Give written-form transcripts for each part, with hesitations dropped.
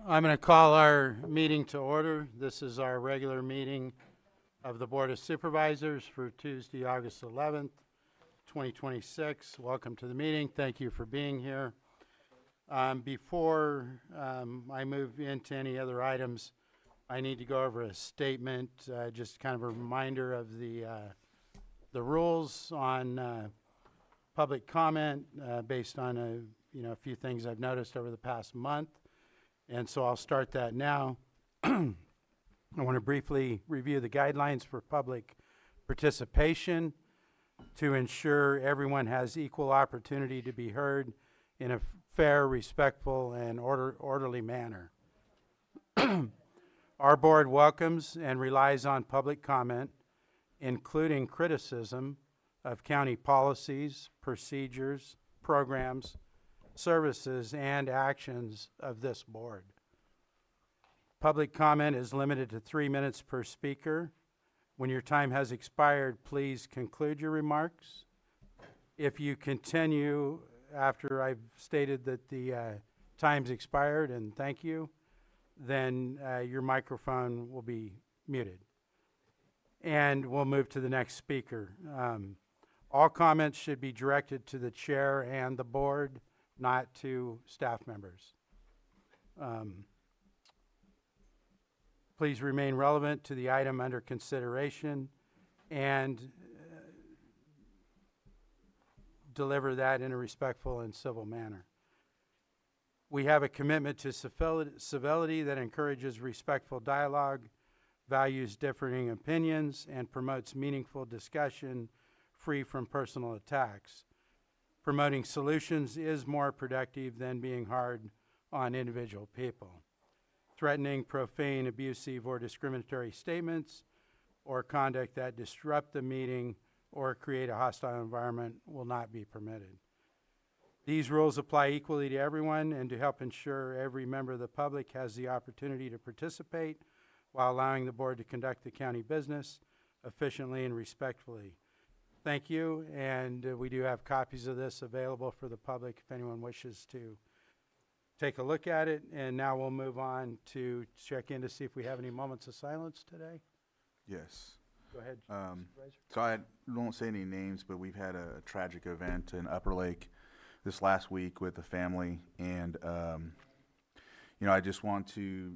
I'm going to call our meeting to order. This is our regular meeting of the Board of Supervisors for Tuesday, August 11th, 2026. Welcome to the meeting. Thank you for being here. Before I move into any other items, I need to go over a statement, just kind of a reminder of the rules on public comment based on a few things I've noticed over the past month. And so I'll start that now. I want to briefly review the guidelines for public participation to ensure everyone has equal opportunity to be heard in a fair, respectful, and orderly manner. Our board welcomes and relies on public comment, including criticism of county policies, procedures, programs, services, and actions of this board. Public comment is limited to 3 minutes per speaker. When your time has expired, please conclude your remarks. If you continue after I've stated that the time's expired, and thank you, then your microphone will be muted. And we'll move to the next speaker. All comments should be directed to the chair and the board, not to staff members. Please remain relevant to the item under consideration and deliver that in a respectful and civil manner. We have a commitment to civility that encourages respectful dialogue, values differing opinions, and promotes meaningful discussion free from personal attacks. Promoting solutions is more productive than being hard on individual people. Threatening, profane, abusive, or discriminatory statements or conduct that disrupt the meeting or create a hostile environment will not be permitted. These rules apply equally to everyone and to help ensure every member of the public has the opportunity to participate while allowing the board to conduct the county business efficiently and respectfully. Thank you, and we do have copies of this available for the public if anyone wishes to take a look at it. And now we'll move on to check in to see if we have any moments of silence today. Yes. Go ahead, So I won't say any names, but we've had a tragic event in Upper Lake this last week with a family, and I just want to,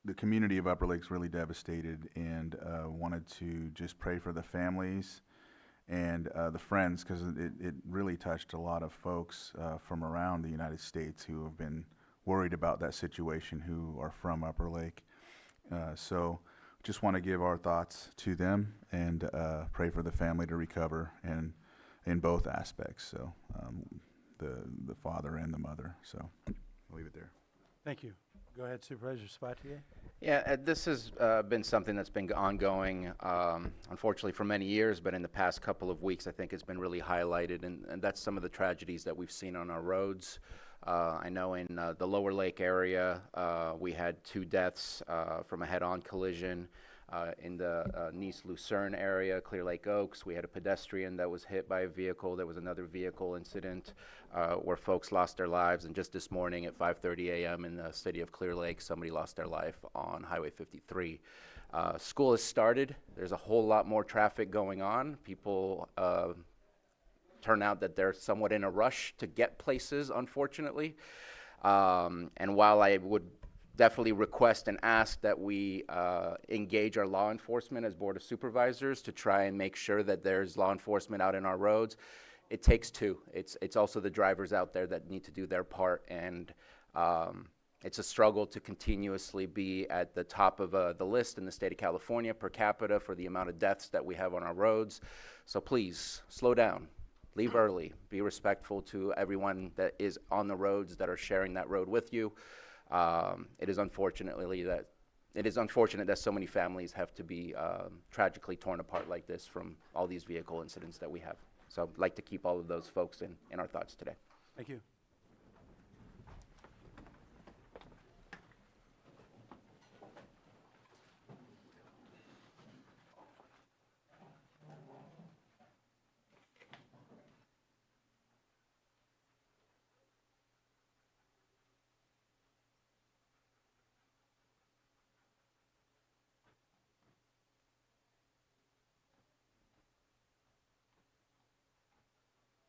the community of Upper Lake's really devastated, and wanted to just pray for the families and the friends, because it really touched a lot of folks from around the United States who have been worried about that situation, who are from Upper Lake. So just want to give our thoughts to them and pray for the family to recover, and in both aspects, so the father and the mother. So I'll leave it there. Thank you. Go ahead, Supervisor Spatier. Yeah, this has been something that's been ongoing, unfortunately, for many years, but in the past couple of weeks, I think it's been really highlighted, and that's some of the tragedies that we've seen on our roads. I know in the Lower Lake area, we had 2 deaths from a head-on collision. In the Nice-Lucerne area, Clear Lake Oaks, we had a pedestrian that was hit by a vehicle. There was another vehicle incident where folks lost their lives. And just this morning at 5:30 a.m. in the city of Clear Lake, somebody lost their life on Highway 53. School has started. There's a whole lot more traffic going on. People turn out that they're somewhat in a rush to get places, unfortunately. And while I would definitely request and ask that we engage our law enforcement as Board of Supervisors to try and make sure that there's law enforcement out in our roads. It takes 2. It's also the drivers out there that need to do their part, and it's a struggle to continuously be at the top of the list in the state of California per capita for the amount of deaths that we have on our roads. So please, slow down. Leave early. Be respectful to everyone that is on the roads that are sharing that road with you. It is unfortunate that so many families have to be tragically torn apart like this from all these vehicle incidents that we have. So I'd like to keep all of those folks in our thoughts today. Thank you.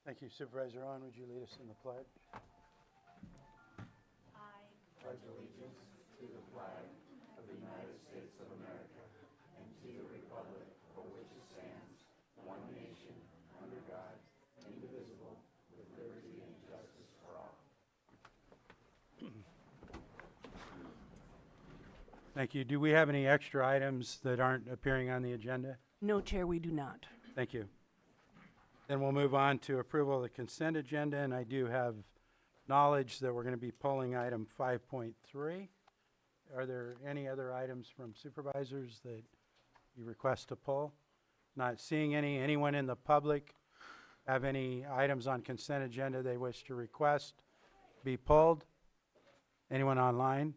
Thank you. Supervisor Owen, would you lead us in the pledge? Thank you. Do we have any extra items that aren't appearing on the agenda? No, Chair, we do not. Thank you. Then we'll move on to approval of the consent agenda, and I do have knowledge that we're going to be pulling item 5.3. Are there any other items from supervisors that you request to pull? Not seeing any. Anyone in the public have any items on consent agenda they wish to request be pulled? Anyone online?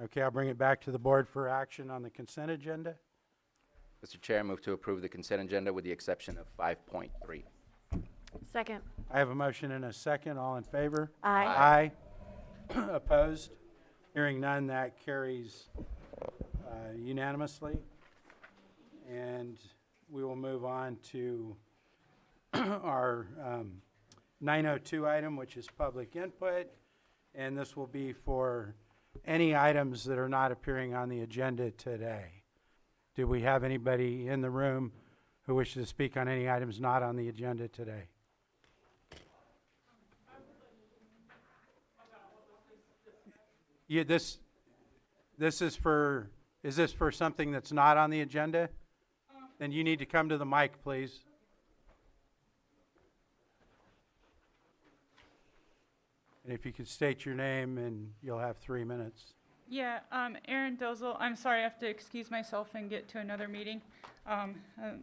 Okay, I'll bring it back to the board for action on the consent agenda. Mr. Chair, I move to approve the consent agenda with the exception of 5.3. Second. I have a motion and a second. All in favor? Aye. Aye. Opposed? Hearing none, that carries unanimously. And we will move on to our 902 item, which is public input. And this will be for any items that are not appearing on the agenda today. Do we have anybody in the room who wishes to speak on any items not on the agenda today? Yeah, this is for something that's not on the agenda? Then you need to come to the mic, please. And if you could state your name, and you'll have 3 minutes. Yeah, Erin Dozel. I'm sorry, I have to excuse myself and get to another meeting.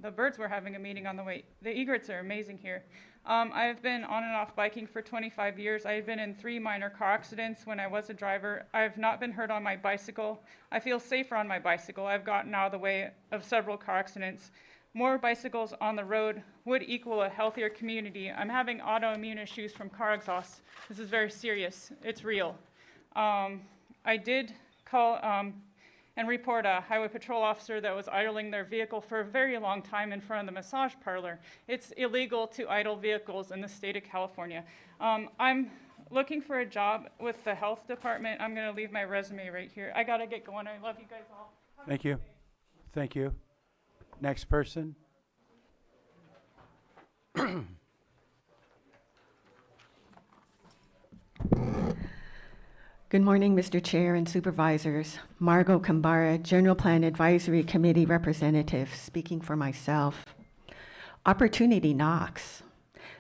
The birds were having a meeting on the way. The egrets are amazing here. I've been on and off biking for 25 years. I've been in 3 minor car accidents when I was a driver. I've not been hurt on my bicycle. I feel safer on my bicycle. I've gotten out of the way of several car accidents. More bicycles on the road would equal a healthier community. I'm having autoimmune issues from car exhaust. This is very serious. It's real. I did call and report a highway patrol officer that was idling their vehicle for a very long time in front of the massage parlor. It's illegal to idle vehicles in the state of California. I'm looking for a job with the health department. I'm going to leave my resume right here. I got to get going. I love you guys all. Thank you. Thank you. Next person. Good morning, Mr. Chair and Supervisors. Margot Kambara, General Plan Advisory Committee Representative, speaking for myself. Opportunity knocks.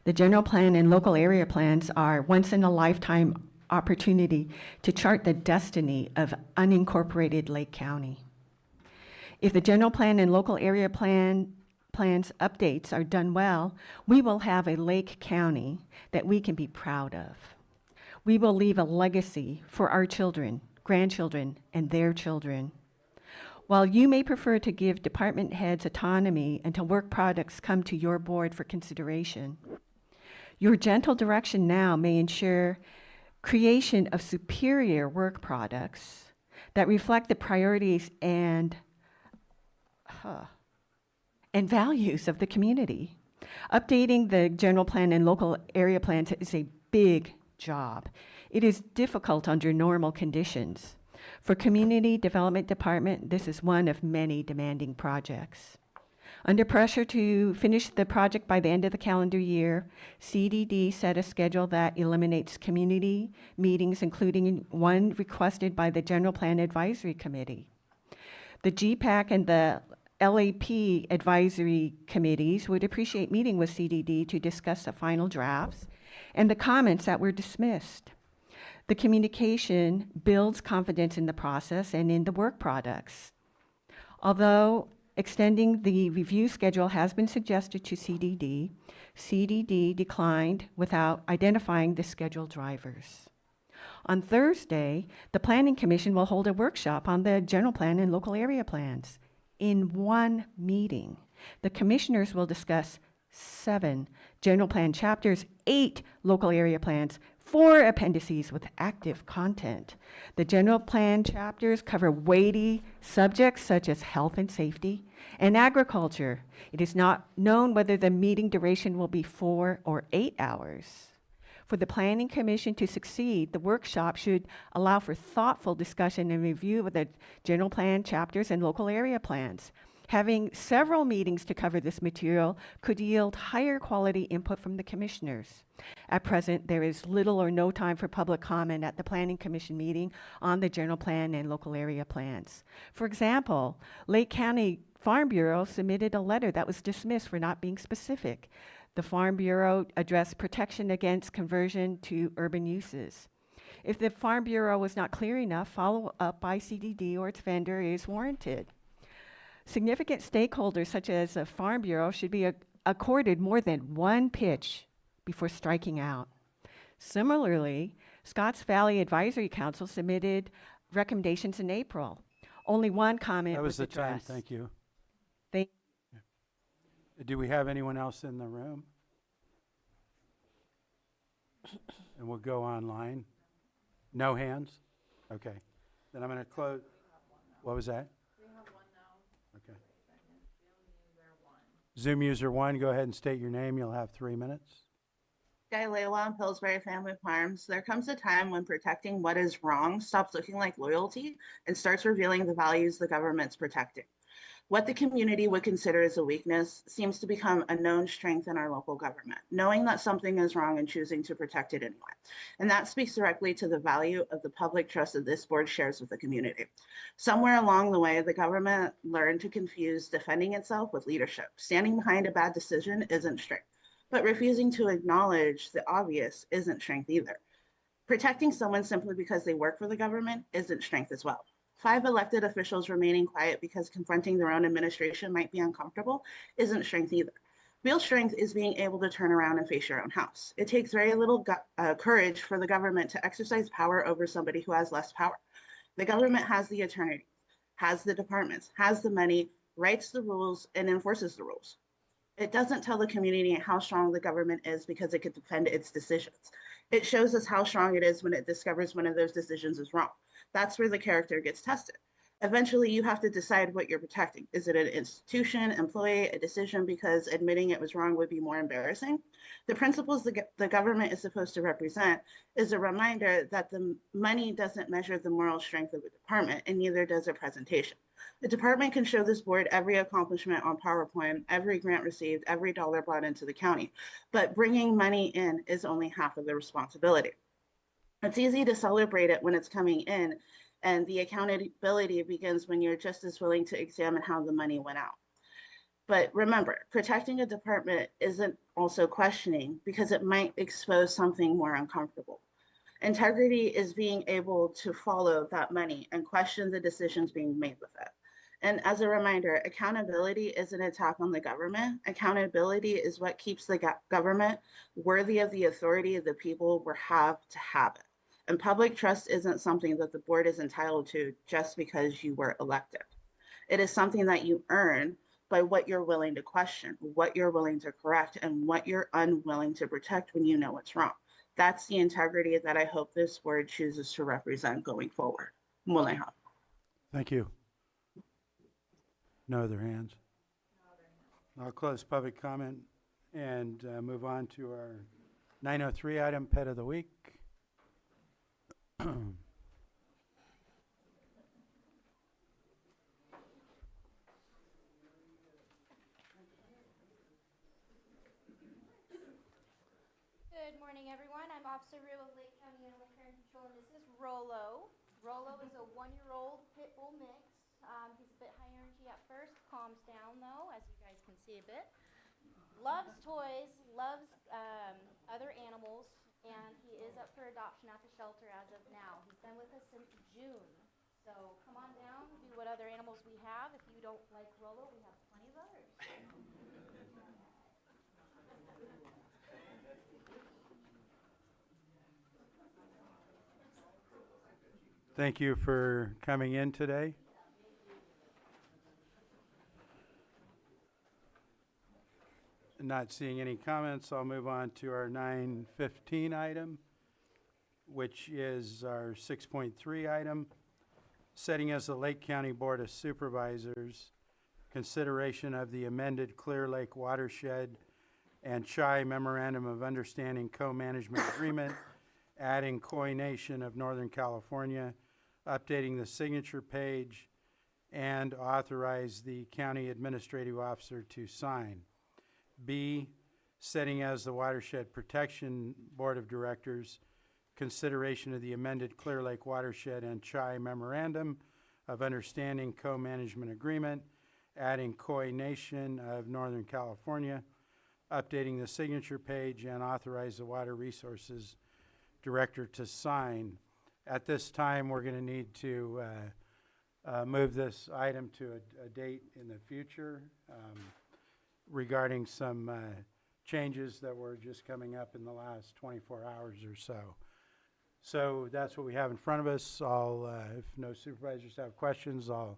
The general plan and local area plans are once-in-a-lifetime opportunity to chart the destiny of unincorporated Lake County. If the general plan and local area plans updates are done well, we will have a Lake County that we can be proud of. We will leave a legacy for our children, grandchildren, and their children. While you may prefer to give department heads autonomy until work products come to your board for consideration, your gentle direction now may ensure creation of superior work products that reflect the priorities and values of the community. Updating the general plan and local area plans is a big job. It is difficult under normal conditions. For Community Development Department, this is one of many demanding projects. Under pressure to finish the project by the end of the calendar year, CDD set a schedule that eliminates community meetings, including one requested by the General Plan Advisory Committee. The GPAC and the LAP advisory committees would appreciate meeting with CDD to discuss the final drafts and the comments that were dismissed. The communication builds confidence in the process and in the work products. Although extending the review schedule has been suggested to CDD, CDD declined without identifying the schedule drivers. On Thursday, the Planning Commission will hold a workshop on the general plan and local area plans. In one meeting, the commissioners will discuss 7 general plan chapters, 8 local area plans, 4 appendices with active content. The general plan chapters cover weighty subjects such as health and safety and agriculture. It is not known whether the meeting duration will be 4 or 8 hours. For the Planning Commission to succeed, the workshop should allow for thoughtful discussion and review of the general plan chapters and local area plans. Having several meetings to cover this material could yield higher quality input from the commissioners. At present, there is little or no time for public comment at the Planning Commission meeting on the general plan and local area plans. For example, Lake County Farm Bureau submitted a letter that was dismissed for not being specific. The Farm Bureau addressed protection against conversion to urban uses. If the Farm Bureau was not clear enough, follow-up by CDD or its vendor is warranted. Significant stakeholders, such as the Farm Bureau, should be accorded more than one pitch before striking out. Similarly, Scotts Valley Advisory Council submitted recommendations in April. Only one comment That was the time, addressed. thank you. Thank- Do we have anyone else in the room? And we'll go online. No hands? Okay. Then I'm going to close. What was that? We have one now. Okay. Zoom user one, go ahead and state your name. You'll have 3 minutes. Guy Layla on Pillsbury Family Farms. There comes a time when protecting what is wrong stops looking like loyalty and starts revealing the values the government's protecting. What the community would consider as a weakness seems to become a known strength in our local government, knowing that something is wrong and choosing to protect it anyway. And that speaks directly to the value of the public trust that this board shares with the community. Somewhere along the way, the government learned to confuse defending itself with leadership. Standing behind a bad decision isn't strength, but refusing to acknowledge the obvious isn't strength either. Protecting someone simply because they work for the government isn't strength as well. 5 elected officials remaining quiet because confronting their own administration might be uncomfortable isn't strength either. Real strength is being able to turn around and face your own house. It takes very little courage for the government to exercise power over somebody who has less power. The government has the attorney, has the departments, has the money, writes the rules, and enforces the rules. It doesn't tell the community how strong the government is because it could defend its decisions. It shows us how strong it is when it discovers one of those decisions is wrong. That's where the character gets tested. Eventually, you have to decide what you're protecting. Is it an institution, employee, a decision, because admitting it was wrong would be more embarrassing? The principles the government is supposed to represent is a reminder that the money doesn't measure the moral strength of a department, and neither does a presentation. The department can show this board every accomplishment on PowerPoint, every grant received, every dollar brought into the county, but bringing money in is only half of the responsibility. It's easy to celebrate it when it's coming in, and the accountability begins when you're just as willing to examine how the money went out. But remember, protecting a department isn't also questioning because it might expose something more uncomfortable. Integrity is being able to follow that money and question the decisions being made with it. And as a reminder, accountability is an attack on the government. Accountability is what keeps the government worthy of the authority the people will have to have it. And public trust isn't something that the board is entitled to just because you were elected. It is something that you earn by what you're willing to question, what you're willing to correct, and what you're unwilling to protect when you know it's wrong. That's the integrity that I hope this board chooses to represent going forward. Muleha. Thank you. No other hands? I'll close public comment and move on to our 903 item, Pet of the Week. Good morning, everyone. I'm Officer Rue of Lake County Animal Care and Control, and this is Rolo. Rolo is a 1-year-old pit bull mix. He's a bit high energy at first, calms down though, as you guys can see a bit. Loves toys, loves other animals, and he is up for adoption at the shelter as of now. He's been with us since June. So come on down, do what other animals we have. If you don't like Rolo, we have plenty of others. Thank you for coming in today. Not seeing any comments, I'll move on to our 915 item, which is our 6.3 item, setting as the Lake County Board of Supervisors, consideration of the amended Clear Lake Watershed and Chi Memorandum of Understanding Co-Management Agreement, adding Koi Nation of Northern California, updating the signature page, and authorize the county administrative officer to sign. B, setting as the Watershed Protection Board of Directors, consideration of the amended Clear Lake Watershed and Chi Memorandum of Understanding Co-Management Agreement, adding Koi Nation of Northern California, updating the signature page, and authorize the Water Resources Director to sign. At this time, we're going to need to move this item to a date in the future regarding some changes that were just coming up in the last 24 hours or so. So that's what we have in front of us. If no supervisors have questions, I'll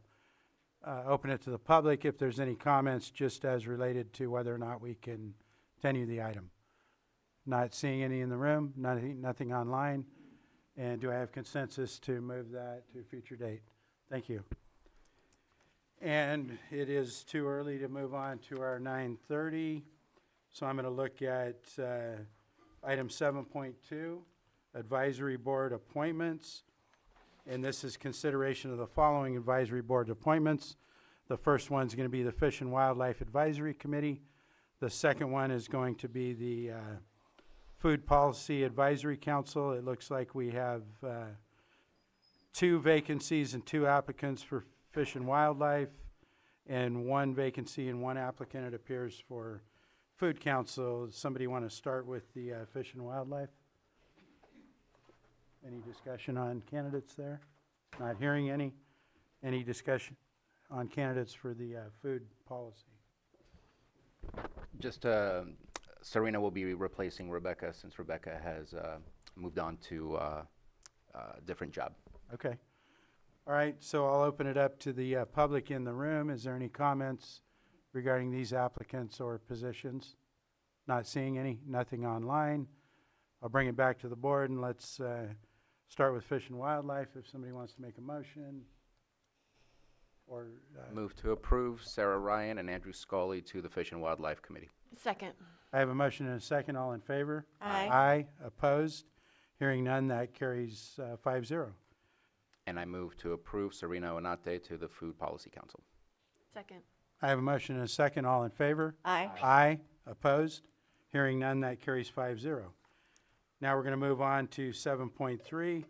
open it to the public if there's any comments just as related to whether or not we can continue the item. Not seeing any in the room, nothing online. And do I have consensus to move that to a future date? Thank you. And it is too early to move on to our 9:30, so I'm going to look at item 7.2, Advisory Board Appointments. And this is consideration of the following advisory board appointments. The first one's going to be the Fish and Wildlife Advisory Committee. The second one is going to be the Food Policy Advisory Council. It looks like we have 2 vacancies and 2 applicants for Fish and Wildlife, and 1 vacancy and 1 applicant, it appears, for Food Council. Does somebody want to start with the Fish and Wildlife? Any discussion on candidates there? Not hearing any. Any discussion on candidates for the food policy? Just, Serena will be replacing Rebecca since Rebecca has moved on to a different job. Okay. All right, so I'll open it up to the public in the room. Is there any comments regarding these applicants or positions? Not seeing any, nothing online. I'll bring it back to the board, and let's start with Fish and Wildlife if somebody wants to make a motion. Or Move to approve Sarah Ryan and Andrew Scully to the Fish and Wildlife Committee. Second. I have a motion and a second. All in favor? Aye. Aye. Opposed? Hearing none, that carries 5-0. And I move to approve Serena Onate to the Food Policy Council. Second. I have a motion and a second. All in favor? Aye. Aye. Opposed? Hearing none, that carries 5-0. Now we're going to move on to 7.3,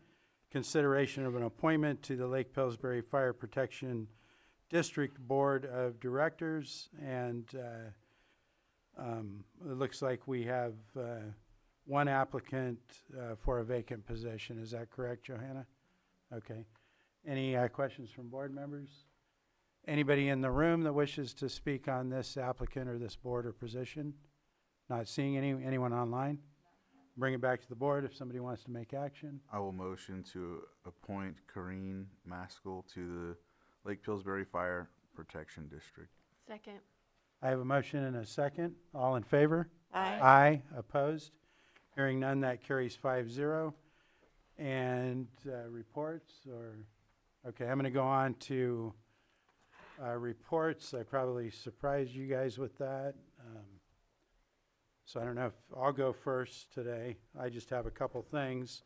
consideration of an appointment to the Lake Pillsbury Fire Protection District Board of Directors. And it looks like we have 1 applicant for a vacant position. Is that correct, Johanna? Okay. Any questions from board members? Anybody in the room that wishes to speak on this applicant or this board or position? Not seeing anyone online? Bring it back to the board if somebody wants to make action. I will motion to appoint Corrine Maskell to the Lake Pillsbury Fire Protection District. Second. I have a motion and a second. All in favor? Aye. Aye. Opposed? Hearing none, that carries 5-0. And reports, or, okay, I'm going to go on to reports. I probably surprised you guys with that. So I don't know if I'll go first today. I just have a couple things.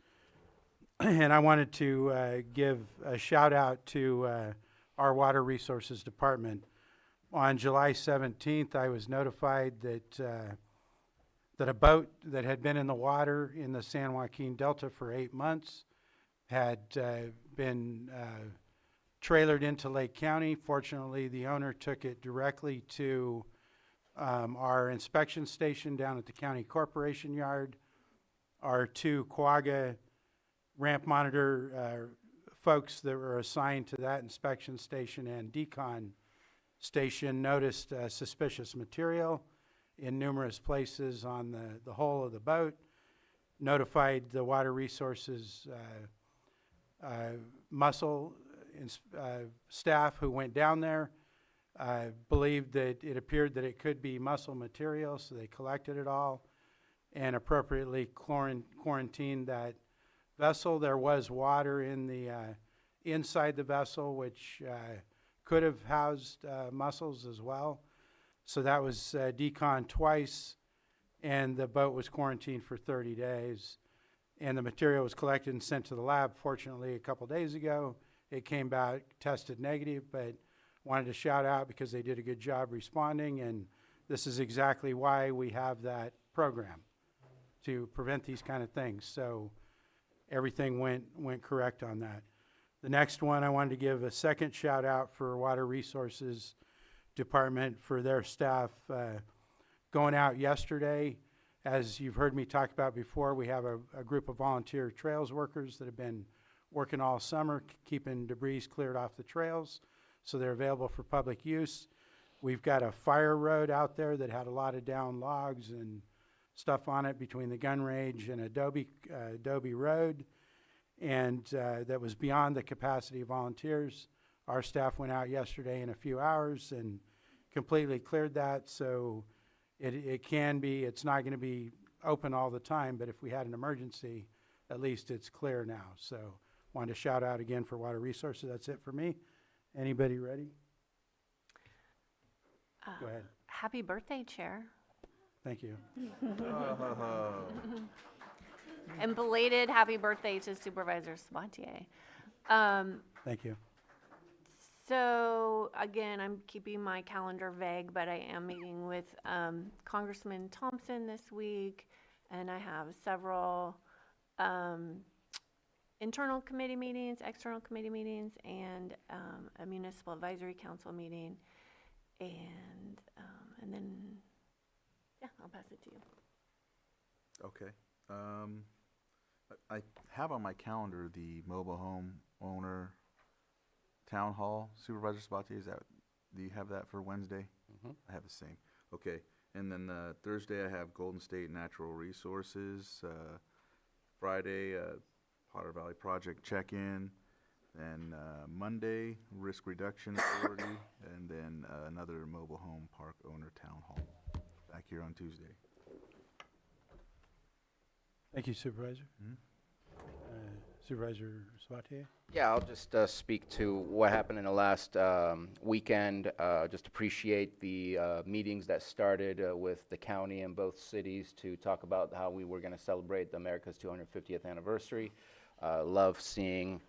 And I wanted to give a shout out to our Water Resources Department. On July 17th, I was notified that that a boat that had been in the water in the San Joaquin Delta for 8 months had been trailered into Lake County. Fortunately, the owner took it directly to our inspection station down at the County Corporation Yard. Our 2 Quagga ramp monitor folks that were assigned to that inspection station and decon station noticed suspicious material in numerous places on the hull of the boat, notified the Water Resources mussel staff who went down there, believed that it appeared that it could be mussel material, so they collected it all and appropriately quarantined that vessel. There was water in the, inside the vessel, which could have housed mussels as well. So that was deconned twice, and the boat was quarantined for 30 days. And the material was collected and sent to the lab. Fortunately, a couple days ago, it came back tested negative, but wanted to shout out because they did a good job responding, and this is exactly why we have that program, to prevent these kind of things. So everything went correct on that. The next one, I wanted to give a second shout out for Water Resources Department for their staff going out yesterday. As you've heard me talk about before, we have a group of volunteer trails workers that have been working all summer, keeping debris cleared off the trails, so they're available for public use. We've got a fire road out there that had a lot of down logs and stuff on it between the gun range and Adobe Road, and that was beyond the capacity of volunteers. Our staff went out yesterday in a few hours and completely cleared that, so it can be, it's not going to be open all the time, but if we had an emergency, at least it's clear now. So wanted to shout out again for Water Resources. That's it for me. Anybody ready? Go ahead. Happy birthday, Chair. Thank you. And belated happy birthday to Supervisor Sabatier. Thank you. So again, I'm keeping my calendar vague, but I am meeting with Congressman Thompson this week, and I have several internal committee meetings, external committee meetings, and a municipal advisory council meeting, and then yeah, I'll pass it to you. Okay. I have on my calendar the mobile home owner town hall. Supervisor Sabatier, do you have that for Wednesday? I have the same. Okay. And then Thursday I have Golden State Natural Resources. Friday, Potter Valley Project check-in. Then Monday, Risk Reduction Authority. And then another mobile home park owner town hall. Back here on Tuesday. Thank you, Supervisor. Supervisor Sabatier? Yeah, I'll just speak to what happened in the last weekend. Just appreciate the meetings that started with the county and both cities to talk about how we were going to celebrate America's 250th anniversary. Love seeing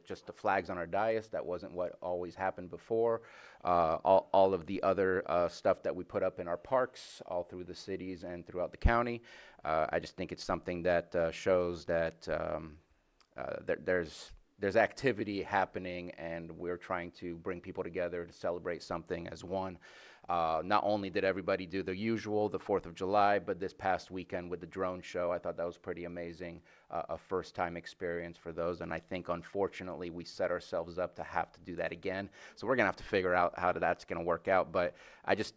just the flags on our dais. That wasn't what always happened before. All of the other stuff that we put up in our parks, all through the cities and throughout the county. I just think it's something that shows that there's activity happening, and we're trying to bring people together to celebrate something as one. Not only did everybody do the usual, the 4th of July, but this past weekend with the drone show, I thought that was pretty amazing, a first-time experience for those, and I think, unfortunately, we set ourselves up to have to do that again. So we're going to have to figure out how that's going to work out, but I just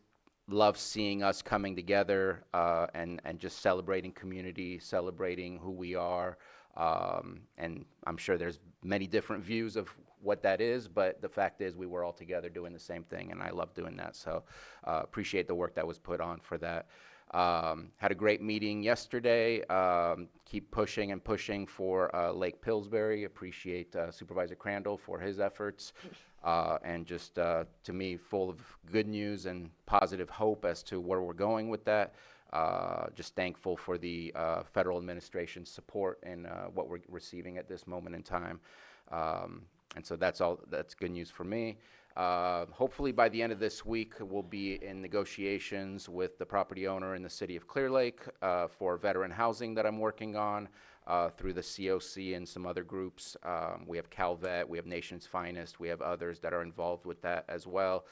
love seeing us coming together and just celebrating community, celebrating who we are, and I'm sure there's many different views of what that is, but the fact is we were all together doing the same thing, and I love doing that. So appreciate the work that was put on for that. Had a great meeting yesterday. Keep pushing and pushing for Lake Pillsbury. Appreciate Supervisor Crandall for his efforts. And just, to me, full of good news and positive hope as to where we're going with that. Just thankful for the federal administration's support and what we're receiving at this moment in time. And so that's good news for me. Hopefully by the end of this week, we'll be in negotiations with the property owner in the city of Clear Lake for veteran housing that I'm working on through the COC and some other groups. We have Calvet, we have Nation's Finest, we have others that are involved with that as well,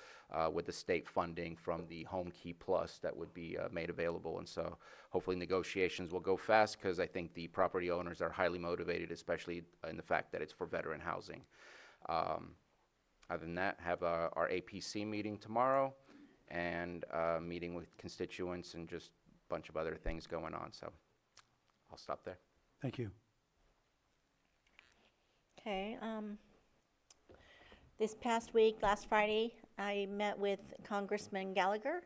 with the state funding from the Home Key Plus that would be made available. And so hopefully negotiations will go fast, because I think the property owners are highly motivated, especially in the fact that it's for veteran housing. Other than that, have our APC meeting tomorrow, and meeting with constituents, and just a bunch of other things going on. So I'll stop there. Thank you. Okay, this past week, last Friday, I met with Congressman Gallagher,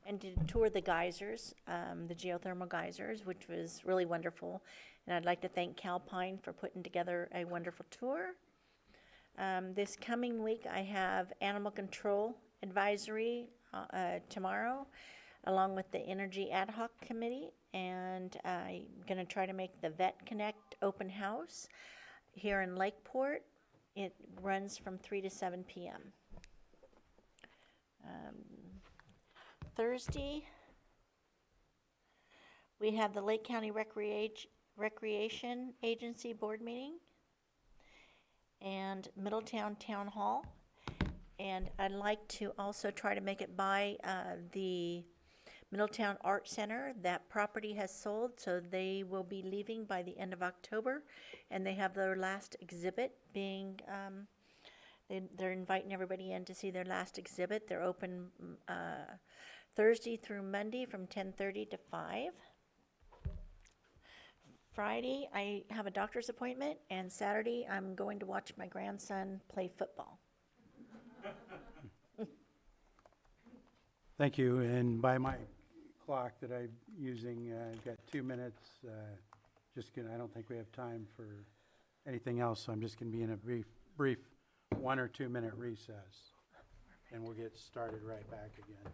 and to tour the geysers, the geothermal geysers, which was really wonderful. And I'd like to thank Calpine for putting together a wonderful tour. This coming week, I have Animal Control Advisory tomorrow, along with the Energy Ad Hoc Committee, and I'm going to try to make the Vet Connect open house here in Lakeport. It runs from 3 to 7 p.m. Thursday, we have the Lake County Recreation Agency Board meeting and Middletown Town Hall. And I'd like to also try to make it by the Middletown Art Center. That property has sold, so they will be leaving by the end of October. And they have their last exhibit being, they're inviting everybody in to see their last exhibit. They're open Thursday through Monday from 10:30 to 5. Friday, I have a doctor's appointment, and Saturday, I'm going to watch my grandson play football. Thank you, and by my clock that I'm using, I've got 2 minutes. I don't think we have time for anything else, so I'm just gonna be in a brief 1 or 2 minute recess, and we'll get started right back again.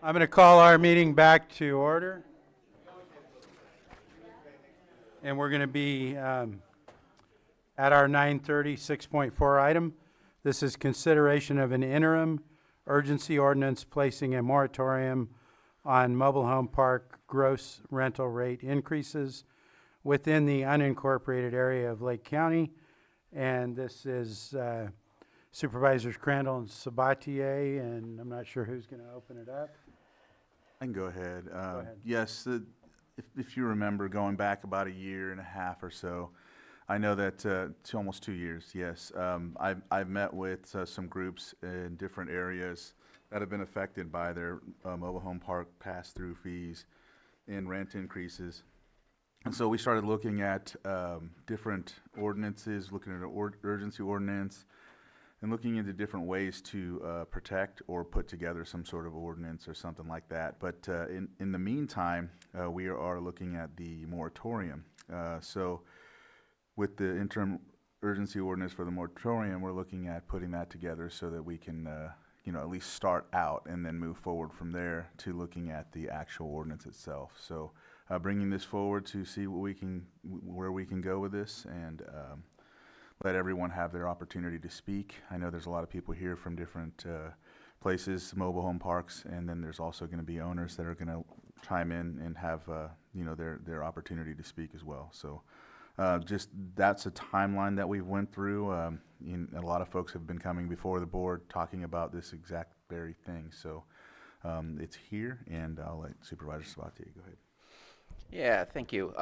I'm going to call our meeting back to order. And we're going to be at our 9:30 6.4 item. This is consideration of an interim urgency ordinance placing a moratorium on mobile home park gross rental rate increases within the unincorporated area of Lake County. And this is Supervisors Crandall and Sabatier, and I'm not sure who's going to open it up. I can go ahead. ahead. Yes, if you remember, going back about a year and a half or so, I know that almost 2 years, yes. I've met with some groups in different areas that have been affected by their mobile home park pass-through fees and rent increases. And so we started looking at different ordinances, looking at an urgency ordinance, and looking into different ways to protect or put together some sort of ordinance or something like that. But in the meantime, we are looking at the moratorium. So with the interim urgency ordinance for the moratorium, we're looking at putting that together so that we can at least start out and then move forward from there to looking at the actual ordinance itself. So bringing this forward to see where we can go with this, and let everyone have their opportunity to speak. I know there's a lot of people here from different places, mobile home parks, and then there's also going to be owners that are going to chime in and have their opportunity to speak as well. So just that's a timeline that we've went through. A lot of folks have been coming before the board talking about this exact very thing. So it's here, and I'll let Supervisor Sabatier go ahead. Yeah, thank you.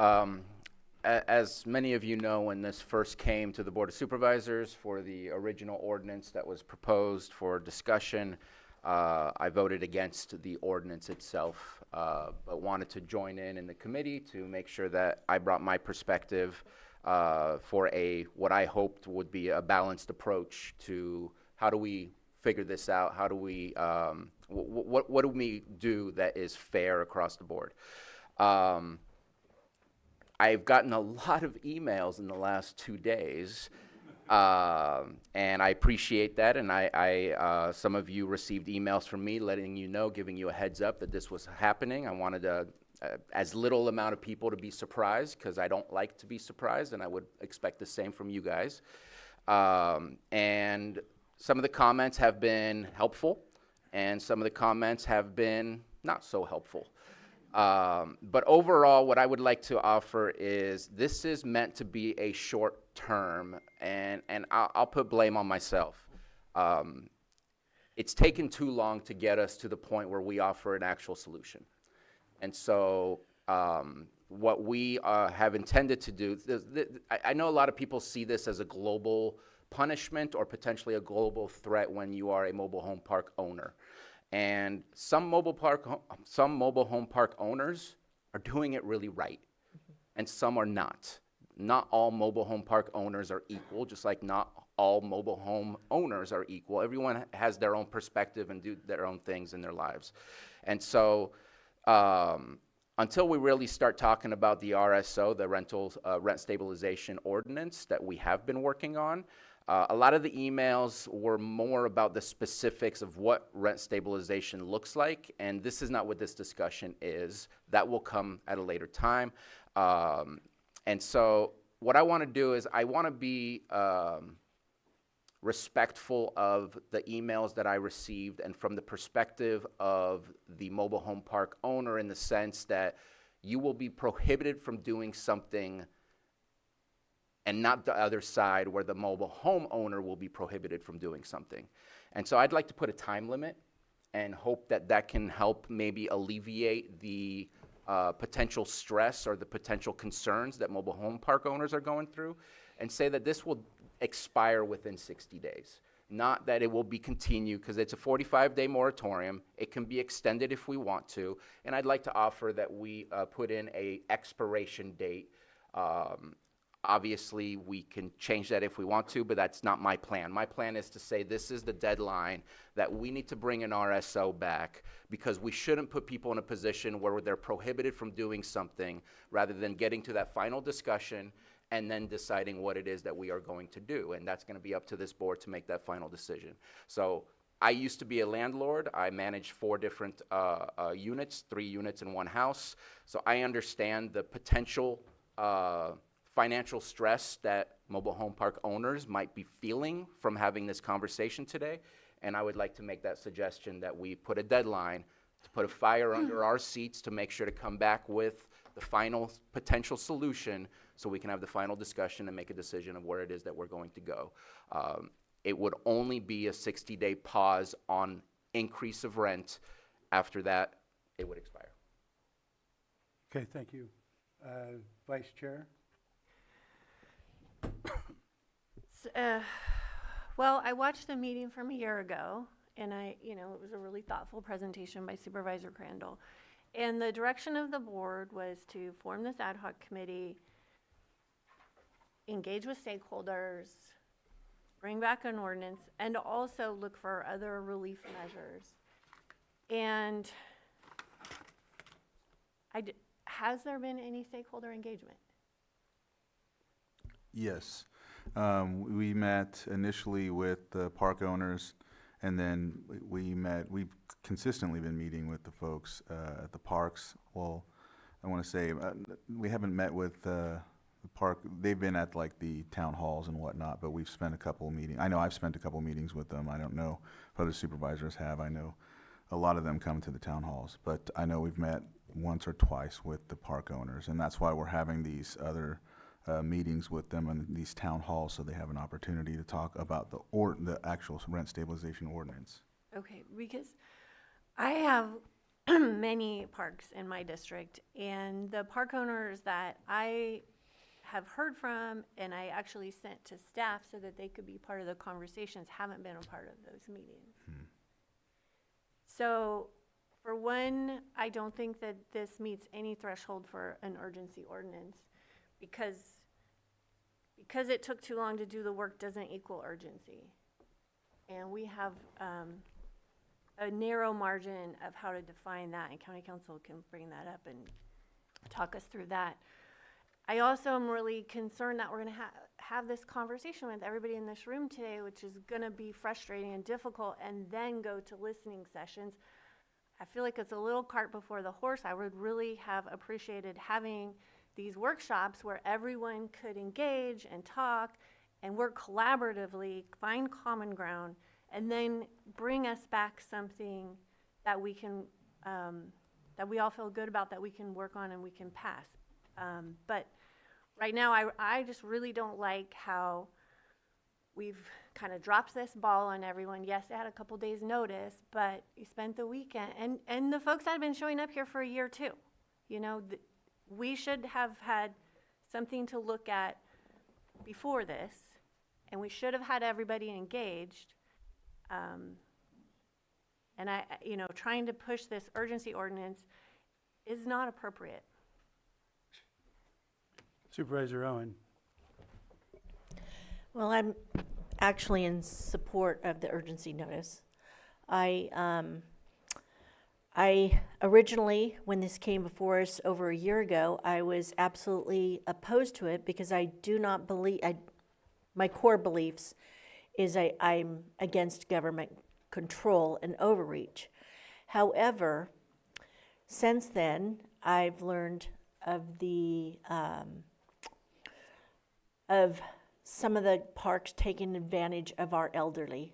As many of you know, when this first came to the Board of Supervisors for the original ordinance that was proposed for discussion, I voted against the ordinance itself, but wanted to join in the committee to make sure that I brought my perspective for what I hoped would be a balanced approach to how do we figure this out, how do we, what do we do that is fair across the board. I've gotten a lot of emails in the last 2 days, and I appreciate that. And I some of you received emails from me letting you know, giving you a heads up that this was happening. I wanted as little amount of people to be surprised, because I don't like to be surprised, and I would expect the same from you guys. And some of the comments have been helpful, and some of the comments have been not so helpful. But overall, what I would like to offer is this is meant to be a short term, and I'll put blame on myself. It's taken too long to get us to the point where we offer an actual solution. And so what we have intended to do, I know a lot of people see this as a global punishment or potentially a global threat when you are a mobile home park owner. And some mobile home park owners are doing it really right, and some are not. Not all mobile home park owners are equal, just like not all mobile home owners are equal. Everyone has their own perspective and do their own things in their lives. And so until we really start talking about the RSO, the rent stabilization ordinance that we have been working on, a lot of the emails were more about the specifics of what rent stabilization looks like, and this is not what this discussion is. That will come at a later time. And so what I want to do is I want to be respectful of the emails that I received, and from the perspective of the mobile home park owner, in the sense that you will be prohibited from doing something, and not the other side where the mobile home owner will be prohibited from doing something. And so I'd like to put a time limit and hope that that can help maybe alleviate the potential stress or the potential concerns that mobile home park owners are going through, and say that this will expire within 60 days. Not that it will be continued, because it's a 45-day moratorium. It can be extended if we want to, and I'd like to offer that we put in a expiration date. Obviously, we can change that if we want to, but that's not my plan. My plan is to say this is the deadline that we need to bring an RSO back, because we shouldn't put people in a position where they're prohibited from doing something rather than getting to that final discussion and then deciding what it is that we are going to do. And that's going to be up to this board to make that final decision. So I used to be a landlord. I managed 4 different units, 3 units in one house. So I understand the potential financial stress that mobile home park owners might be feeling from having this conversation today. And I would like to make that suggestion that we put a deadline to put a fire under our seats to make sure to come back with the final potential solution so we can have the final discussion and make a decision of where it is that we're going to go. It would only be a 60-day pause on increase of rent. After that, it would expire. Okay, thank you. Vice Chair? Well, I watched the meeting from a year ago, and it was a really thoughtful presentation by Supervisor Crandall. And the direction of the board was to form this ad hoc committee, engage with stakeholders, bring back an ordinance, and also look for other relief measures. And has there been any stakeholder engagement? Yes. We met initially with the park owners, and then we've consistently been meeting with the folks at the parks. Well, I want to say we haven't met with the park. They've been at like the town halls and whatnot, but we've spent a couple of meetings. I know I've spent a couple of meetings with them. I don't know if other supervisors have. I know a lot of them come to the town halls, but I know we've met once or twice with the park owners, and that's why we're having these other meetings with them in these town halls, so they have an opportunity to talk about the actual rent stabilization ordinance. Okay, because I have many parks in my district, and the park owners that I have heard from and I actually sent to staff so that they could be part of the conversations haven't been a part of those meetings. So for one, I don't think that this meets any threshold for an urgency ordinance because it took too long to do the work doesn't equal urgency. And we have a narrow margin of how to define that, and county council can bring that up and talk us through that. I also am really concerned that we're going to have this conversation with everybody in this room today, which is going to be frustrating and difficult, and then go to listening sessions. I feel like it's a little cart before the horse. I would really have appreciated having these workshops where everyone could engage and talk and work collaboratively, find common ground, and then bring us back something that we can, that we all feel good about, that we can work on and we can pass. But right now, I just really don't like how we've kind of dropped this ball on everyone. Yes, they had a couple days notice, but you spent the weekend, and the folks that have been showing up here for a year too. We should have had something to look at before this, and we should have had everybody engaged. And trying to push this urgency ordinance is not appropriate. Supervisor Owen? Well, I'm actually in support of the urgency notice. I originally, when this came before us over a year ago, I was absolutely opposed to it because I do not believe, my core beliefs is I'm against government control and overreach. However, since then, I've learned of of some of the parks taking advantage of our elderly,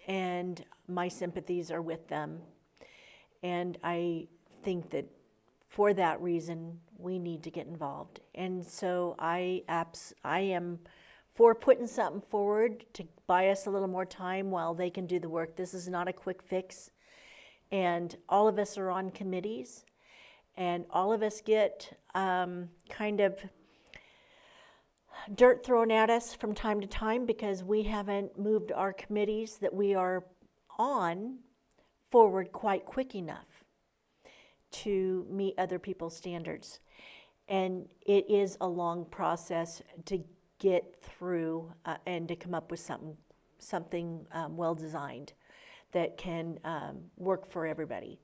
and my sympathies are with them. And I think that for that reason, we need to get involved. And so I am for putting something forward to buy us a little more time while they can do the work. This is not a quick fix. And all of us are on committees, and all of us get kind of dirt thrown at us from time to time because we haven't moved our committees that we are on forward quite quick enough to meet other people's standards. And it is a long process to get through and to come up with something well designed that can work for everybody.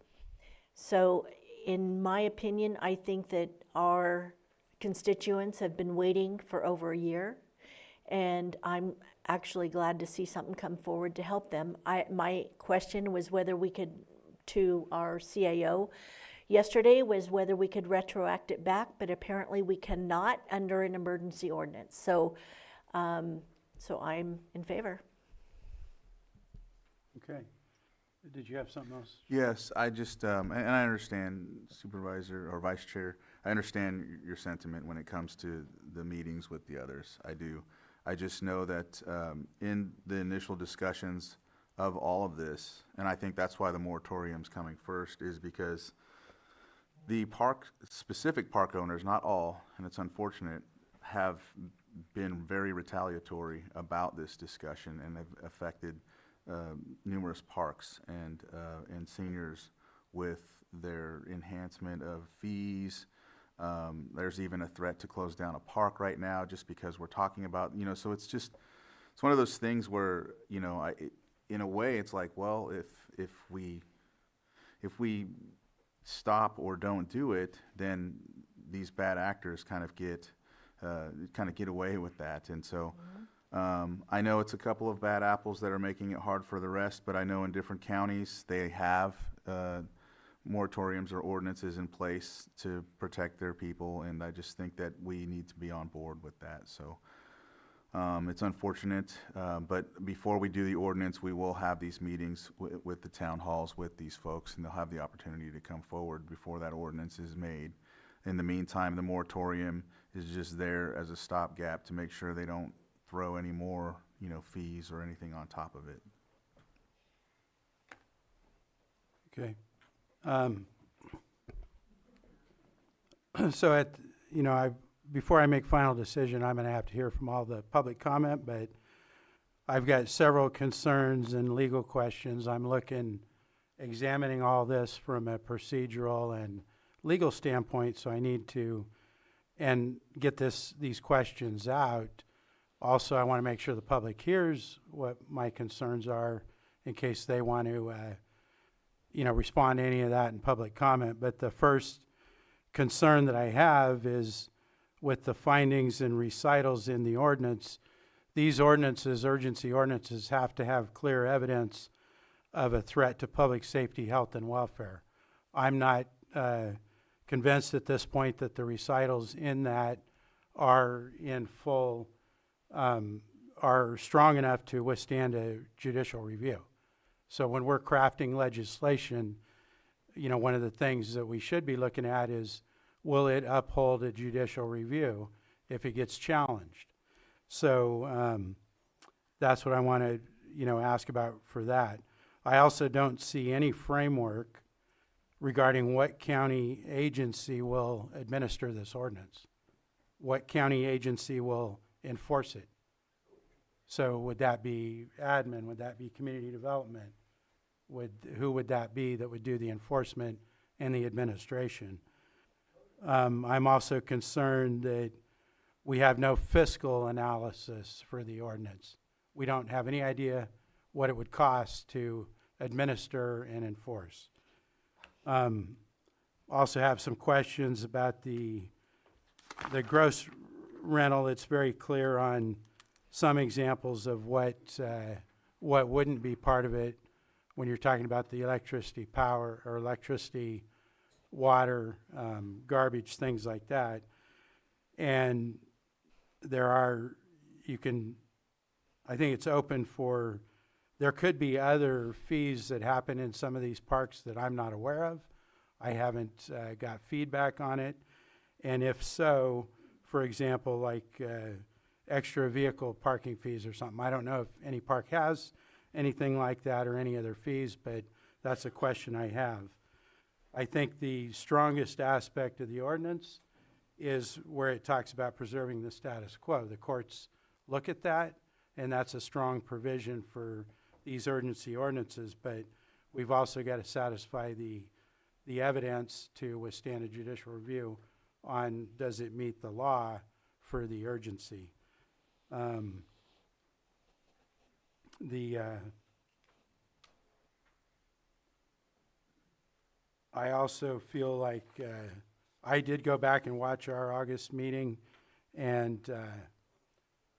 So in my opinion, I think that our constituents have been waiting for over a year, and I'm actually glad to see something come forward to help them. My question was whether we could, to our CAO yesterday, was whether we could retroact it back, but apparently we cannot under an emergency ordinance. So, so I'm in favor. Okay. Did you have something else? Yes, I just, and I understand Supervisor or Vice Chair, I understand your sentiment when it comes to the meetings with the others. I do. I just know that in the initial discussions of all of this, and I think that's why the moratorium's coming first, is because the specific park owners, not all, and it's unfortunate, have been very retaliatory about this discussion and have affected numerous parks and seniors with their enhancement of fees. There's even a threat to close down a park right now just because we're talking about, so it's one of those things where, in a way it's like, well, if we stop or don't do it, then these bad actors kind of get away with that. And so I know it's a couple of bad apples that are making it hard for the rest, but I know in different counties they have moratoriums or ordinances in place to protect their people, and I just think that we need to be on board with that. So it's unfortunate, but before we do the ordinance, we will have these meetings with the town halls with these folks, and they'll have the opportunity to come forward before that ordinance is made. In the meantime, the moratorium is just there as a stopgap to make sure they don't throw any more, fees or anything on top of it. Okay. So before I make final decision, I'm going to have to hear from all the public comment, but I've got several concerns and legal questions. I'm examining all this from a procedural and legal standpoint, so I need to get these questions out. Also, I want to make sure the public hears what my concerns are in case they want to, respond to any of that in public comment. But the first concern that I have is with the findings and recitals in the ordinance. These ordinances, urgency ordinances, have to have clear evidence of a threat to public safety, health, and welfare. I'm not convinced at this point that the recitals in that are in full are strong enough to withstand a judicial review. So when we're crafting legislation, one of the things that we should be looking at is, will it uphold a judicial review if it gets challenged? So that's what I want to, ask about for that. I also don't see any framework regarding what county agency will administer this ordinance. What county agency will enforce it? So would that be admin? Would that be community development? Who would that be that would do the enforcement and the administration? I'm also concerned that we have no fiscal analysis for the ordinance. We don't have any idea what it would cost to administer and enforce. Also have some questions about the gross rental. It's very clear on some examples of what wouldn't be part of it when you're talking about the electricity, power, or electricity, water, garbage, things like that. And I think it's open for, there could be other fees that happen in some of these parks that I'm not aware of. I haven't got feedback on it. And if so, for example, like extra vehicle parking fees or something. I don't know if any park has anything like that or any other fees, but that's a question I have. I think the strongest aspect of the ordinance is where it talks about preserving the status quo. The courts look at that, and that's a strong provision for these urgency ordinances, but we've also got to satisfy the evidence to withstand a judicial review on does it meet the law for the urgency. I also feel like I did go back and watch our August meeting, and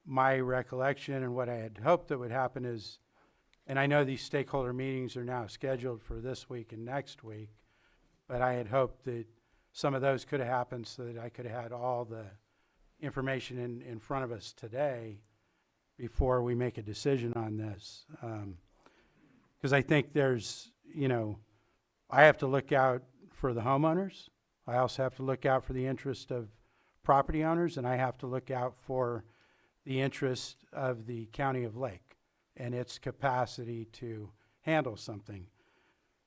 my recollection and what I had hoped that would happen is, and I know these stakeholder meetings are now scheduled for this week and next week, but I had hoped that some of those could have happened so that I could have had all the information in front of us today before we make a decision on this. Because I think there's, I have to look out for the homeowners. I also have to look out for the interest of property owners, and I have to look out for the interest of the County of Lake and its capacity to handle something.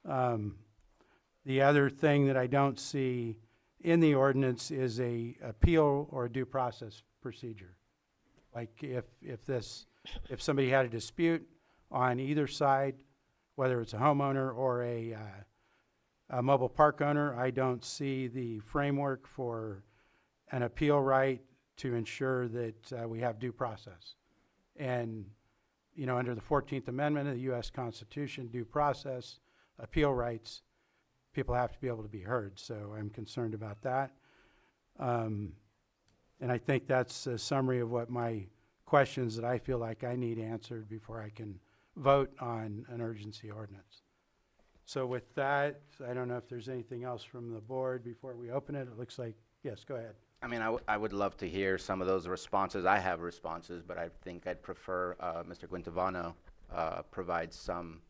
The other thing that I don't see in the ordinance is a appeal or a due process procedure. Like if somebody had a dispute on either side, whether it's a homeowner or a mobile park owner, I don't see the framework for an appeal right to ensure that we have due process. And, under the 14th Amendment of the U.S. Constitution, due process, appeal rights, people have to be able to be heard. So I'm concerned about that. And I think that's a summary of what my questions that I feel like I need answered before I can vote on an urgency ordinance. So with that, I don't know if there's anything else from the board before we open it. It looks like, yes, go ahead. I mean, I would love to hear some of those responses. I have responses, but I think I'd prefer Mr. Quintovano provide some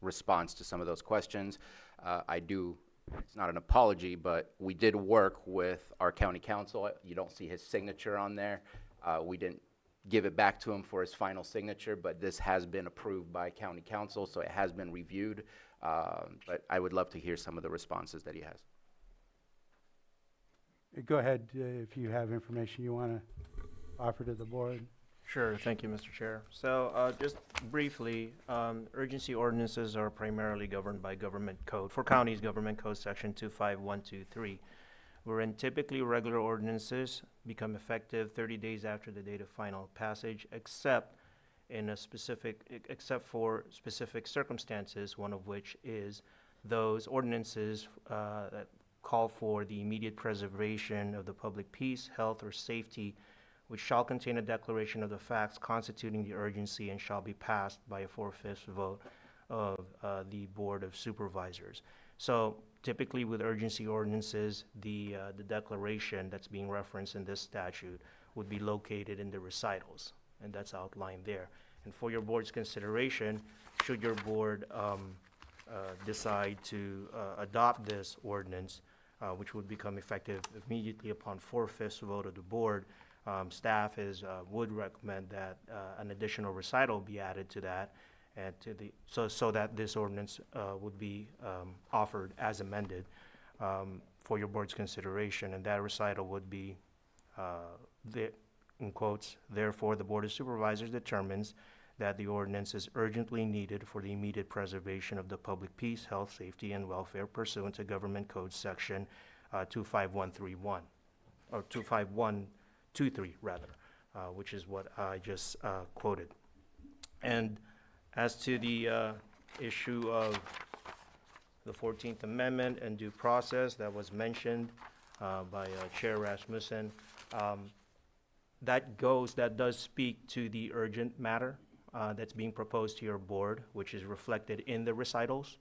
response to some of those questions. It's not an apology, but we did work with our county council. You don't see his signature on there. We didn't give it back to him for his final signature, but this has been approved by county council, so it has been reviewed. But I would love to hear some of the responses that he has. Go ahead if you have information you want to offer to the board. Sure, thank you, Mr. Chair. So just briefly, urgency ordinances are primarily governed by government code, for counties, government code section 25123, wherein typically regular ordinances become effective 30 days after the date of final passage, except for specific circumstances, one of which is those ordinances that call for the immediate preservation of the public peace, health, or safety, which shall contain a declaration of the facts constituting the urgency and shall be passed by a 4/5 vote of the Board of Supervisors. So typically with urgency ordinances, the declaration that's being referenced in this statute would be located in the recitals, and that's outlined there. And for your board's consideration, should your board decide to adopt this ordinance, which would become effective immediately upon 4/5 vote of the board, staff would recommend that an additional recital be added to that, and so that this ordinance would be offered as amended for your board's consideration, and that recital would be, in quotes, therefore the Board of Supervisors determines that the ordinance is urgently needed for the immediate preservation of the public peace, health, safety, and welfare pursuant to Government Code Section 25131, or 25123 rather, which is what I just quoted. And as to the issue of the 14th Amendment and due process that was mentioned by Chair Rasmussen, that does speak to the urgent matter that's being proposed to your board, which is reflected in the recitals,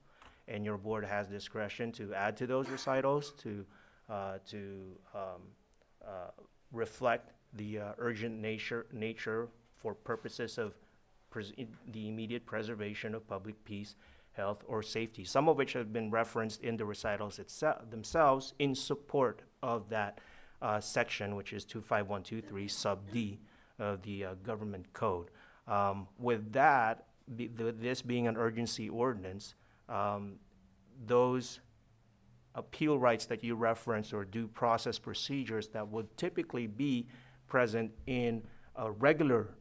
and your board has discretion to add to those recitals to reflect the urgent nature for purposes of the immediate preservation of public peace, health, or safety, some of which have been referenced in the recitals themselves in support of that section, which is 25123 sub D of the government code. With that, this being an urgency ordinance, those appeal rights that you referenced or due process procedures that would typically be present in a regular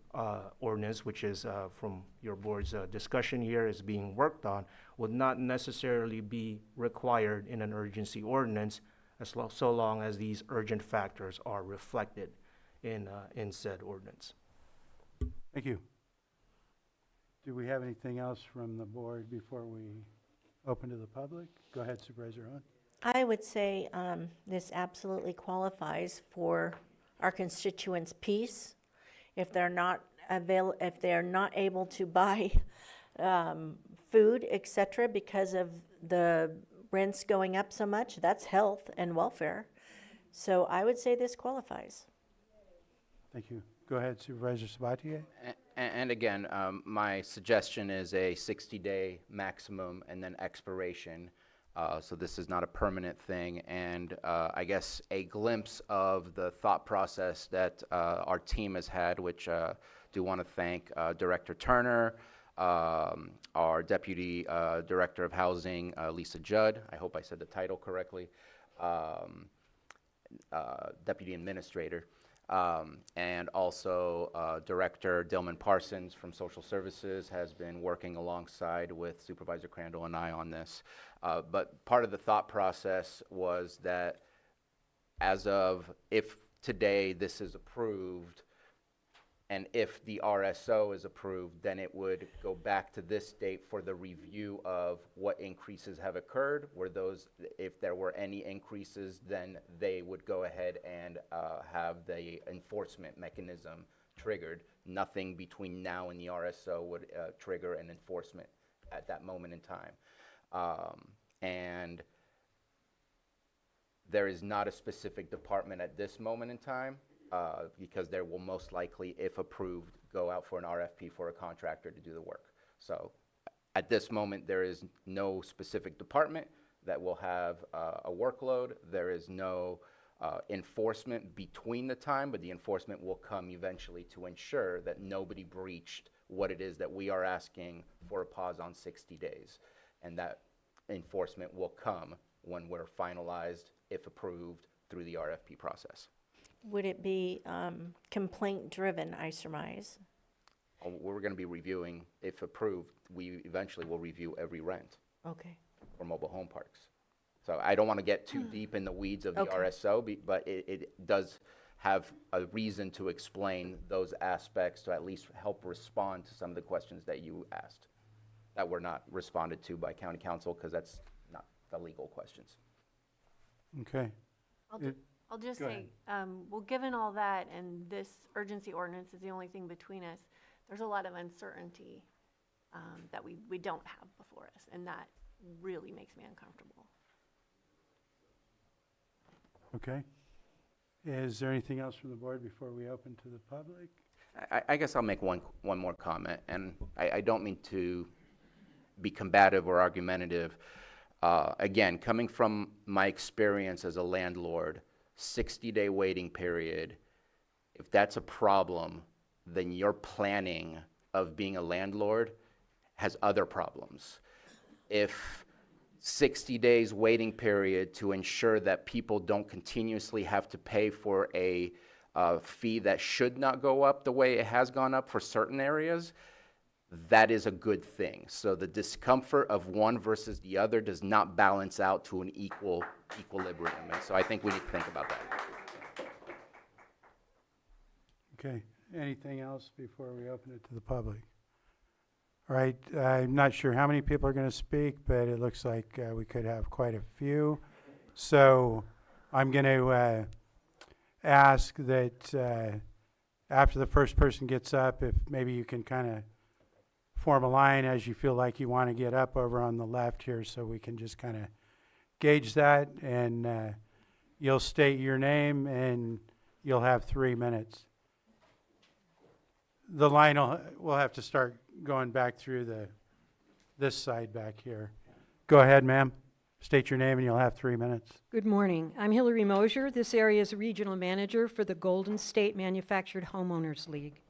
ordinance, which is from your board's discussion here is being worked on, would not necessarily be required in an urgency ordinance so long as these urgent factors are reflected in said ordinance. Thank you. Do we have anything else from the board before we open to the public? Go ahead, Supervisor Owen. I would say this absolutely qualifies for our constituents' peace, if they're not able to buy food, etc., because of the rents going up so much, that's health and welfare. So I would say this qualifies. Thank you. Go ahead, Supervisor Sabatier. And again, my suggestion is a 60-day maximum and then expiration. So this is not a permanent thing. And I guess a glimpse of the thought process that our team has had, which do want to thank Director Turner, our Deputy Director of Housing, Lisa Judd. I hope I said the title correctly. Deputy Administrator. And also Director Dillman Parsons from Social Services has been working alongside with Supervisor Crandall and I on this. But part of the thought process was that as of, if today this is approved, and if the RSO is approved, then it would go back to this date for the review of what increases have occurred. Were those, if there were any increases, then they would go ahead and have the enforcement mechanism triggered. Nothing between now and the RSO would trigger an enforcement at that moment in time. And there is not a specific department at this moment in time. Because there will most likely, if approved, go out for an RFP for a contractor to do the work. So at this moment, there is no specific department that will have a workload. There is no enforcement between the time, but the enforcement will come eventually to ensure that nobody breached what it is that we are asking for a pause on 60 days. And that enforcement will come when we're finalized, if approved, through the RFP process. Would it be complaint-driven, I surmise? We're going to be reviewing, if approved, we eventually will review every rent Okay. for mobile home parks. So I don't want to get too deep in the weeds of the Okay. RSO, but it does have a reason to explain those aspects to at least help respond to some of the questions that you asked that were not responded to by county council, because that's not the legal questions. Okay. I'll just Go say, well, given all that, and this urgency ordinance is the only thing between us, there's a lot of uncertainty that we don't have before us, and that really makes me uncomfortable. Okay. Is there anything else from the board before we open to the public? I guess I'll make one more comment, and I don't mean to be combative or argumentative. Again, coming from my experience as a landlord, 60-day waiting period, if that's a problem, then your planning of being a landlord has other problems. If 60 days waiting period to ensure that people don't continuously have to pay for a fee that should not go up the way it has gone up for certain areas, that is a good thing. So the discomfort of one versus the other does not balance out to an equilibrium. And so I think we need to think about that. Okay. Anything else before we open it to the public? All right. I'm not sure how many people are going to speak, but it looks like we could have quite a few. So I'm going to ask that after the first person gets up, if maybe you can kind of form a line as you feel like you want to get up over on the left here, so we can just kind of gauge that, and you'll state your name and you'll have 3 minutes. The line will have to start going back through this side back here. Go ahead, ma'am. State your name and you'll have 3 minutes. Good morning. I'm Hillary Mosier, this area's regional manager for the Golden State Manufactured Homeowners League.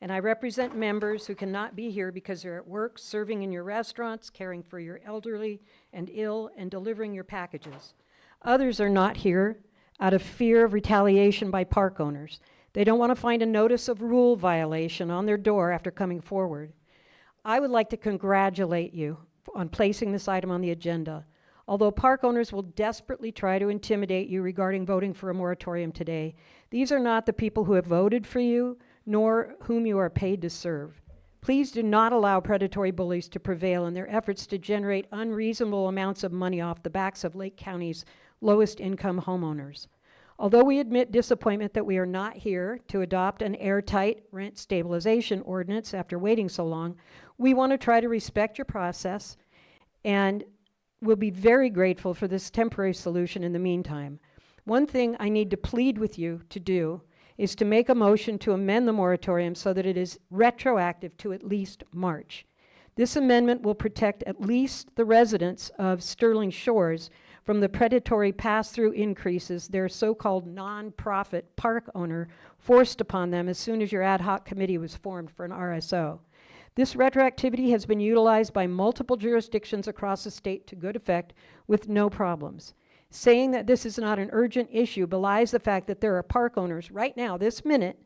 And I represent members who cannot be here because they're at work, serving in your restaurants, caring for your elderly and ill, and delivering your packages. Others are not here out of fear of retaliation by park owners. They don't want to find a notice of rule violation on their door after coming forward. I would like to congratulate you on placing this item on the agenda. Although park owners will desperately try to intimidate you regarding voting for a moratorium today, these are not the people who have voted for you, nor whom you are paid to serve. Please do not allow predatory bullies to prevail in their efforts to generate unreasonable amounts of money off the backs of Lake County's lowest income homeowners. Although we admit disappointment that we are not here to adopt an airtight rent stabilization ordinance after waiting so long, we want to try to respect your process and we'll be very grateful for this temporary solution in the meantime. One thing I need to plead with you to do is to make a motion to amend the moratorium so that it is retroactive to at least March. This amendment will protect at least the residents of Sterling Shores from the predatory pass-through increases their so-called non-profit park owner forced upon them as soon as your ad hoc committee was formed for an RSO. This retroactivity has been utilized by multiple jurisdictions across the state to good effect with no problems. Saying that this is not an urgent issue belies the fact that there are park owners right now, this minute,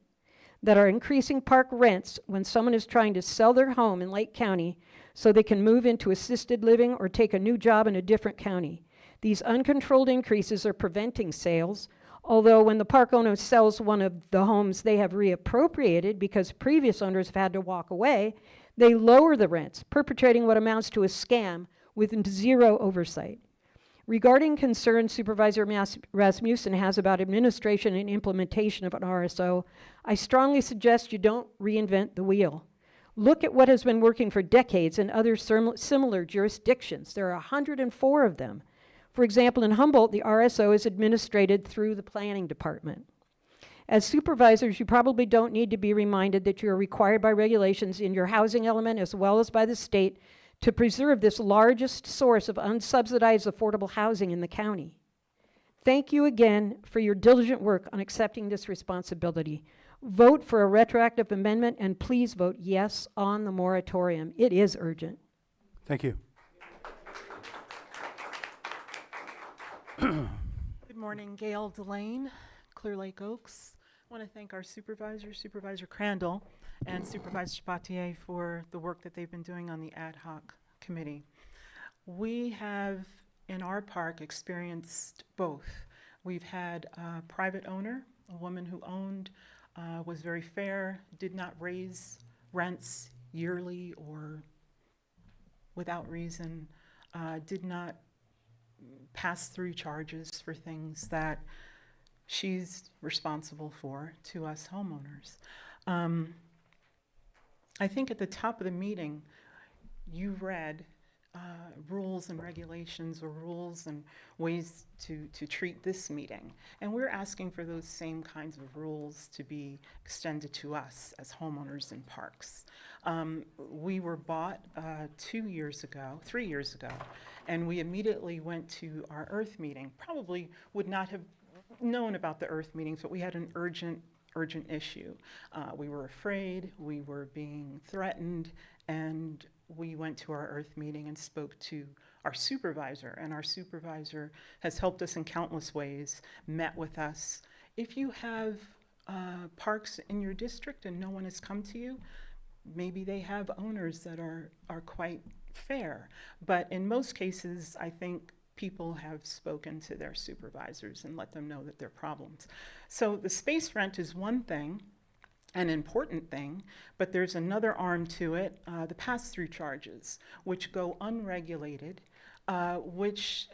that are increasing park rents when someone is trying to sell their home in Lake County so they can move into assisted living or take a new job in a different county. These uncontrolled increases are preventing sales, although when the park owner sells one of the homes they have reappropriated because previous owners have had to walk away, they lower the rents, perpetrating what amounts to a scam with zero oversight. Regarding concerns Supervisor Rasmussen has about administration and implementation of an RSO, I strongly suggest you don't reinvent the wheel. Look at what has been working for decades in other similar jurisdictions. There are 104 of them. For example, in Humboldt, the RSO is administered through the planning department. As supervisors, you probably don't need to be reminded that you are required by regulations in your housing element as well as by the state to preserve this largest source of unsubsidized affordable housing in the county. Thank you again for your diligent work on accepting this responsibility. Vote for a retroactive amendment and please vote yes on the moratorium. It is urgent. Thank you. Good morning, Gail Delane, Clear Lake Oaks. I want to thank our supervisors, Supervisor Crandall and Supervisor Spatier, for the work that they've been doing on the ad hoc committee. We have in our park experienced both. We've had a private owner, a woman who owned, was very fair, did not raise rents yearly or without reason, did not pass through charges for things that she's responsible for to us homeowners. I think at the top of the meeting, you read rules and regulations or rules and ways to treat this meeting. And we're asking for those same kinds of rules to be extended to us as homeowners in parks. We were bought 3 years ago, and we immediately went to our Earth meeting. Probably would not have known about the Earth meetings, but we had an urgent issue. We were afraid, we were being threatened, and we went to our Earth meeting and spoke to our supervisor, and our supervisor has helped us in countless ways, met with us. If you have parks in your district and no one has come to you, maybe they have owners that are quite fair. But in most cases, I think people have spoken to their supervisors and let them know that there are problems. So the space rent is one thing, an important thing, but there's another arm to it, the pass-through charges, which go unregulated, which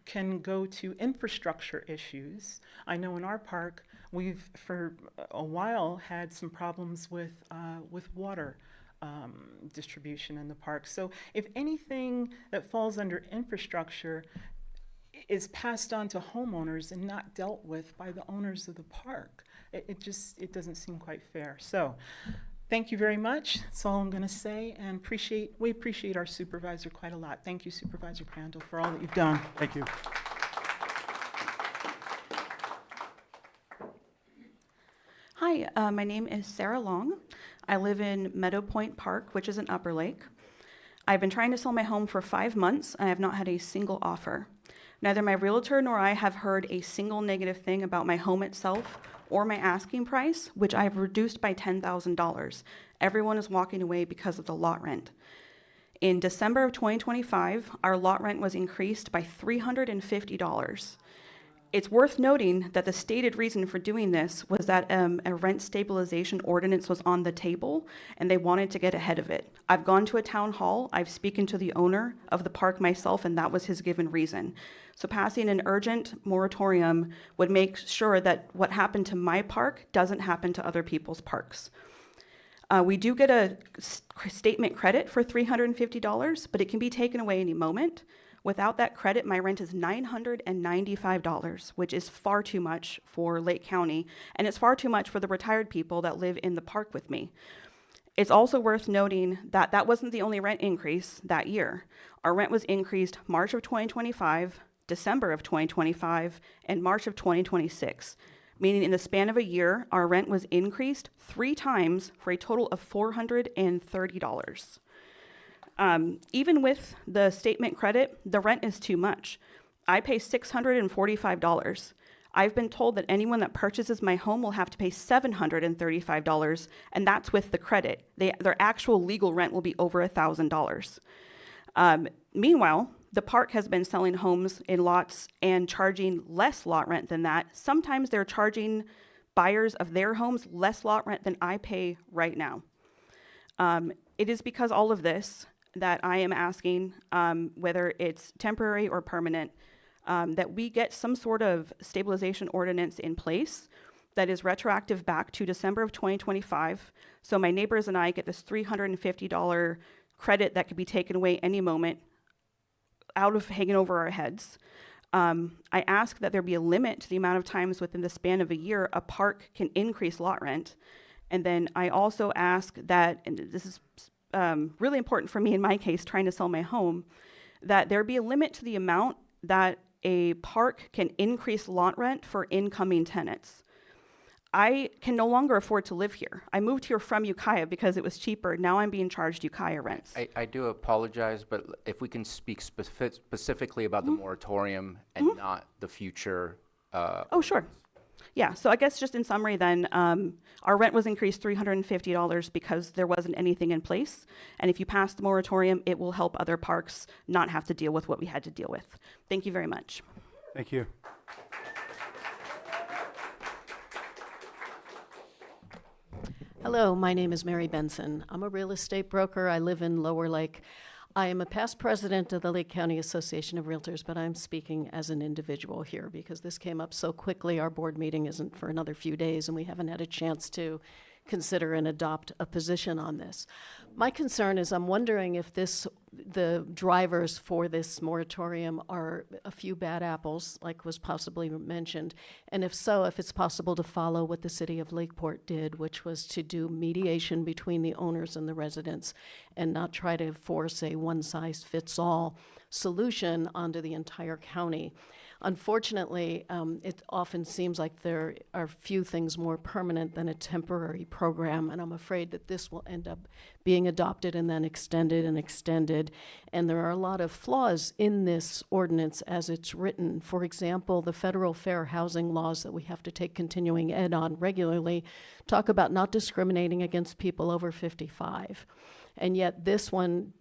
can go to infrastructure issues. I know in our park, we've for a while had some problems with water distribution in the park. So if anything that falls under infrastructure is passed on to homeowners and not dealt with by the owners of the park, it doesn't seem quite fair. So thank you very much. That's all I'm going to say, and we appreciate our supervisor quite a lot. Thank you, Supervisor Crandall, for all that you've done. Thank you. Hi, my name is Sarah Long. I live in Meadow Point Park, which is in Upper Lake. I've been trying to sell my home for 5 months, and I have not had a single offer. Neither my realtor nor I have heard a single negative thing about my home itself or my asking price, which I have reduced by $10,000. Everyone is walking away because of the lot rent. In December of 2025, our lot rent was increased by $350. It's worth noting that the stated reason for doing this was that a rent stabilization ordinance was on the table and they wanted to get ahead of it. I've gone to a town hall, I've spoken to the owner of the park myself, and that was his given reason. So passing an urgent moratorium would make sure that what happened to my park doesn't happen to other people's parks. We do get a statement credit for $350, but it can be taken away any moment. Without that credit, my rent is $995, which is far too much for Lake County, and it's far too much for the retired people that live in the park with me. It's also worth noting that that wasn't the only rent increase that year. Our rent was increased March of 2025, December of 2025, and March of 2026, meaning in the span of a year, our rent was increased 3 times for a total of $430. Even with the statement credit, the rent is too much. I pay $645. I've been told that anyone that purchases my home will have to pay $735, and that's with the credit. Their actual legal rent will be over $1,000. Meanwhile, the park has been selling homes in lots and charging less lot rent than that. Sometimes they're charging buyers of their homes less lot rent than I pay right now. It is because all of this that I am asking, whether it's temporary or permanent, that we get some sort of stabilization ordinance in place that is retroactive back to December of 2025. So my neighbors and I get this $350 credit that could be taken away any moment out of hanging over our heads. I ask that there be a limit to the amount of times within the span of a year a park can increase lot rent. And then I also ask that, and this is really important for me in my case, trying to sell my home, that there be a limit to the amount that a park can increase lot rent for incoming tenants. I can no longer afford to live here. I moved here from Ukiah because it was cheaper. Now I'm being charged Ukiah rents. I do apologize, but if we can speak specifically about the moratorium and not the future. Oh, sure. Yeah, so I guess just in summary then, our rent was increased $350 because there wasn't anything in place. And if you pass the moratorium, it will help other parks not have to deal with what we had to deal with. Thank you very much. Thank you. Hello, my name is Mary Benson. I'm a real estate broker. I live in Lower Lake. I am a past president of the Lake County Association of Realtors, but I'm speaking as an individual here because this came up so quickly. Our board meeting isn't for another few days, and we haven't had a chance to consider and adopt a position on this. My concern is I'm wondering if the drivers for this moratorium are a few bad apples, like was possibly mentioned, and if so, if it's possible to follow what the city of Lakeport did, which was to do mediation between the owners and the residents and not try to force a one-size-fits-all solution onto the entire county. Unfortunately, it often seems like there are few things more permanent than a temporary program, and I'm afraid that this will end up being adopted and then extended and extended. And there are a lot of flaws in this ordinance as it's written. For example, the federal fair housing laws that we have to take continuing ed on regularly talk about not discriminating against people over 55. And yet this one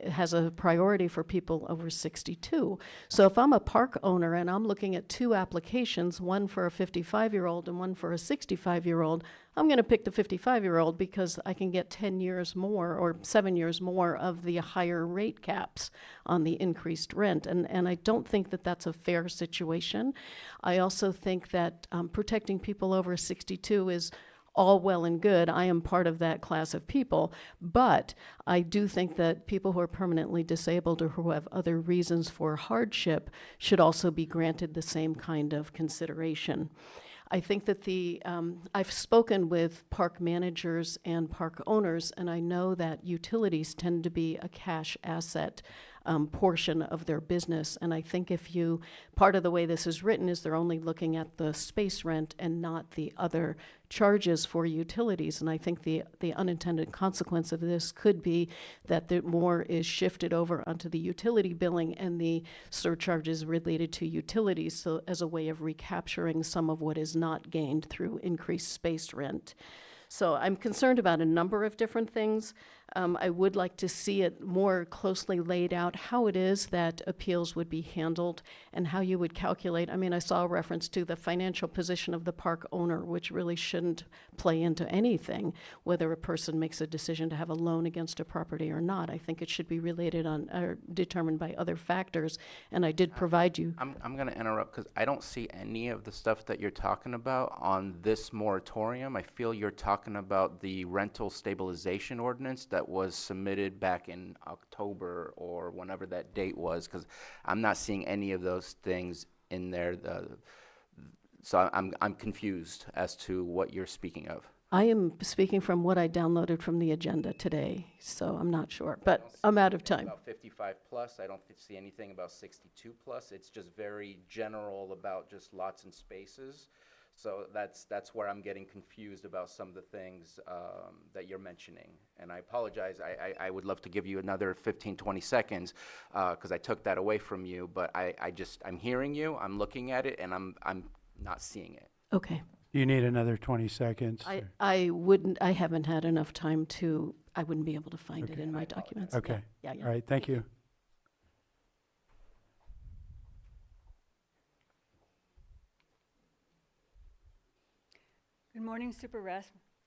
has a priority for people over 62. So if I'm a park owner and I'm looking at 2 applications, one for a 55-year-old and one for a 65-year-old, I'm going to pick the 55-year-old because I can get 10 years more or 7 years more of the higher rate caps on the increased rent. And I don't think that that's a fair situation. I also think that protecting people over 62 is all well and good. I am part of that class of people, but I do think that people who are permanently disabled or who have other reasons for hardship should also be granted the same kind of consideration. I think that I've spoken with park managers and park owners, and I know that utilities tend to be a cash asset portion of their business. And I think part of the way this is written is they're only looking at the space rent and not the other charges for utilities. And I think the unintended consequence of this could be that more is shifted over onto the utility billing and the surcharges related to utilities, so as a way of recapturing some of what is not gained through increased space rent. So I'm concerned about a number of different things. I would like to see it more closely laid out how it is that appeals would be handled and how you would calculate. I mean, I saw a reference to the financial position of the park owner, which really shouldn't play into anything, whether a person makes a decision to have a loan against a property or not. I think it should be related on, or determined by other factors, and I did provide you. I'm going to interrupt because I don't see any of the stuff that you're talking about on this moratorium. I feel you're talking about the rental stabilization ordinance that was submitted back in October or whenever that date was, because I'm not seeing any of those things in there. So I'm confused as to what you're speaking of. I am speaking from what I downloaded from the agenda today, so I'm not sure, but I'm out of time. About 55 plus, I don't see anything about 62 plus. It's just very general about just lots and spaces. So that's where I'm getting confused about some of the things that you're mentioning. And I apologize. I would love to give you another 15, 20 seconds because I took that away from you. But I'm hearing you. I'm looking at it, and I'm not seeing it. Okay. You need another 20 seconds? I haven't had enough time to, I wouldn't be able to find it in my documents. Okay. Yeah. All right, thank you. Good morning, Super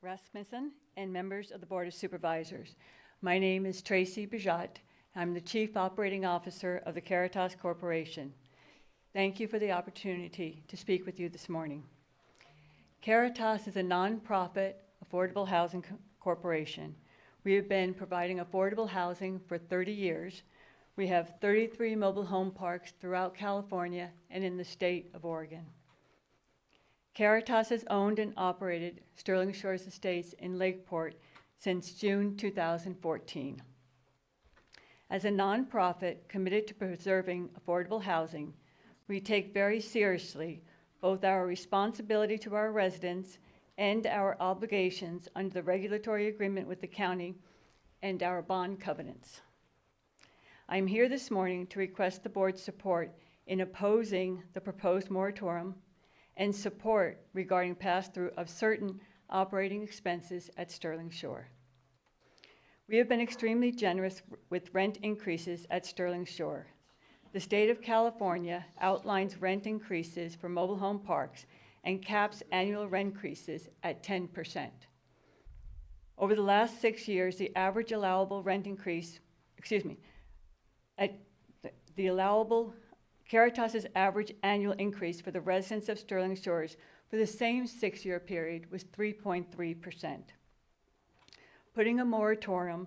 Rasmussen and members of the Board of Supervisors. My name is Tracy Bajat. I'm the Chief Operating Officer of the Caritas Corporation. Thank you for the opportunity to speak with you this morning. Caritas is a nonprofit affordable housing corporation. We have been providing affordable housing for 30 years. We have 33 mobile home parks throughout California and in the state of Oregon. Caritas has owned and operated Sterling Shores Estates in Lakeport since June 2014. As a nonprofit committed to preserving affordable housing, we take very seriously both our responsibility to our residents and our obligations under the regulatory agreement with the county and our bond covenants. I'm here this morning to request the board's support in opposing the proposed moratorium and support regarding pass-through of certain operating expenses at Sterling Shore. We have been extremely generous with rent increases at Sterling Shore. The state of California outlines rent increases for mobile home parks and caps annual rent increases at 10%. Over the last 6 years, the average allowable rent increase, Caritas's average annual increase for the residents of Sterling Shores for the same 6-year period was 3.3%. Putting a moratorium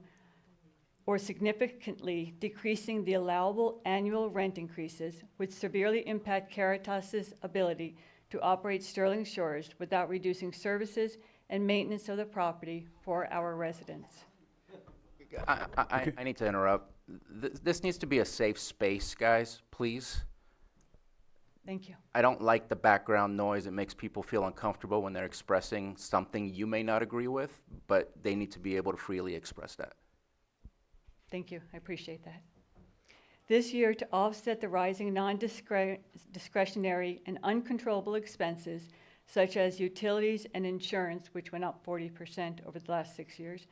or significantly decreasing the allowable annual rent increases would severely impact Caritas's ability to operate Sterling Shores without reducing services and maintenance of the property for our residents. I need to interrupt. This needs to be a safe space, guys, please. Thank you. I don't like the background noise. It makes people feel uncomfortable when they're expressing something you may not agree with, but they need to be able to freely express that. Thank you. I appreciate that. This year, to offset the rising non-discretionary and uncontrollable expenses, such as utilities and insurance, which went up 40% over the last 6 years,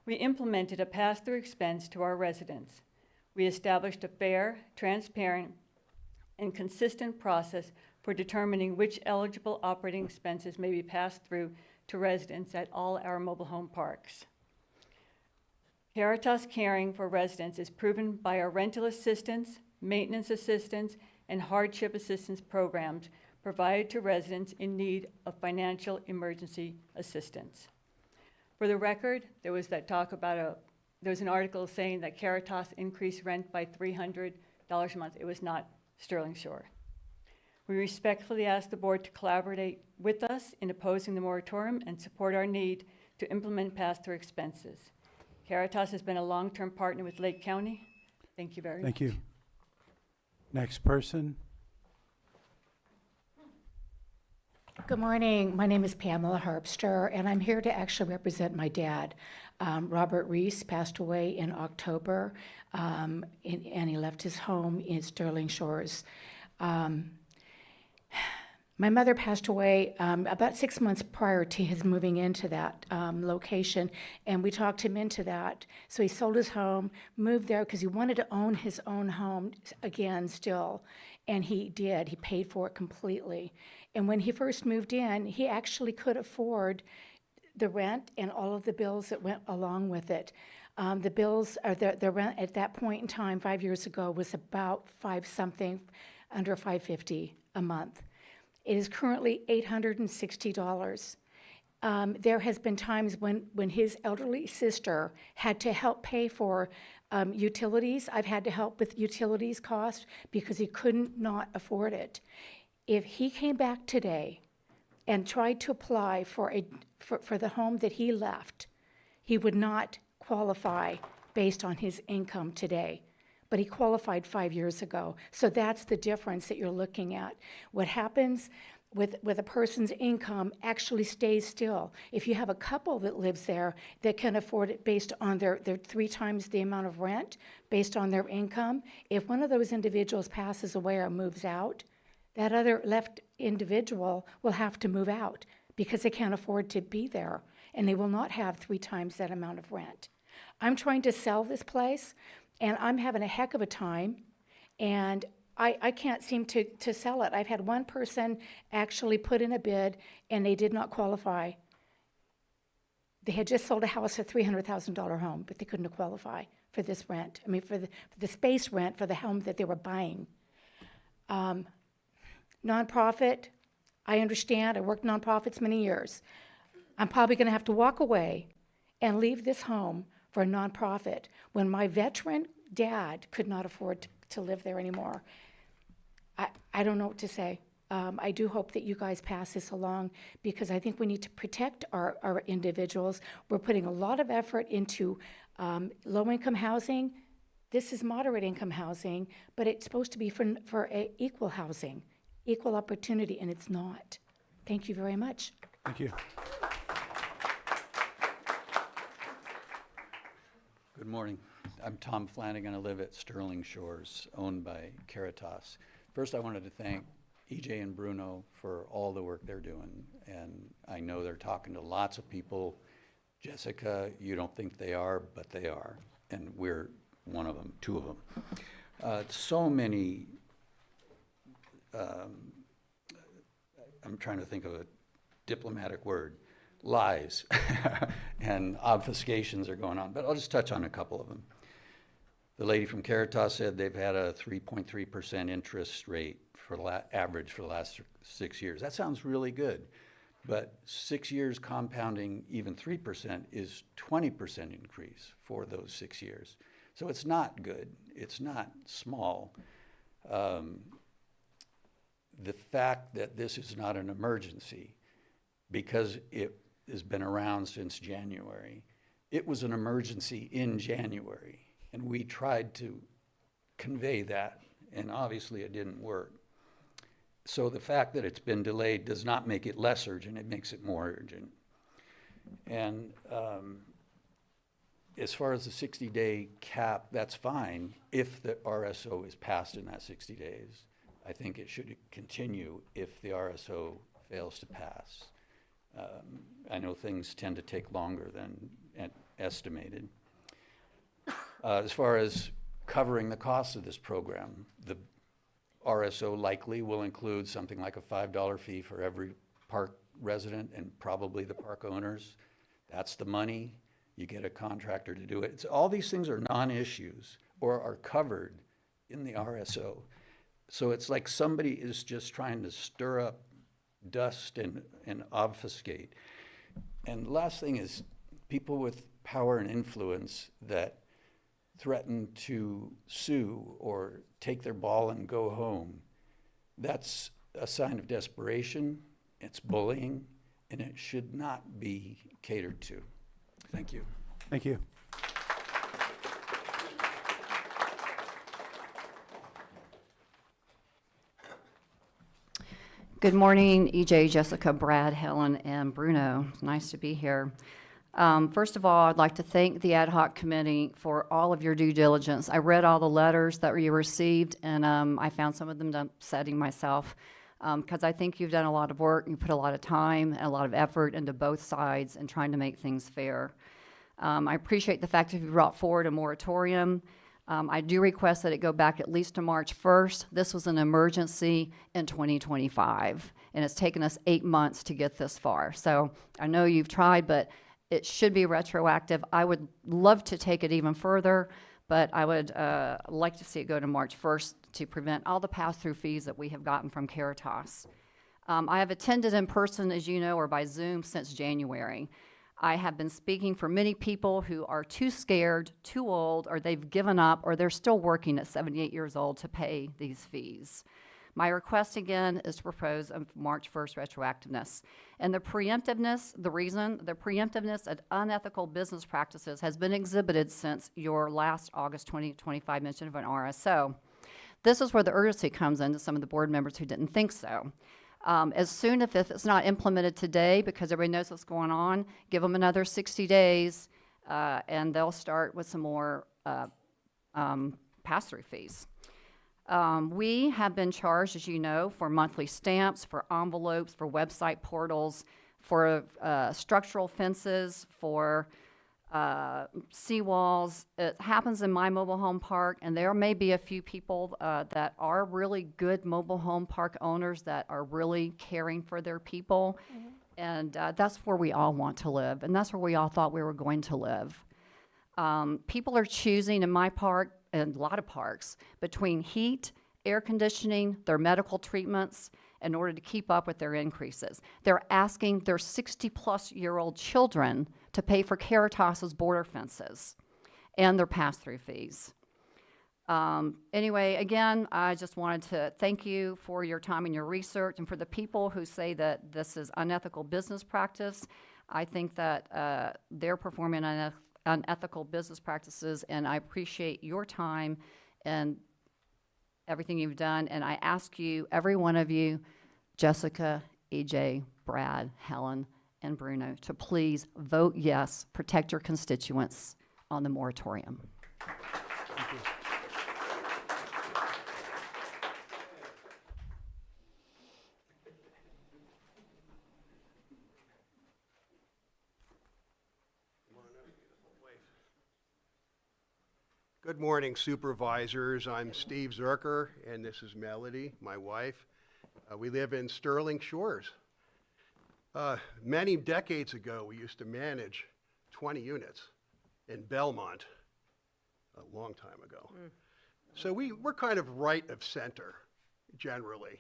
we implemented a pass-through expense to our residents. We established a fair, transparent, and consistent process for determining which eligible operating expenses may be passed through to residents at all our mobile home parks. Caritas caring for residents is proven by our rental assistance, maintenance assistance, and hardship assistance programs provided to residents in need of financial emergency assistance. For the record, there was that talk about there was an article saying that Caritas increased rent by $300 a month. It was not Sterling Shore. We respectfully ask the board to collaborate with us in opposing the moratorium and support our need to implement pass-through expenses. Caritas has been a long-term partner with Lake County. Thank you very much. Thank you. Next person. Good morning. My name is Pamela Harpster, and I'm here to actually represent my dad. Robert Reese passed away in October, and he left his home in Sterling Shores. My mother passed away about 6 months prior to his moving into that location, and we talked him into that. So he sold his home, moved there because he wanted to own his own home again still, and he did. He paid for it completely. And when he first moved in, he actually could afford the rent and all of the bills that went along with it. The bills, or the rent at that point in time, 5 years ago, was about under $550 a month. It is currently $860. There has been times when his elderly sister had to help pay for utilities. I've had to help with utilities costs because he couldn't not afford it. If he came back today and tried to apply for the home that he left, he would not qualify based on his income today. But he qualified 5 years ago. So that's the difference that you're looking at. What happens with a person's income actually stays still. If you have a couple that lives there that can afford it based on their 3 times the amount of rent, based on their income, if one of those individuals passes away or moves out, that other left individual will have to move out because they can't afford to be there, and they will not have 3 times that amount of rent. I'm trying to sell this place, and I'm having a heck of a time, and I can't seem to sell it. I've had one person actually put in a bid, and they did not qualify. They had just sold a house, a $300,000 home, but they couldn't qualify for this rent. I mean, for the space rent for the home that they were buying. Nonprofit, I understand. I worked nonprofits many years. I'm probably going to have to walk away and leave this home for a nonprofit when my veteran dad could not afford to live there anymore. I don't know what to say. I do hope that you guys pass this along because I think we need to protect our individuals. We're putting a lot of effort into low-income housing. This is moderate income housing, but it's supposed to be for equal housing, equal opportunity, and it's not. Thank you very much. Thank you. Good morning. I'm Tom Flanagan. I live at Sterling Shores, owned by Caritas. First, I wanted to thank EJ and Bruno for all the work they're doing. And I know they're talking to lots of people. Jessica, you don't think they are, but they are. And we're one of them, 2 of them. So many, I'm trying to think of a diplomatic word, lies and obfuscations are going on, but I'll just touch on a couple of them. The lady from Caritas said they've had a 3.3% interest rate for average for the last 6 years. That sounds really good, but 6 years compounding even 3% is 20% increase for those 6 years. So it's not good. It's not small. The fact that this is not an emergency because it has been around since January. It was an emergency in January, and we tried to convey that, and obviously it didn't work. So the fact that it's been delayed does not make it less urgent, it makes it more urgent. And as far as the 60-day cap, that's fine if the RSO is passed in that 60 days. I think it should continue if the RSO fails to pass. I know things tend to take longer than estimated. As far as covering the costs of this program, the RSO likely will include something like a $5 fee for every park resident and probably the park owners. That's the money. You get a contractor to do it. All these things are non-issues or are covered in the RSO. So it's like somebody is just trying to stir up dust and obfuscate. And the last thing is people with power and influence that threaten to sue or take their ball and go home. That's a sign of desperation, it's bullying, and it should not be catered to. Thank you. Thank you. Good morning, EJ, Jessica, Brad, Helen, and Bruno. It's nice to be here. First of all, I'd like to thank the ad hoc committee for all of your due diligence. I read all the letters that you received, and I found some of them upsetting myself. because I think you've done a lot of work, you put a lot of time and a lot of effort into both sides in trying to make things fair. I appreciate the fact that you brought forward a moratorium. I do request that it go back at least to March 1st. This was an emergency in 2025, and it's taken us 8 months to get this far. So I know you've tried, but it should be retroactive. I would love to take it even further, but I would like to see it go to March 1st to prevent all the pass-through fees that we have gotten from Caritas. I have attended in person, as you know, or by Zoom since January. I have been speaking for many people who are too scared, too old, or they've given up, or they're still working at 78 years old to pay these fees. My request again is to propose a March 1st retroactiveness. And the preemptiveness of unethical business practices has been exhibited since your last August 2025 mention of an RSO. This is where the urgency comes into some of the board members who didn't think so. As soon as if it's not implemented today, because everybody knows what's going on, give them another 60 days, and they'll start with some more pass-through fees. We have been charged, as you know, for monthly stamps, for envelopes, for website portals, for structural fences, for seawalls. It happens in my mobile home park, and there may be a few people that are really good mobile home park owners that are really caring for their people. Mm-hmm. And that's where we all want to live, and that's where we all thought we were going to live. People are choosing in my park, and a lot of parks, between heat, air conditioning, their medical treatments, in order to keep up with their increases. They're asking their 60-plus-year-old children to pay for Caritas's border fences and their pass-through fees. Anyway, again, I just wanted to thank you for your time and your research, and for the people who say that this is unethical business practice. I think that they're performing unethical business practices, and I appreciate your time and everything you've done. And I ask you, every one of you, Jessica, EJ, Brad, Helen, and Bruno, to please vote yes, protect your constituents on the moratorium. Thank you. Good morning, supervisors. I'm Steve Zerker, and this is Melody, my wife. We live in Sterling Shores. Many decades ago, we used to manage 20 units in Belmont, a long time ago. So we're kind of right of center, generally.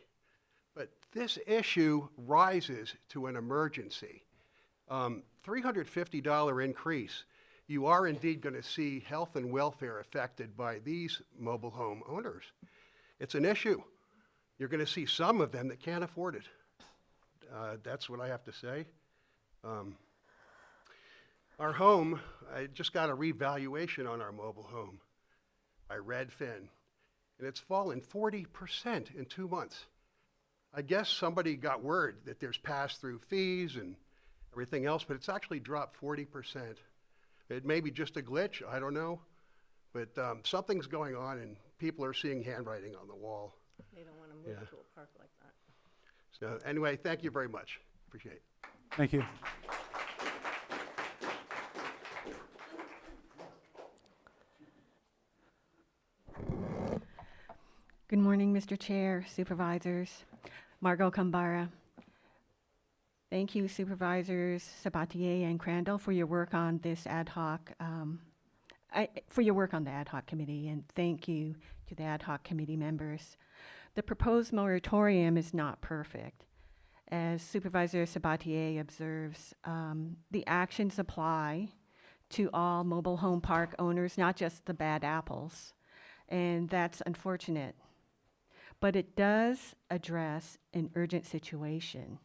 But this issue rises to an emergency. $350 increase. You are indeed going to see health and welfare affected by these mobile home owners. It's an issue. You're going to see some of them that can't afford it. That's what I have to say. Our home, I just got a revaluation on our mobile home by Redfin, and it's fallen 40% in 2 months. I guess somebody got word that there's pass-through fees and everything else, but it's actually dropped 40%. It may be just a glitch, I don't know, but something's going on and people are seeing handwriting on the wall. They don't want to move to a park like that. So anyway, thank you very much. Appreciate it. Thank you. Good morning, Mr. Chair, supervisors. Margot Kambara. Thank you, Supervisors Sabatier and Crandall, for your work on this ad hoc, for your work on the ad hoc committee, and thank you to the ad hoc committee members. The proposed moratorium is not perfect. As Supervisor Sabatier observes, the actions apply to all mobile home park owners, not just the bad apples, and that's unfortunate. But it does address an urgent situation.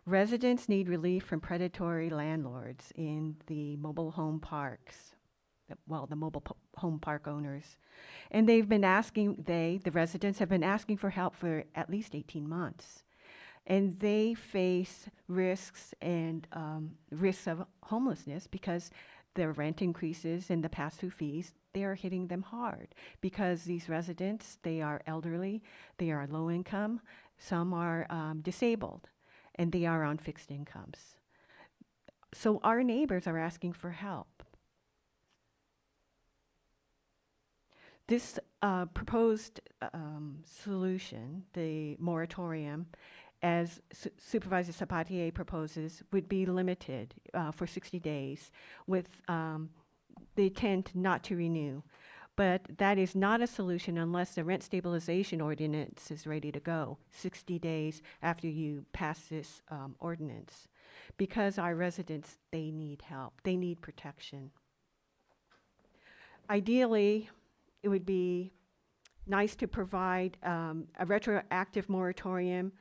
Residents need relief from predatory landlords in the mobile home parks, the mobile home park owners. And they've been asking, the residents have been asking for help for at least 18 months. And they face risks and risks of homelessness because their rent increases and the pass-through fees, they are hitting them hard because these residents, they are elderly, they are low income, some are disabled, and they are on fixed incomes. So our neighbors are asking for help. This proposed solution, the moratorium, as Supervisor Sabatier proposes, would be limited for 60 days with the intent not to renew. But that is not a solution unless the rent stabilization ordinance is ready to go 60 days after you pass this ordinance. Because our residents, they need help, they need protection. Ideally, it would be nice to provide a retroactive moratorium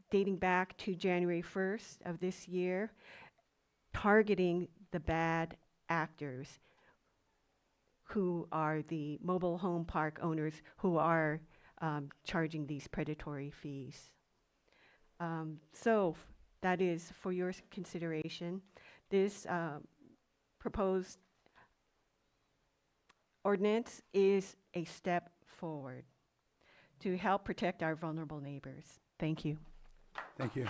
dating back to January 1st of this year, targeting the bad actors who are the mobile home park owners who are charging these predatory fees. So that is for your consideration. This proposed ordinance is a step forward to help protect our vulnerable neighbors. Thank you. Thank you.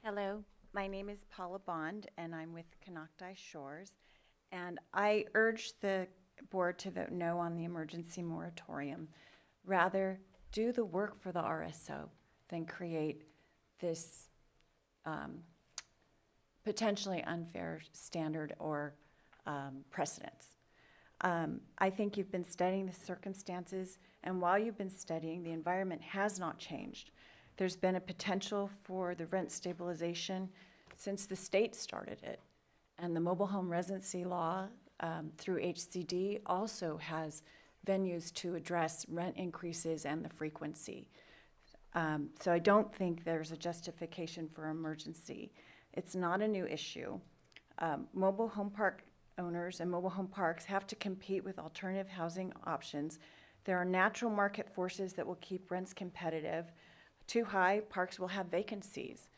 Hello, my name is Paula Bond, and I'm with Canocti Shores. And I urge the board to vote no on the emergency moratorium. Rather, do the work for the RSO than create this potentially unfair standard or precedence. I think you've been studying the circumstances, and while you've been studying, the environment has not changed. There's been a potential for the rent stabilization since the state started it. And the mobile home residency law through HCD also has venues to address rent increases and the frequency. So I don't think there's a justification for emergency. It's not a new issue. Mobile home park owners and mobile home parks have to compete with alternative housing options. There are natural market forces that will keep rents competitive. Too high, parks will have vacancies.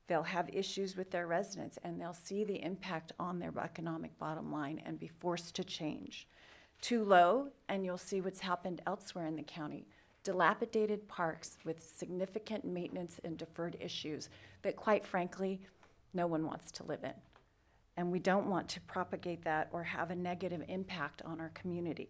They'll have issues with their residents, and they'll see the impact on their economic bottom line and be forced to change. Too low, and you'll see what's happened elsewhere in the county. Dilapidated parks with significant maintenance and deferred issues that, quite frankly, no one wants to live in. And we don't want to propagate that or have a negative impact on our community.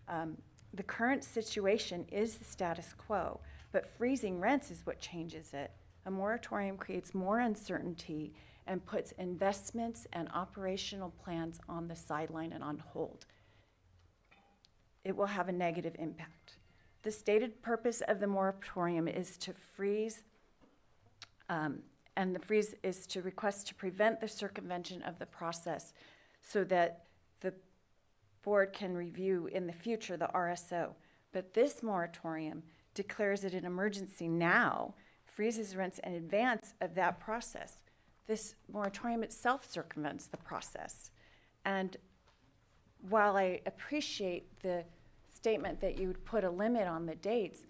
The current situation is the status quo, but freezing rents is what changes it. A moratorium creates more uncertainty and puts investments and operational plans on the sideline and on hold. It will have a negative impact. The stated purpose of the moratorium is to freeze, and the freeze is to request to prevent the circumvention of the process so that the board can review in the future the RSO. But this moratorium declares it an emergency now, freezes rents in advance of that process. This moratorium itself circumvents the process. And while I appreciate the statement that you would put a limit on the dates,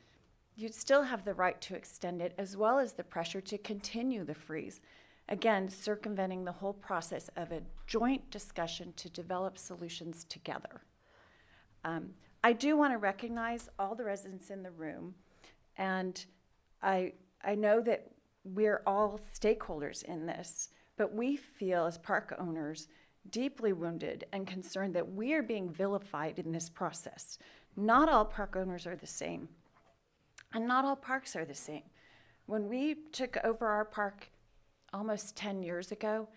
you'd still have the right to extend it, as well as the pressure to continue the freeze. Again, circumventing the whole process of a joint discussion to develop solutions together. I do want to recognize all the residents in the room, and I know that we're all stakeholders in this, but we feel as park owners deeply wounded and concerned that we are being vilified in this process. Not all park owners are the same, and not all parks are the same. When we took over our park almost 10 years ago,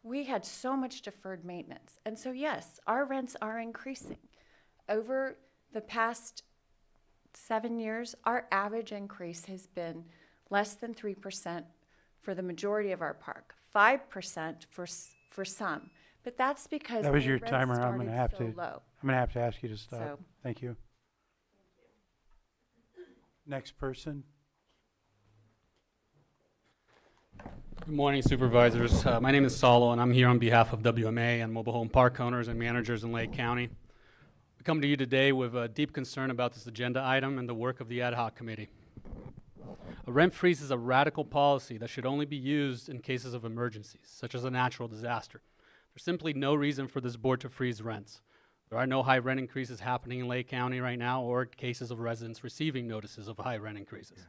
we had so much deferred maintenance. And so yes, our rents are increasing. Over the past 7 years, our average increase has been less than 3% for the majority of our park, 5% for some. But that's because that was the your rent timer. I'm started gonna have so to. low. I'm gonna have to ask you to stop. So- Thank you. Next person. Good morning, Supervisors. My name is Salo, and I'm here on behalf of WMA and mobile home park owners and managers in Lake County. We come to you today with a deep concern about this agenda item and the work of the ad hoc committee. A rent freeze is a radical policy that should only be used in cases of emergencies, such as a natural disaster. There's simply no reason for this board to freeze rents. There are no high rent increases happening in Lake County right now or cases of residents receiving notices of high rent increases.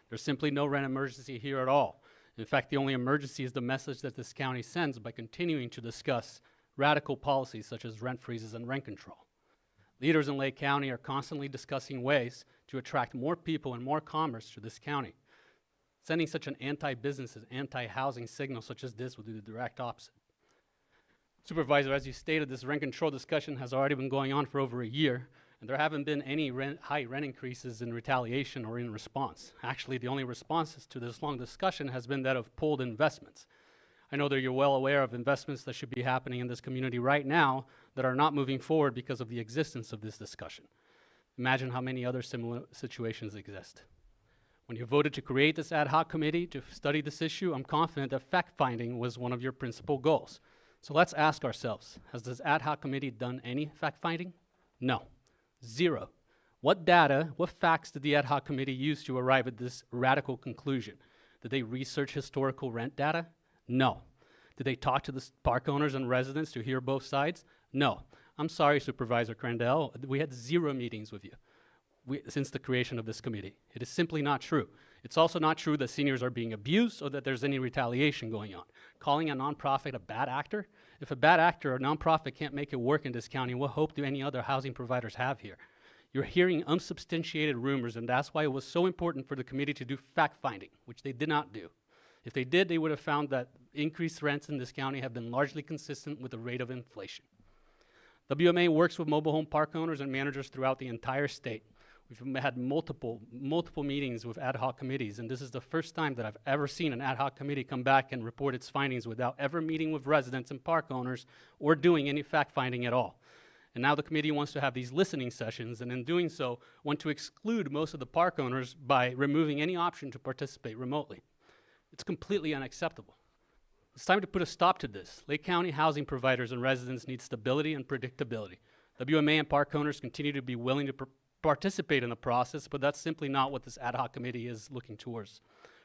There's simply no rent emergency here at all. In fact, the only emergency is the message that this county sends by continuing to discuss radical policies such as rent freezes and rent control. Leaders in Lake County are constantly discussing ways to attract more people and more commerce to this county. Sending such an anti-business and anti-housing signal such as this would do the direct opposite. Supervisor, as you stated, this rent control discussion has already been going on for over a year, and there haven't been any high rent increases in retaliation or in response. Actually, the only responses to this long discussion has been that of pulled investments. I know that you're well aware of investments that should be happening in this community right now that are not moving forward because of the existence of this discussion. Imagine how many other similar situations exist. When you voted to create this ad hoc committee to study this issue, I'm confident that fact-finding was one of your principal goals. So let's ask ourselves, has this ad hoc committee done any fact-finding? No. Zero. What data, what facts did the ad hoc committee use to arrive at this radical conclusion? Did they research historical rent data? No. Did they talk to the park owners and residents to hear both sides? No. I'm sorry, Supervisor Crandell, we had 0 meetings with you since the creation of this committee. It is simply not true. It's also not true that seniors are being abused or that there's any retaliation going on. Calling a nonprofit a bad actor? If a bad actor or nonprofit can't make it work in this county, what hope do any other housing providers have here? You're hearing unsubstantiated rumors, and that's why it was so important for the committee to do fact-finding, which they did not do. If they did, they would have found that increased rents in this county have been largely consistent with the rate of inflation. WMA works with mobile home park owners and managers throughout the entire state. We've had multiple meetings with ad hoc committees, and this is the first time that I've ever seen an ad hoc committee come back and report its findings without ever meeting with residents and park owners or doing any fact-finding at all. And now the committee wants to have these listening sessions, and in doing so, want to exclude most of the park owners by removing any option to participate remotely. It's completely unacceptable. It's time to put a stop to this. Lake County housing providers and residents need stability and predictability. WMA and park owners continue to be willing to participate in the process, but that's simply not what this ad hoc committee is looking towards.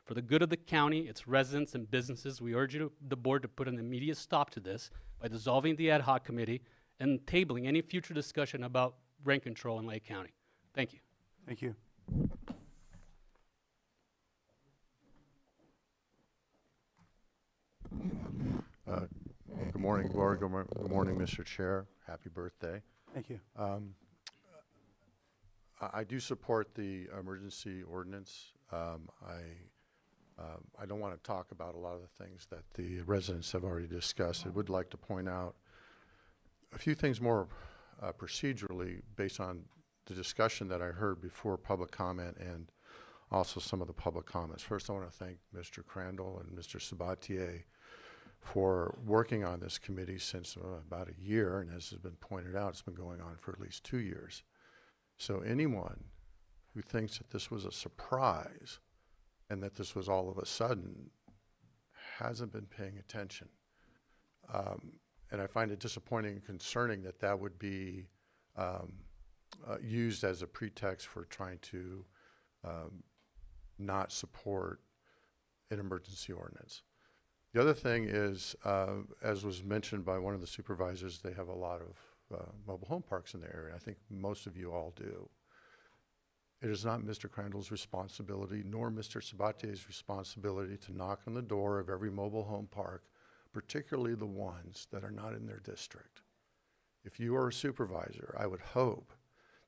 For the good of the county, its residents and businesses, we urge the board to put an immediate stop to this by dissolving the ad hoc committee and tabling any future discussion about rent control in Lake County. Thank you. Thank you. Good morning, Board. Good morning, Mr. Chair. Happy birthday. Thank you. I do support the emergency ordinance. I don't want to talk about a lot of the things that the residents have already discussed. I would like to point out a few things more procedurally based on the discussion that I heard before public comment and also some of the public comments. First, I want to thank Mr. Crandall and Mr. Sabatier for working on this committee since about a year, and as has been pointed out, it's been going on for at least 2 years. So anyone who thinks that this was a surprise and that this was all of a sudden hasn't been paying attention. And I find it disappointing and concerning that that would be used as a pretext for trying to not support an emergency ordinance. The other thing is, as was mentioned by one of the supervisors, they have a lot of mobile home parks in the area. I think most of you all do. It is not Mr. Crandall's responsibility nor Mr. Sabatier's responsibility to knock on the door of every mobile home park, particularly the ones that are not in their district. If you are a supervisor, I would hope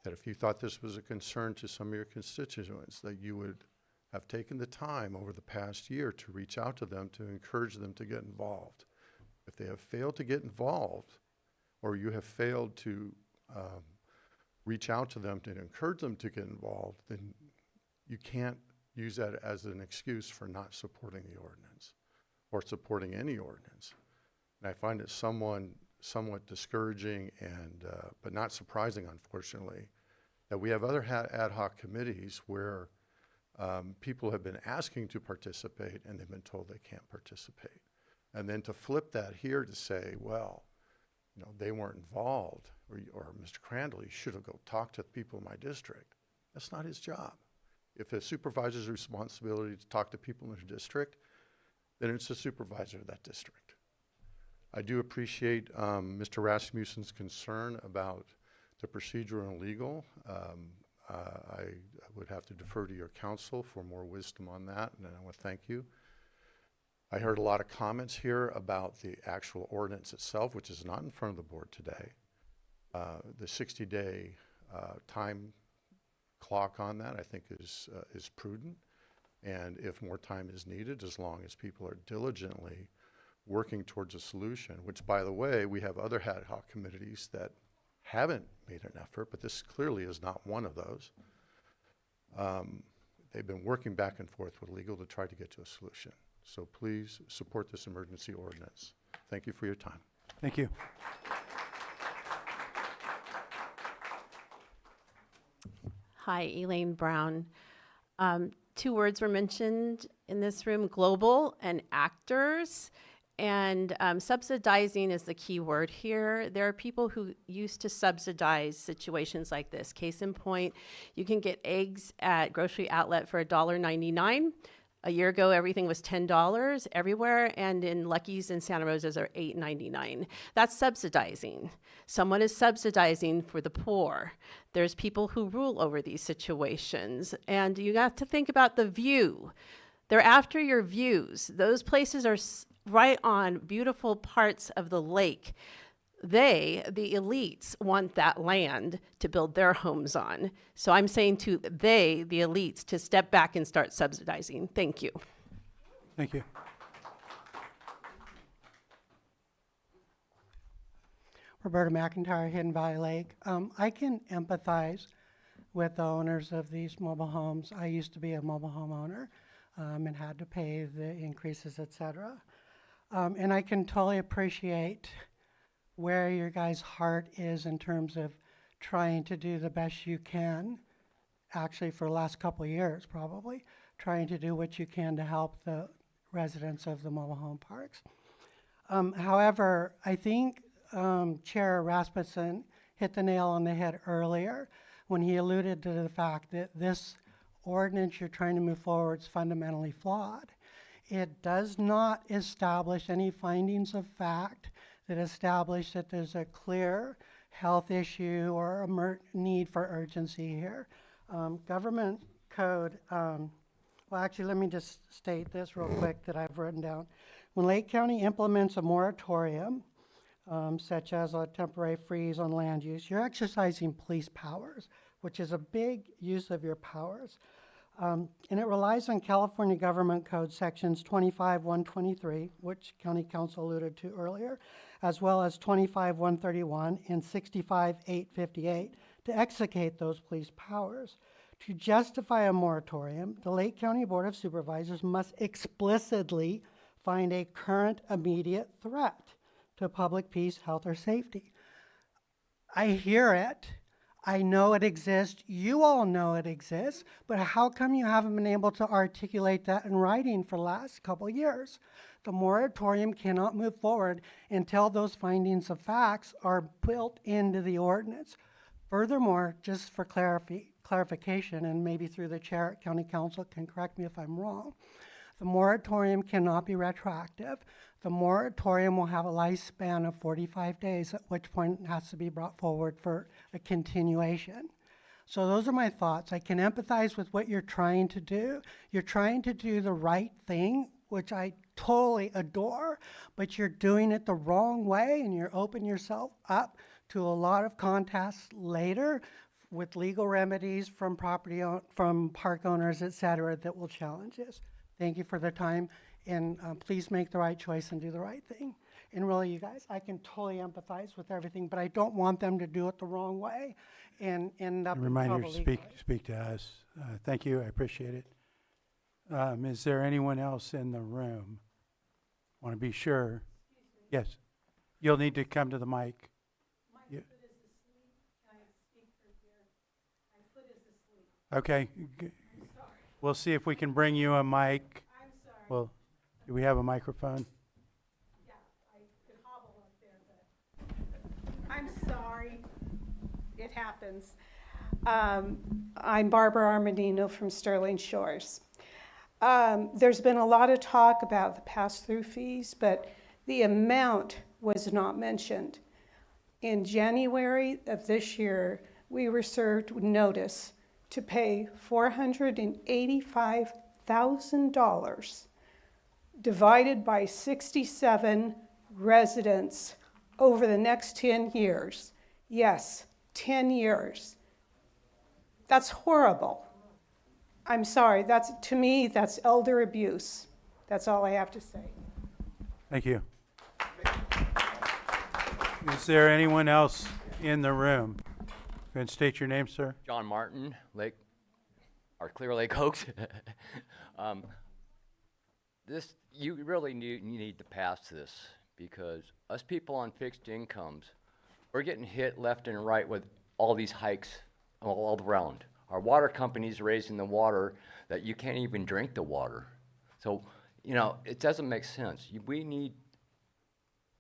that if you thought this was a concern to some of your constituents, that you would have taken the time over the past year to reach out to them to encourage them to get involved. If they have failed to get involved, or you have failed to reach out to them to encourage them to get involved, then you can't use that as an excuse for not supporting the ordinance or supporting any ordinance. And I find it somewhat discouraging and but not surprising, unfortunately, that we have other ad hoc committees where people have been asking to participate and they've been told they can't participate. And then to flip that here to say, well, you know, they weren't involved, or Mr. Crandall, you should have go talk to the people in my district. That's not his job. If a supervisor's responsibility to talk to people in their district, then it's the supervisor of that district. I do appreciate Mr. Rasmussen's concern about the procedural and legal. I would have to defer to your counsel for more wisdom on that, and I want to thank you. I heard a lot of comments here about the actual ordinance itself, which is not in front of the board today. The 60-day time clock on that, I think, is prudent. And if more time is needed, as long as people are diligently working towards a solution, which, by the way, we have other ad hoc committees that haven't made an effort, but this clearly is not one of those. They've been working back and forth with legal to try to get to a solution. So please support this emergency ordinance. Thank you for your time. Thank you. Hi, Elaine Brown. Two words were mentioned in this room, global and actors. And subsidizing is the key word here. There are people who used to subsidize situations like this. Case in point, you can get eggs at grocery outlet for $1.99. A year ago, everything was $10 everywhere, and in Lucky's and Santa Rosa's are $8.99. That's subsidizing. Someone is subsidizing for the poor. There's people who rule over these situations, and you have to think about the view. They're after your views. Those places are right on beautiful parts of the lake. They, the elites, want that land to build their homes on. So I'm saying to they, the elites, to step back and start subsidizing. Thank you. Thank you. Roberta McIntyre, Hidden Valley Lake. I can empathize with the owners of these mobile homes. I used to be a mobile home owner and had to pay the increases, et cetera. And I can totally appreciate where your guys' heart is in terms of trying to do the best you can, actually for the last couple of years probably, trying to do what you can to help the residents of the mobile home parks. However, I think Chair Rasmussen hit the nail on the head earlier when he alluded to the fact that this ordinance you're trying to move forward is fundamentally flawed. It does not establish any findings of fact that establish that there's a clear health issue or a need for urgency here. Government code, well, actually, let me just state this real quick that I've written down. When Lake County implements a moratorium, such as a temporary freeze on land use, you're exercising police powers, which is a big use of your powers. And it relies on California Government Code sections 25-123, which County Council alluded to earlier, as well as 25-131 and 65-858 to execute those police powers. To justify a moratorium, the Lake County Board of Supervisors must explicitly find a current immediate threat to public peace, health, or safety. I hear it. I know it exists. You all know it exists, but how come you haven't been able to articulate that in writing for the last couple of years? The moratorium cannot move forward until those findings of facts are built into the ordinance. Furthermore, just for clarification, and maybe through the chair at County Council can correct me if I'm wrong, the moratorium cannot be retroactive. The moratorium will have a lifespan of 45 days, at which point it has to be brought forward for a continuation. So those are my thoughts. I can empathize with what you're trying to do. You're trying to do the right thing, which I totally adore, but you're doing it the wrong way, and you're opening yourself up to a lot of contests later with legal remedies from from park owners, et cetera, that will challenge this. Thank you for the time, and please make the right choice and do the right thing. And really, you guys, I can totally empathize with everything, but I don't want them to do it the wrong way and end up in Reminder trouble to legally. speak to us. Thank you, I appreciate it. Is there anyone else in the room? Want to be sure? Yes. You'll need to come to the mic. You- Okay. We'll see if we can bring you a mic. I'm sorry. Well, do we have a microphone? Yeah, I could hobble up there, but I'm sorry. It happens. I'm Barbara Armadino from Sterling Shores. There's been a lot of talk about the pass-through fees, but the amount was not mentioned. In January of this year, we were served with notice to pay $485,000 divided by 67 residents over the next 10 years. Yes, 10 years. That's horrible. I'm sorry, to me, that's elder abuse. That's all I have to say. Thank you. Is there anyone else in the room? Go ahead and state your name, sir. John Martin, Clear Lake Oaks. You really need to pass this, because us people on fixed incomes, we're getting hit left and right with all these hikes all around. Our water company's raising the water that you can't even drink the water. So, it doesn't make sense. We need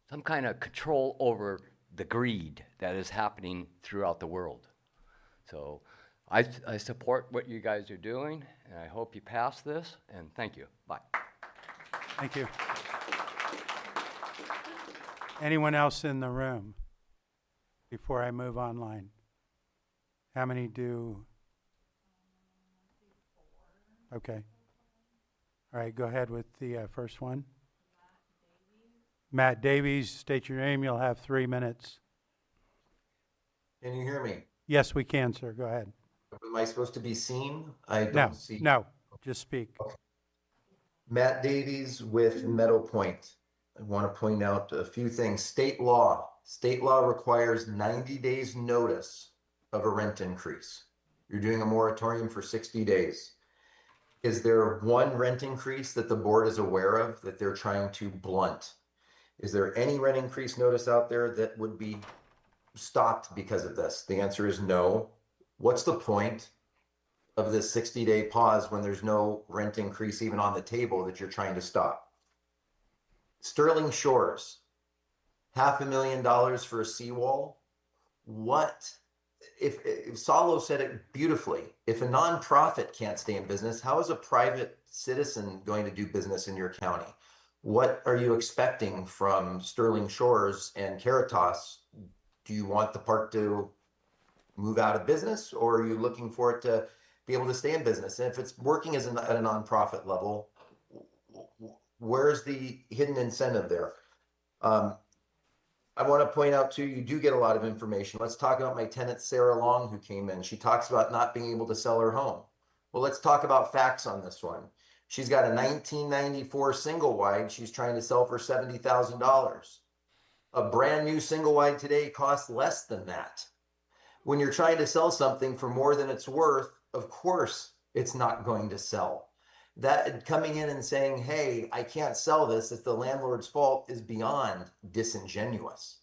some kind of control over the greed that is happening throughout the world. So I support what you guys are doing, and I hope you pass this, and thank you. Bye. Thank you. Anyone else in the room before I move online? How many do? Okay. All right, go ahead with the first one. Matt Davies, state your name. You'll have 3 minutes. Can you hear me? Yes, we can, sir. Go ahead. Am I supposed to be seen? I don't No, see. no, just speak. Okay. Matt Davies with Meadow Point. I want to point out a few things. State law requires 90 days notice of a rent increase. You're doing a moratorium for 60 days. Is there one rent increase that the board is aware of that they're trying to blunt? Is there any rent increase notice out there that would be stopped because of this? The answer is no. What's the point of this 60-day pause when there's no rent increase even on the table that you're trying to stop? Sterling Shores, $500,000 for a seawall. What? If Salo said it beautifully, if a nonprofit can't stay in business, how is a private citizen going to do business in your county? What are you expecting from Sterling Shores and Caritas? Do you want the park to move out of business, or are you looking for it to be able to stay in business? And if it's working at a nonprofit level, where's the hidden incentive there? I want to point out too, you do get a lot of information. Let's talk about my tenant, Sarah Long, who came in. She talks about not being able to sell her home. Well, let's talk about facts on this one. She's got a 1994 single wide she's trying to sell for $70,000. A brand new single wide today costs less than that. When you're trying to sell something for more than it's worth, of course it's not going to sell. That coming in and saying, hey, I can't sell this, it's the landlord's fault, is beyond disingenuous.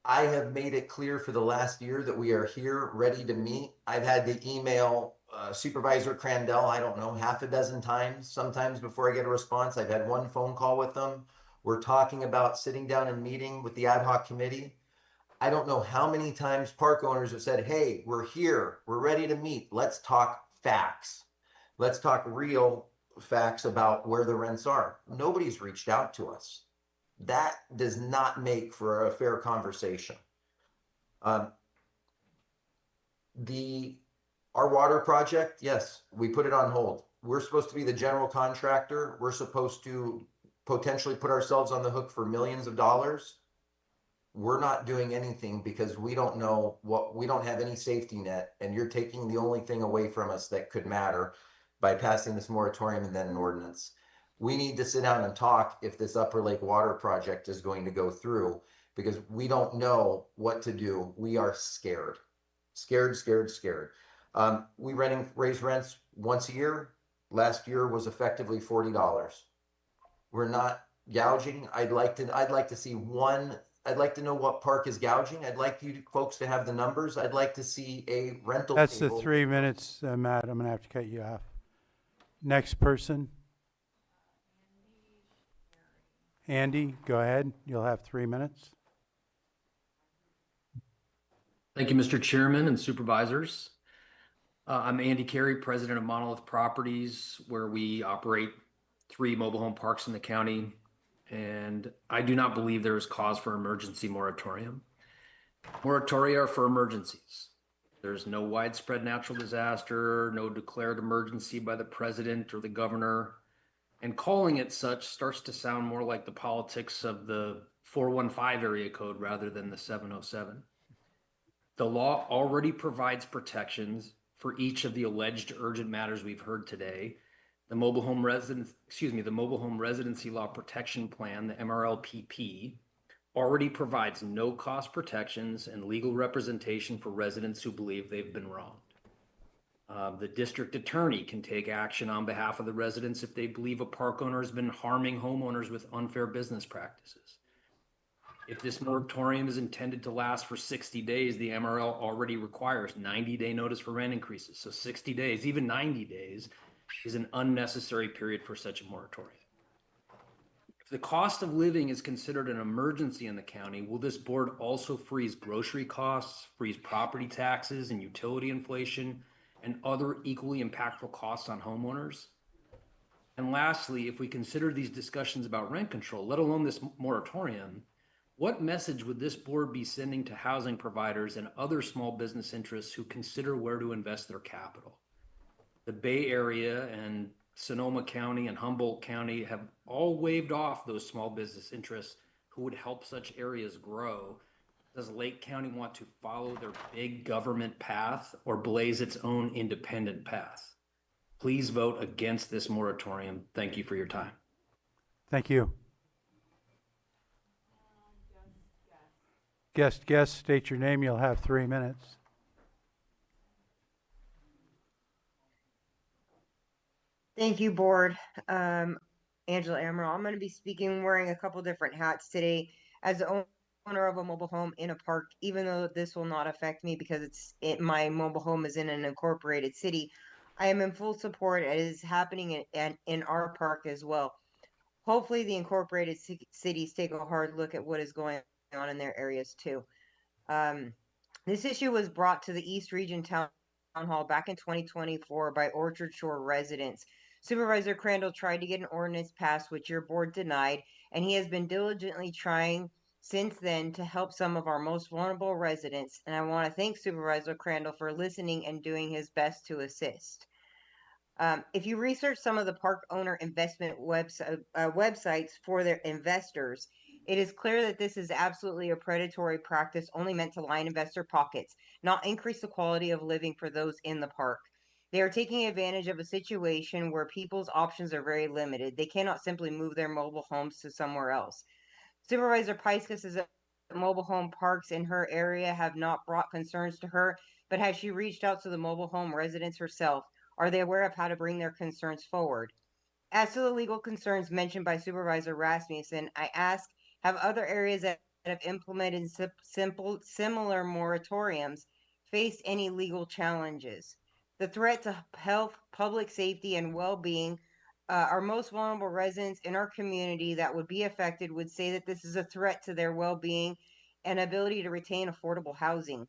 I have made it clear for the last year that we are here ready to meet. I've had to email Supervisor Crandell, I don't know, half a dozen times, sometimes before I get a response. I've had one phone call with them. We're talking about sitting down and meeting with the ad hoc committee. I don't know how many times park owners have said, hey, we're here, we're ready to meet. Let's talk facts. Let's talk real facts about where the rents are. Nobody's reached out to us. That does not make for a fair conversation. Our water project, yes, we put it on hold. We're supposed to be the general contractor. We're supposed to potentially put ourselves on the hook for millions of dollars. We're not doing anything because we don't know we don't have any safety net, and you're taking the only thing away from us that could matter by passing this moratorium and then an ordinance. We need to sit down and talk if this Upper Lake Water project is going to go through, because we don't know what to do. We are scared. Scared. We raise rents once a year. Last year was effectively $40. We're not gouging. I'd like to see one. I'd like to know what park is gouging. I'd like you folks to have the numbers. I'd like to see a rental That's table. the 3 minutes, Matt. I'm going to have to cut you off. Next person. Andy, go ahead. You'll have 3 minutes. Thank you, Mr. Chairman and Supervisors. I'm Andy Carey, President of Monolith Properties, where we operate 3 mobile home parks in the county and I do not believe there is cause for emergency moratorium. Moratoria are for emergencies. There's no widespread natural disaster, no declared emergency by the president or the governor. And calling it such starts to sound more like the politics of the 415 area code rather than the 707. The law already provides protections for each of the alleged urgent matters we've heard today. The Mobile Home Residency Law Protection Plan, the MRLPP, already provides no cost protections and legal representation for residents who believe they've been wronged. The district attorney can take action on behalf of the residents if they believe a park owner has been harming homeowners with unfair business practices. If this moratorium is intended to last for 60 days, the MRL already requires 90-day notice for rent increases. So 60 days, even 90 days, is an unnecessary period for such a moratorium. If the cost of living is considered an emergency in the county, will this board also freeze grocery costs, freeze property taxes and utility inflation, and other equally impactful costs on homeowners? And lastly, if we consider these discussions about rent control, let alone this moratorium, what message would this board be sending to housing providers and other small business interests who consider where to invest their capital? The Bay Area and Sonoma County and Humboldt County have all waved off those small business interests who would help such areas grow. Does Lake County want to follow their big government path or blaze its own independent path? Please vote against this moratorium. Thank you for your time. Thank you. Guest, state your name. You'll have 3 minutes. Thank you, board. Angela Amaral. I'm going to be speaking wearing a couple different hats today as the owner of a mobile home in a park, even though this will not affect me because my mobile home is in an incorporated city. I am in full support. It is happening in our park as well. Hopefully the incorporated cities take a hard look at what is going on in their areas too. This issue was brought to the East Region Town Hall back in 2024 by Orchard Shore residents. Supervisor Crandall tried to get an ordinance passed, which your board denied, and he has been diligently trying since then to help some of our most vulnerable residents. And I want to thank Supervisor Crandall for listening and doing his best to assist. If you research some of the park owner investment websites for their investors, it is clear that this is absolutely a predatory practice only meant to line investor pockets, not increase the quality of living for those in the park. They are taking advantage of a situation where people's options are very limited. They cannot simply move their mobile homes to somewhere else. Supervisor Piskis says that mobile home parks in her area have not brought concerns to her, but has she reached out to the mobile home residents herself? Are they aware of how to bring their concerns forward? As to the legal concerns mentioned by Supervisor Rasmussen, I ask, have other areas that have implemented similar moratoriums faced any legal challenges? The threat to health, public safety, and well-being, our most vulnerable residents in our community that would be affected would say that this is a threat to their well-being and ability to retain affordable housing.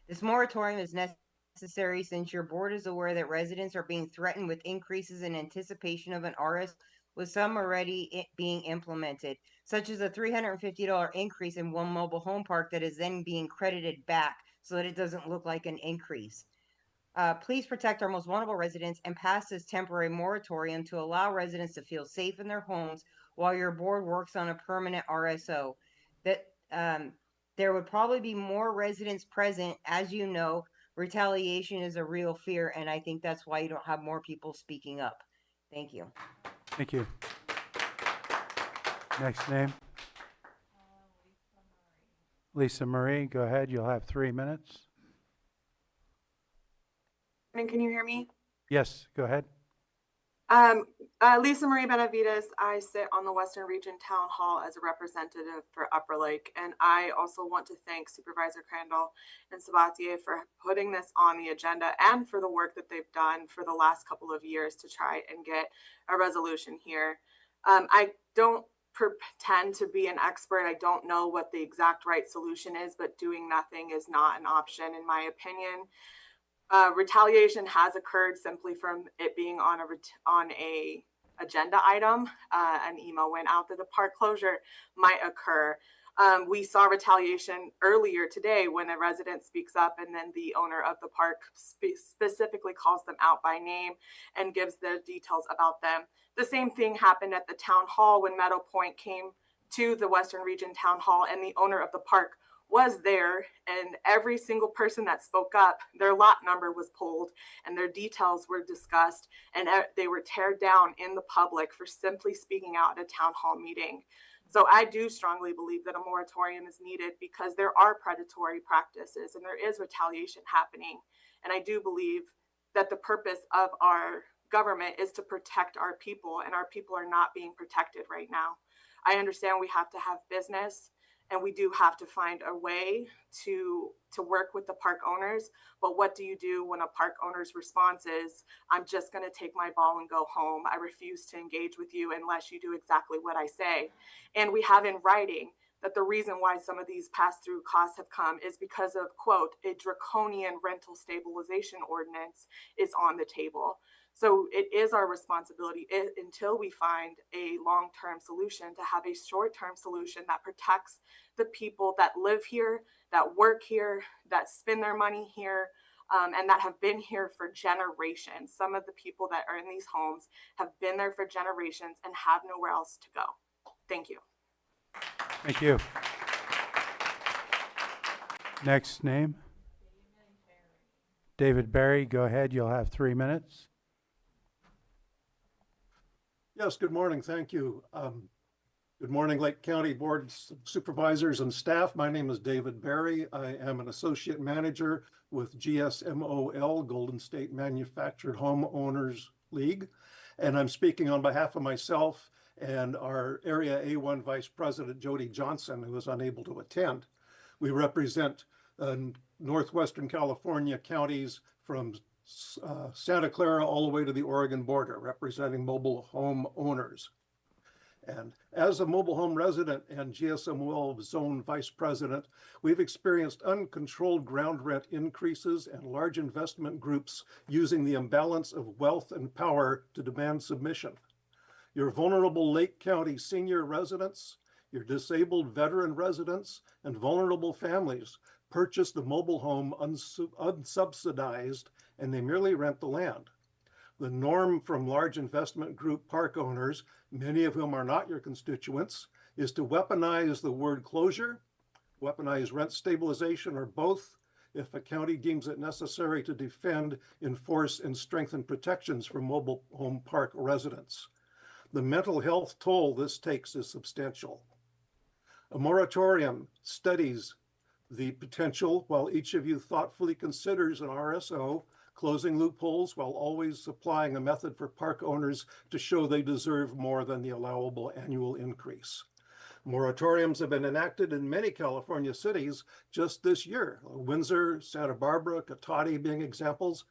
This moratorium is necessary since your board is aware that residents are being threatened with increases in anticipation of an RS, with some already being implemented, such as a $350 increase in one mobile home park that is then being credited back so that it doesn't look like an increase. Please protect our most vulnerable residents and pass this temporary moratorium to allow residents to feel safe in their homes while your board works on a permanent RSO. There would probably be more residents present. As you know, retaliation is a real fear, and I think that's why you don't have more people speaking up. Thank you. Thank you. Next name. Lisa Marie, go ahead. You'll have 3 minutes. Can you hear me? Yes, go ahead. Lisa Marie Benavides. I sit on the Western Region Town Hall as a representative for Upper Lake, and I also want to thank Supervisor Crandall and Sabatier for putting this on the agenda and for the work that they've done for the last couple of years to try and get a resolution here. I don't pretend to be an expert. I don't know what the exact right solution is, but doing nothing is not an option, in my opinion. Retaliation has occurred simply from it being on a agenda item. An email went out that the park closure might occur. We saw retaliation earlier today when a resident speaks up and then the owner of the park specifically calls them out by name and gives the details about them. The same thing happened at the town hall when Meadow Point came to the Western Region Town Hall, and the owner of the park was there, and every single person that spoke up, their lot number was pulled and their details were discussed, and they were teared down in the public for simply speaking out at a town hall meeting. So I do strongly believe that a moratorium is needed because there are predatory practices and there is retaliation happening. And I do believe that the purpose of our government is to protect our people, and our people are not being protected right now. I understand we have to have business and we do have to find a way to work with the park owners, but what do you do when a park owner's response is, I'm just gonna take my ball and go home. I refuse to engage with you unless you do exactly what I say. And we have in writing that the reason why some of these pass-through costs have come is because of, quote, a draconian rental stabilization ordinance is on the table. So it is our responsibility until we find a long-term solution to have a short-term solution that protects the people that live here, that work here, that spend their money here, and that have been here for generations. Some of the people that are in these homes have been there for generations and have nowhere else to go. Thank you. Thank you. Next name? David Barry, go ahead. You'll have 3 minutes. Yes, good morning. Thank you. Good morning, Lake County Board of Supervisors and staff. My name is David Barry. I am an associate manager with GSMOL, Golden State Manufactured Homeowners League. And I'm speaking on behalf of myself and our Area A1 Vice President, Jody Johnson, who is unable to attend. We represent Northwestern California counties from Santa Clara all the way to the Oregon border, representing mobile home owners. And as a mobile home resident and GSMOL Zone Vice President, we've experienced uncontrolled ground rent increases and large investment groups using the imbalance of wealth and power to demand submission. Your vulnerable Lake County senior residents, your disabled veteran residents, and vulnerable families purchased a mobile home unsubsidized, and they merely rent the land. The norm from large investment group park owners, many of whom are not your constituents, is to weaponize the word closure, weaponize rent stabilization, or both if a county deems it necessary to defend, enforce, and strengthen protections for mobile home park residents. The mental health toll this takes is substantial. A moratorium studies the potential, while each of you thoughtfully considers an RSO, closing loopholes while always supplying a method for park owners to show they deserve more than the allowable annual increase. Moratoriums have been enacted in many California cities just this year, Windsor, Santa Barbara, Cotati being examples,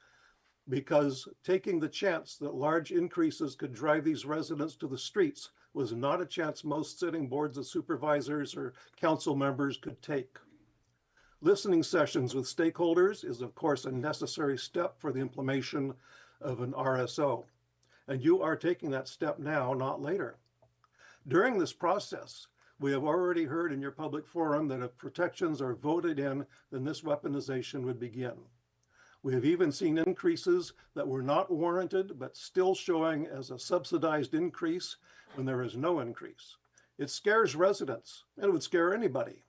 because taking the chance that large increases could drive these residents to the streets was not a chance most sitting boards of supervisors or council members could take. Listening sessions with stakeholders is, of course, a necessary step for the implementation of an RSO. And you are taking that step now, not later. During this process, we have already heard in your public forum that if protections are voted in, then this weaponization would begin. We have even seen increases that were not warranted, but still showing as a subsidized increase when there is no increase. It scares residents, and it would scare anybody.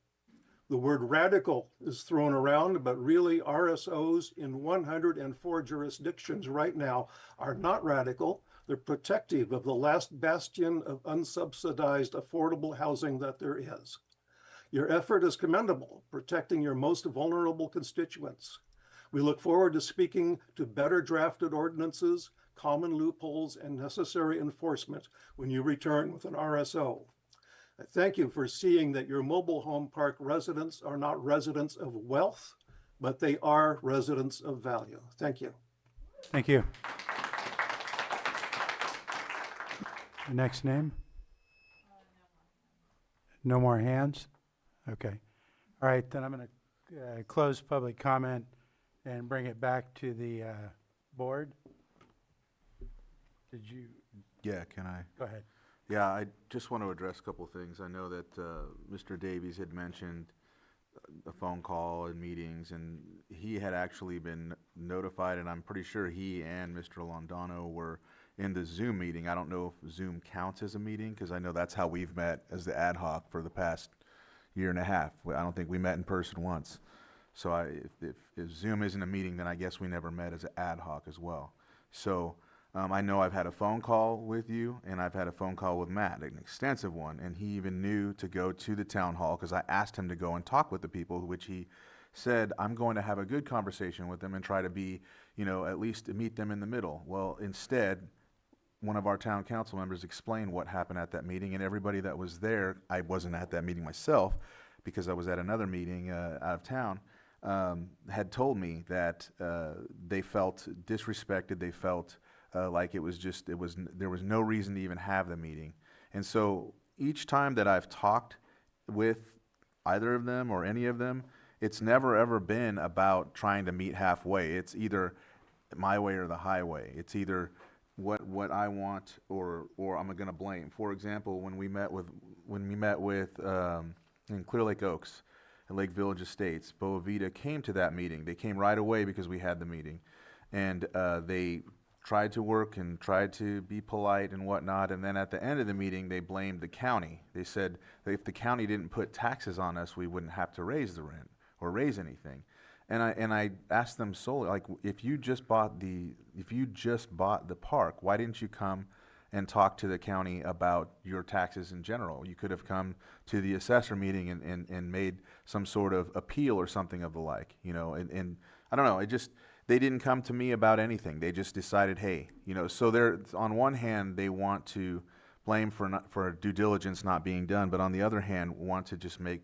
The word radical is thrown around, but really RSOs in 104 jurisdictions right now are not radical. They're protective of the last bastion of unsubsidized affordable housing that there is. Your effort is commendable, protecting your most vulnerable constituents. We look forward to speaking to better drafted ordinances, common loopholes, and necessary enforcement when you return with an RSO. I thank you for seeing that your mobile home park residents are not residents of wealth, but they are residents of value. Thank you. Thank you. The next name? No more hands? Okay. All right, then I'm going to close public comment and bring it back to the board. Did you Yeah, can I? Go ahead. Yeah, I just want to address a couple of things. I know that Mr. Davies had mentioned a phone call and meetings, and he had actually been notified, and I'm pretty sure he and Mr. Londano were in the Zoom meeting. I don't know if Zoom counts as a meeting, because I know that's how we've met as the ad hoc for the past year and a half. I don't think we met in person once. So if Zoom isn't a meeting, then I guess we never met as an ad hoc as well. So I know I've had a phone call with you, and I've had a phone call with Matt, an extensive one, and he even knew to go to the town hall because I asked him to go and talk with the people, which he said, I'm going to have a good conversation with them and try to be, at least meet them in the middle. Well, instead, one of our town council members explained what happened at that meeting, and everybody that was there, I wasn't at that meeting myself because I was at another meeting out of town, had told me that they felt disrespected, they felt like there was no reason to even have the meeting. And so each time that I've talked with either of them or any of them, it's never ever been about trying to meet halfway. It's either my way or the highway. It's either what I want or I'm gonna blame. For example, when we met with in Clear Lake Oaks and Lake Village Estates, Boa Vita came to that meeting. They came right away because we had the meeting, and they tried to work and tried to be polite and whatnot, and then at the end of the meeting, they blamed the county. They said that if the county didn't put taxes on us, we wouldn't have to raise the rent or raise anything. And I asked them solely, like, if you just bought the park, why didn't you come and talk to the county about your taxes in general? You could have come to the assessor meeting and made some sort of appeal or something of the like, and I don't know, they didn't come to me about anything. They just decided, hey, so they're, on one hand, they want to blame for due diligence not being done, but on the other hand, want to just make,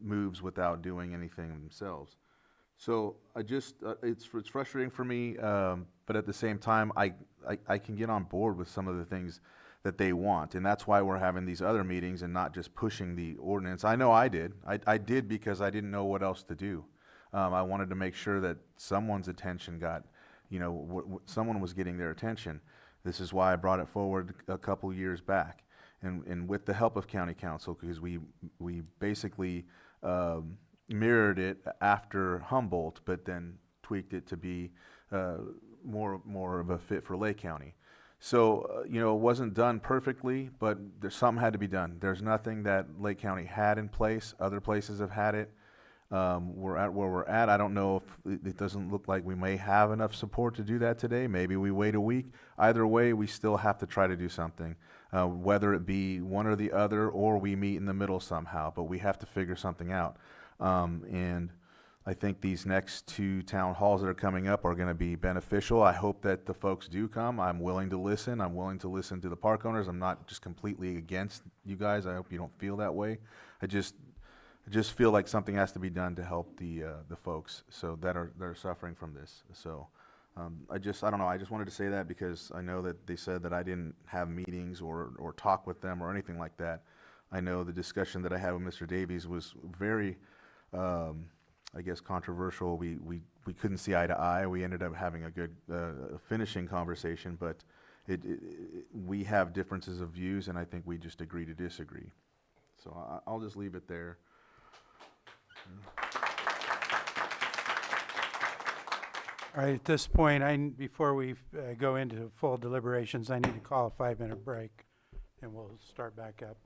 moves without doing anything themselves. So it's frustrating for me, but at the same time, I can get on board with some of the things that they want, and that's why we're having these other meetings and not just pushing the ordinance. I know I did. I did because I didn't know what else to do. I wanted to make sure that someone's attention got, someone was getting their attention. This is why I brought it forward a couple years back, and with the help of county council, because we basically mirrored it after Humboldt, but then tweaked it to be more of a fit for Lake County. So, it wasn't done perfectly, but something had to be done. There's nothing that Lake County had in place. Other places have had it. We're at where we're at. I don't know if it doesn't look like we may have enough support to do that today. Maybe we wait a week. Either way, we still have to try to do something, whether it be one or the other, or we meet in the middle somehow, but we have to figure something out. And I think these next two town halls that are coming up are going to be beneficial. I hope that the folks do come. I'm willing to listen. I'm willing to listen to the park owners. I'm not just completely against you guys. I hope you don't feel that way. I just feel like something has to be done to help the folks that are suffering from this. So I don't know. I just wanted to say that because I know that they said that I didn't have meetings or talk with them or anything like that. I know the discussion that I had with Mr. Davies was very, I guess, controversial. We couldn't see eye to eye. We ended up having a good finishing conversation, but we have differences of views, and I think we just agree to disagree. So I'll just leave it there. All right, at this point, before we go into full deliberations, I need to call a 5-minute break, and we'll start back up.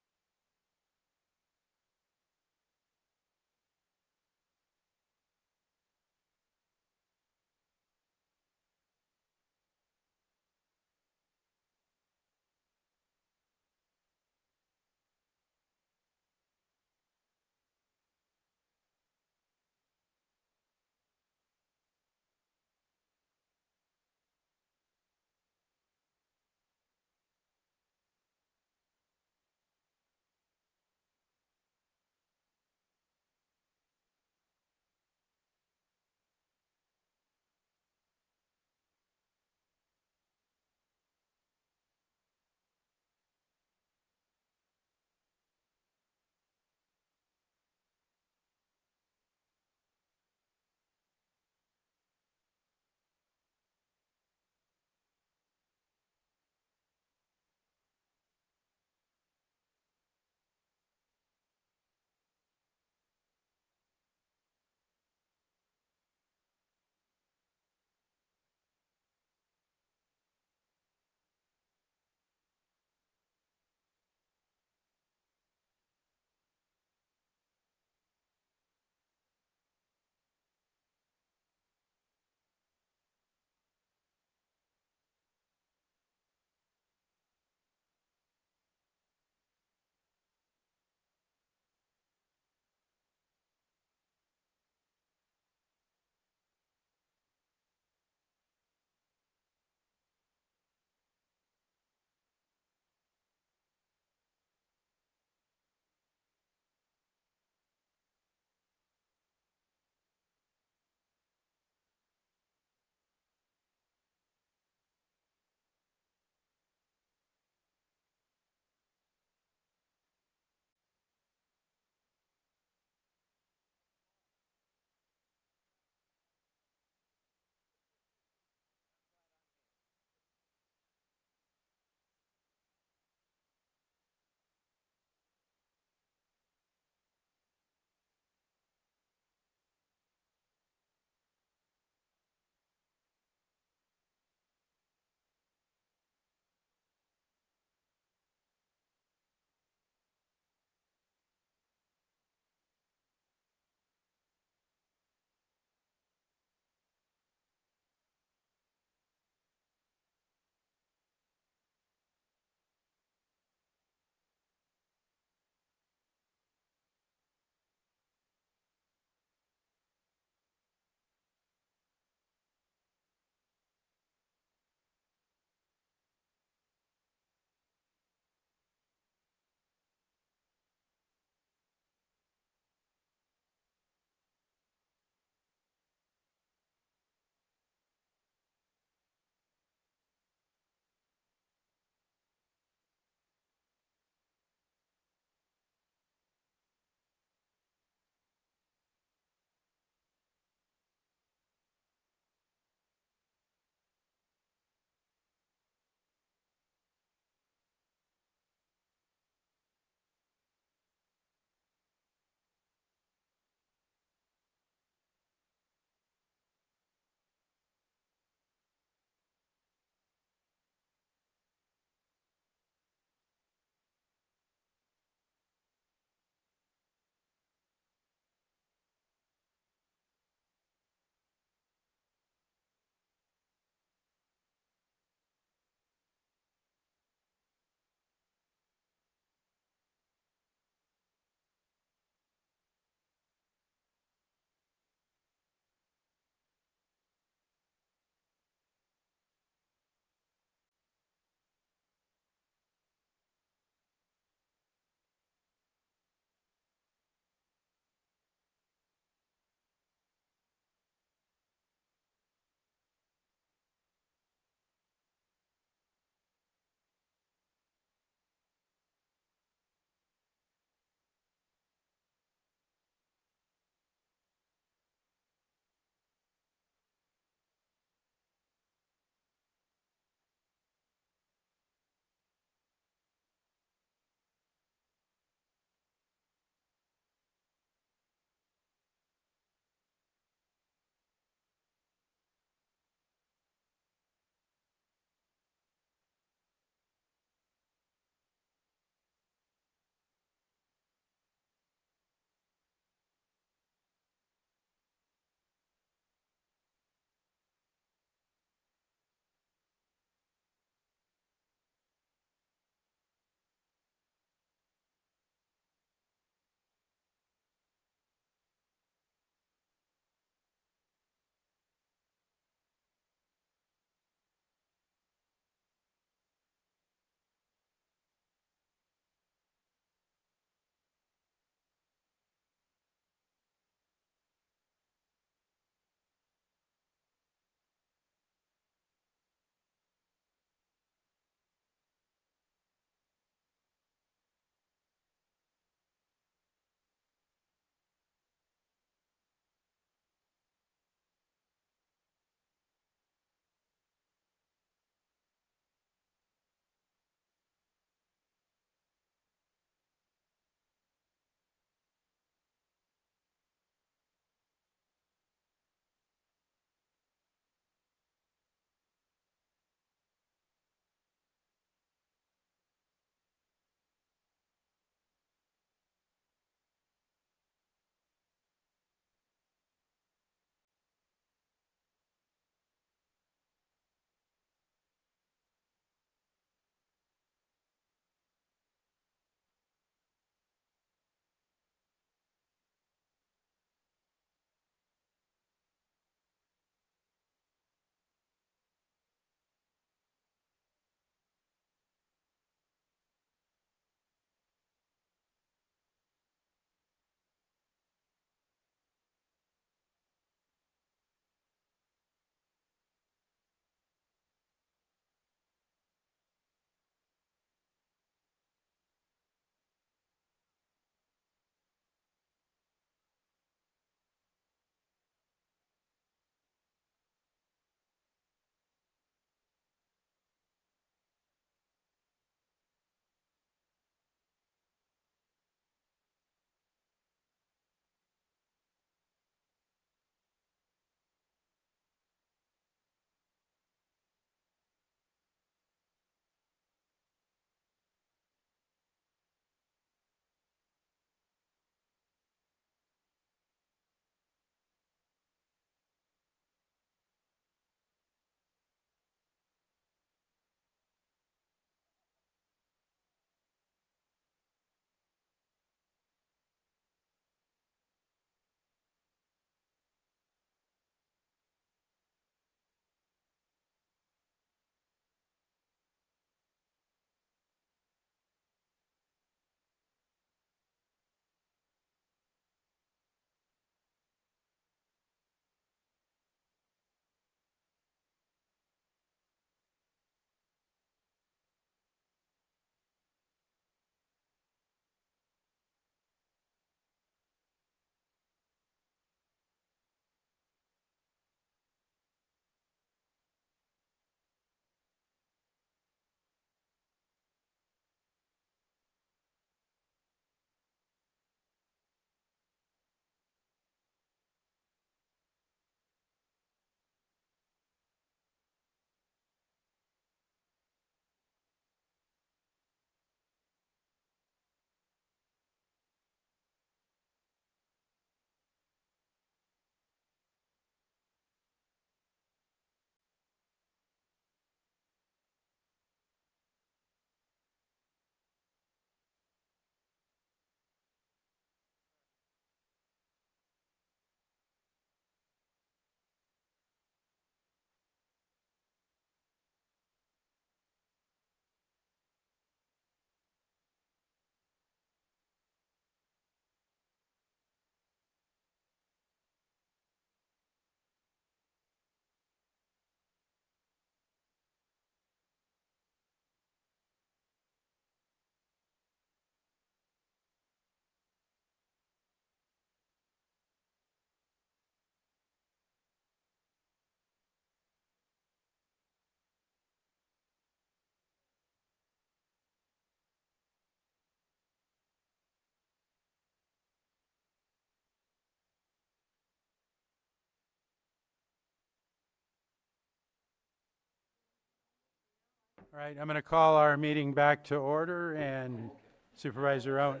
All right, I'm going to call our meeting back to order, and Supervisor Owen,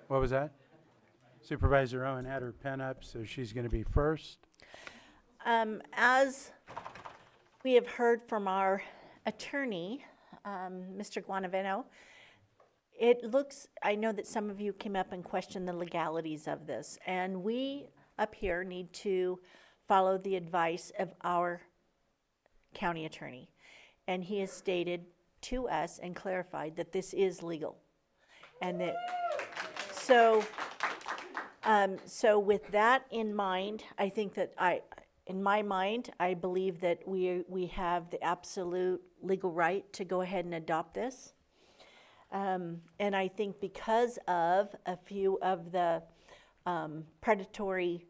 what was that? Supervisor Owen had her pen up, so she's going to be first. As we have heard from our attorney, Mr. Guanaveno, it looks, I know that some of you came up and questioned the legalities of this, and we up here need to follow the advice of our county attorney. And he has stated to us and clarified that this is legal. And that, so with that in mind, I think that in my mind, I believe that we have the absolute legal right to go ahead and adopt this. And I think because of a few of the predatory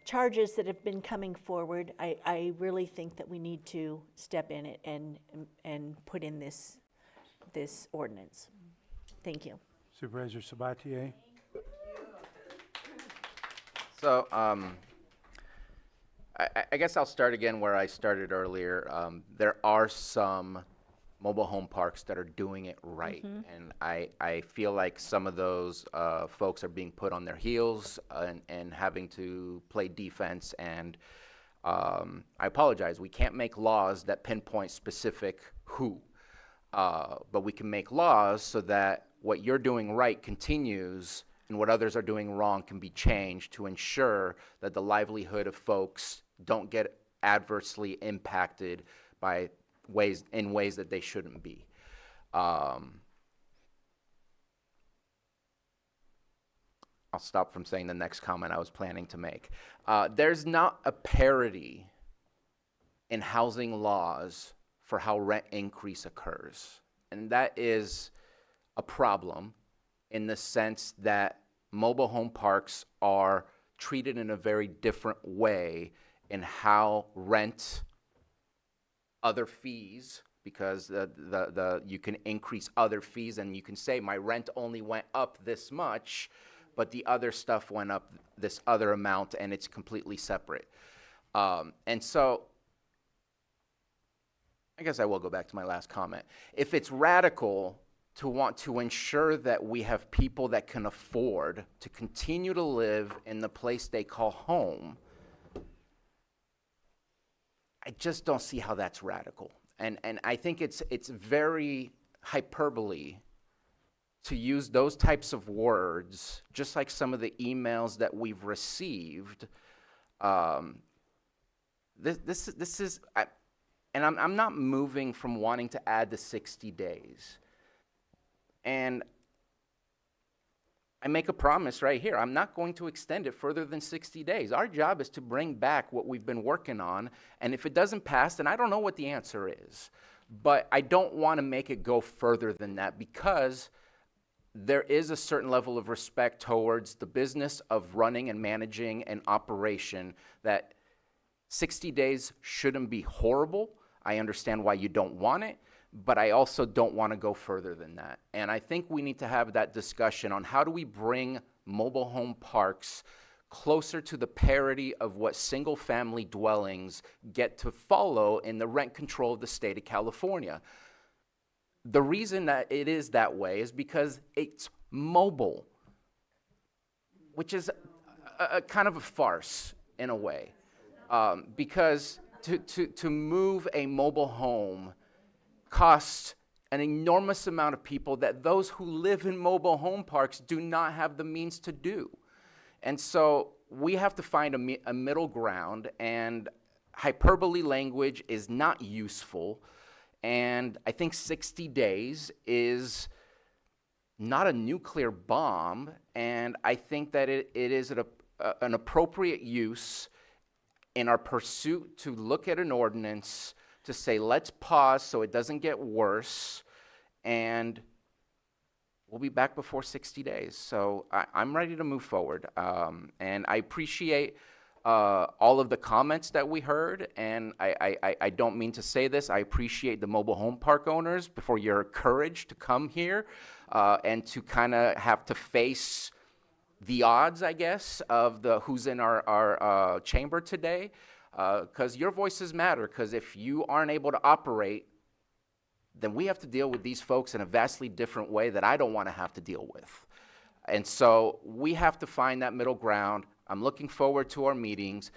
charges that have been coming forward, I really think that we need to step in it and put in this ordinance. Thank you. Supervisor Sabatier. So I guess I'll start again where I started earlier. There are some mobile home parks that are doing it right. And I feel like some of those folks are being put on their heels and having to play defense. And I apologize, we can't make laws that pinpoint specific who. But we can make laws so that what you're doing right continues and what others are doing wrong can be changed to ensure that the livelihood of folks don't get adversely impacted by ways that they shouldn't be. I'll stop from saying the next comment I was planning to make. There's not a parity in housing laws for how rent increase occurs. And that is a problem in the sense that mobile home parks are treated in a very different way in how rent, other fees, because you can increase other fees and you can say my rent only went up this much, but the other stuff went up this other amount and it's completely separate. And so I guess I will go back to my last comment. If it's radical to want to ensure that we have people that can afford to continue to live in the place they call home, I just don't see how that's radical. And I think it's very hyperbole to use those types of words, just like some of the emails that we've received. This is, and I'm not moving from wanting to add the 60 days. And I make a promise right here. I'm not going to extend it further than 60 days. Our job is to bring back what we've been working on. And if it doesn't pass, then I don't know what the answer is. But I don't want to make it go further than that because there is a certain level of respect towards the business of running and managing an operation that 60 days shouldn't be horrible. I understand why you don't want it. But I also don't want to go further than that. And I think we need to have that discussion on how do we bring mobile home parks closer to the parity of what single-family dwellings get to follow in the rent control of the state of California. The reason that it is that way is because it's mobile, which is a kind of a farce in a way. Because to move a mobile home costs an enormous amount of people that those who live in mobile home parks do not have the means to do. And so we have to find a middle ground, and hyperbole language is not useful. And I think 60 days is not a nuclear bomb, and I think that it is an appropriate use in our pursuit to look at an ordinance to say, let's pause so it doesn't get worse, and we'll be back before 60 days. So I'm ready to move forward. And I appreciate all of the comments that we heard, and I don't mean to say this, I appreciate the mobile home park owners for your courage to come here and to kind of have to face the odds, I guess, of who's in our chamber today. because your voices matter, because if you aren't able to operate, then we have to deal with these folks in a vastly different way that I don't want to have to deal with. And so we have to find that middle ground. I'm looking forward to our meetings.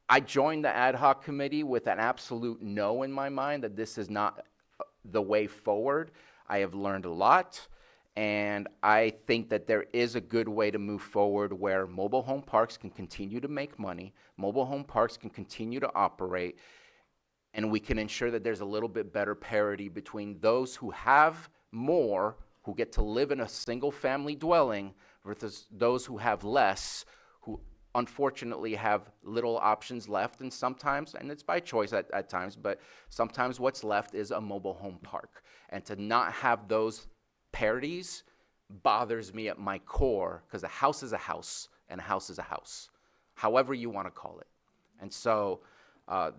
I joined the ad hoc committee with an absolute no in my mind that this is not the way forward. I have learned a lot, and I think that there is a good way to move forward where mobile home parks can continue to make money, mobile home parks can continue to operate, and we can ensure that there's a little bit better parity between those who have more, who get to live in a single-family dwelling, versus those who have less, who unfortunately have little options left, and sometimes, and it's by choice at times, but sometimes what's left is a mobile home park. And to not have those parities bothers me at my core, because a house is a house, and a house is a house, however you want to call it. And so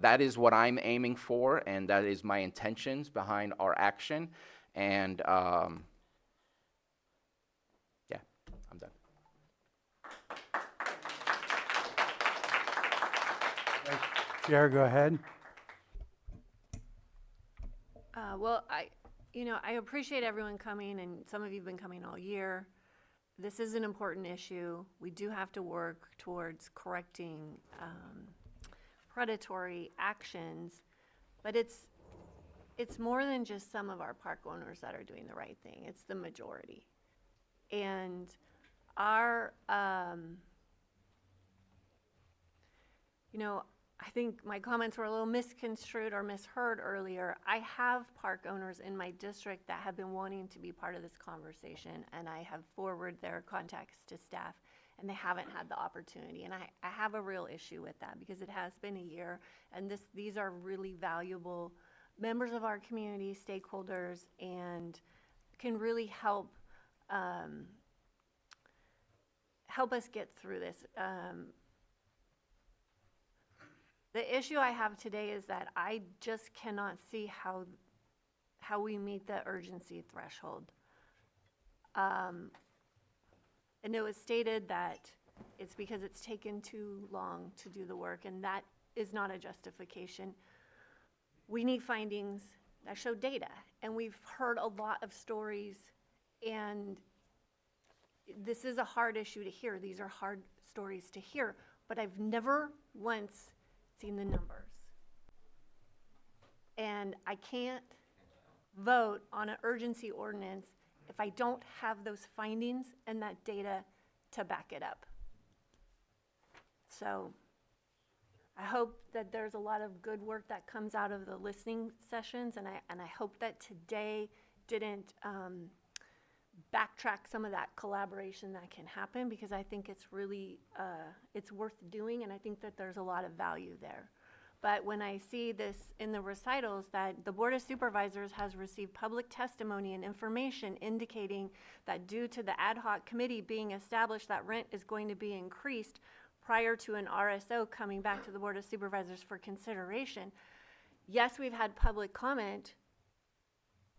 that is what I'm aiming for, and that is my intentions behind our action. And yeah, I'm done. Jared, go ahead. Well, I appreciate everyone coming, and some of you have been coming all year. This is an important issue. We do have to work towards correcting predatory actions, but it's more than just some of our park owners that are doing the right thing. It's the majority. And our, I think my comments were a little misconstrued or misheard earlier. I have park owners in my district that have been wanting to be part of this conversation, and I have forwarded their contacts to staff, and they haven't had the opportunity. And I have a real issue with that, because it has been a year, and these are really valuable members of our community, stakeholders, and can really help us get through this. The issue I have today is that I just cannot see how we meet the urgency threshold. And it was stated that it's because it's taken too long to do the work, and that is not a justification. We need findings that show data, and we've heard a lot of stories, and this is a hard issue to hear. These are hard stories to hear, but I've never once seen the numbers. And I can't vote on an urgency ordinance if I don't have those findings and that data to back it up. So I hope that there's a lot of good work that comes out of the listening sessions, and I hope that today didn't backtrack some of that collaboration that can happen, because I think it's really, it's worth doing, and I think that there's a lot of value there. But when I see this in the recitals, that the Board of Supervisors has received public testimony and information indicating that due to the ad hoc committee being established, that rent is going to be increased prior to an RSO coming back to the Board of Supervisors for consideration. Yes, we've had public comment.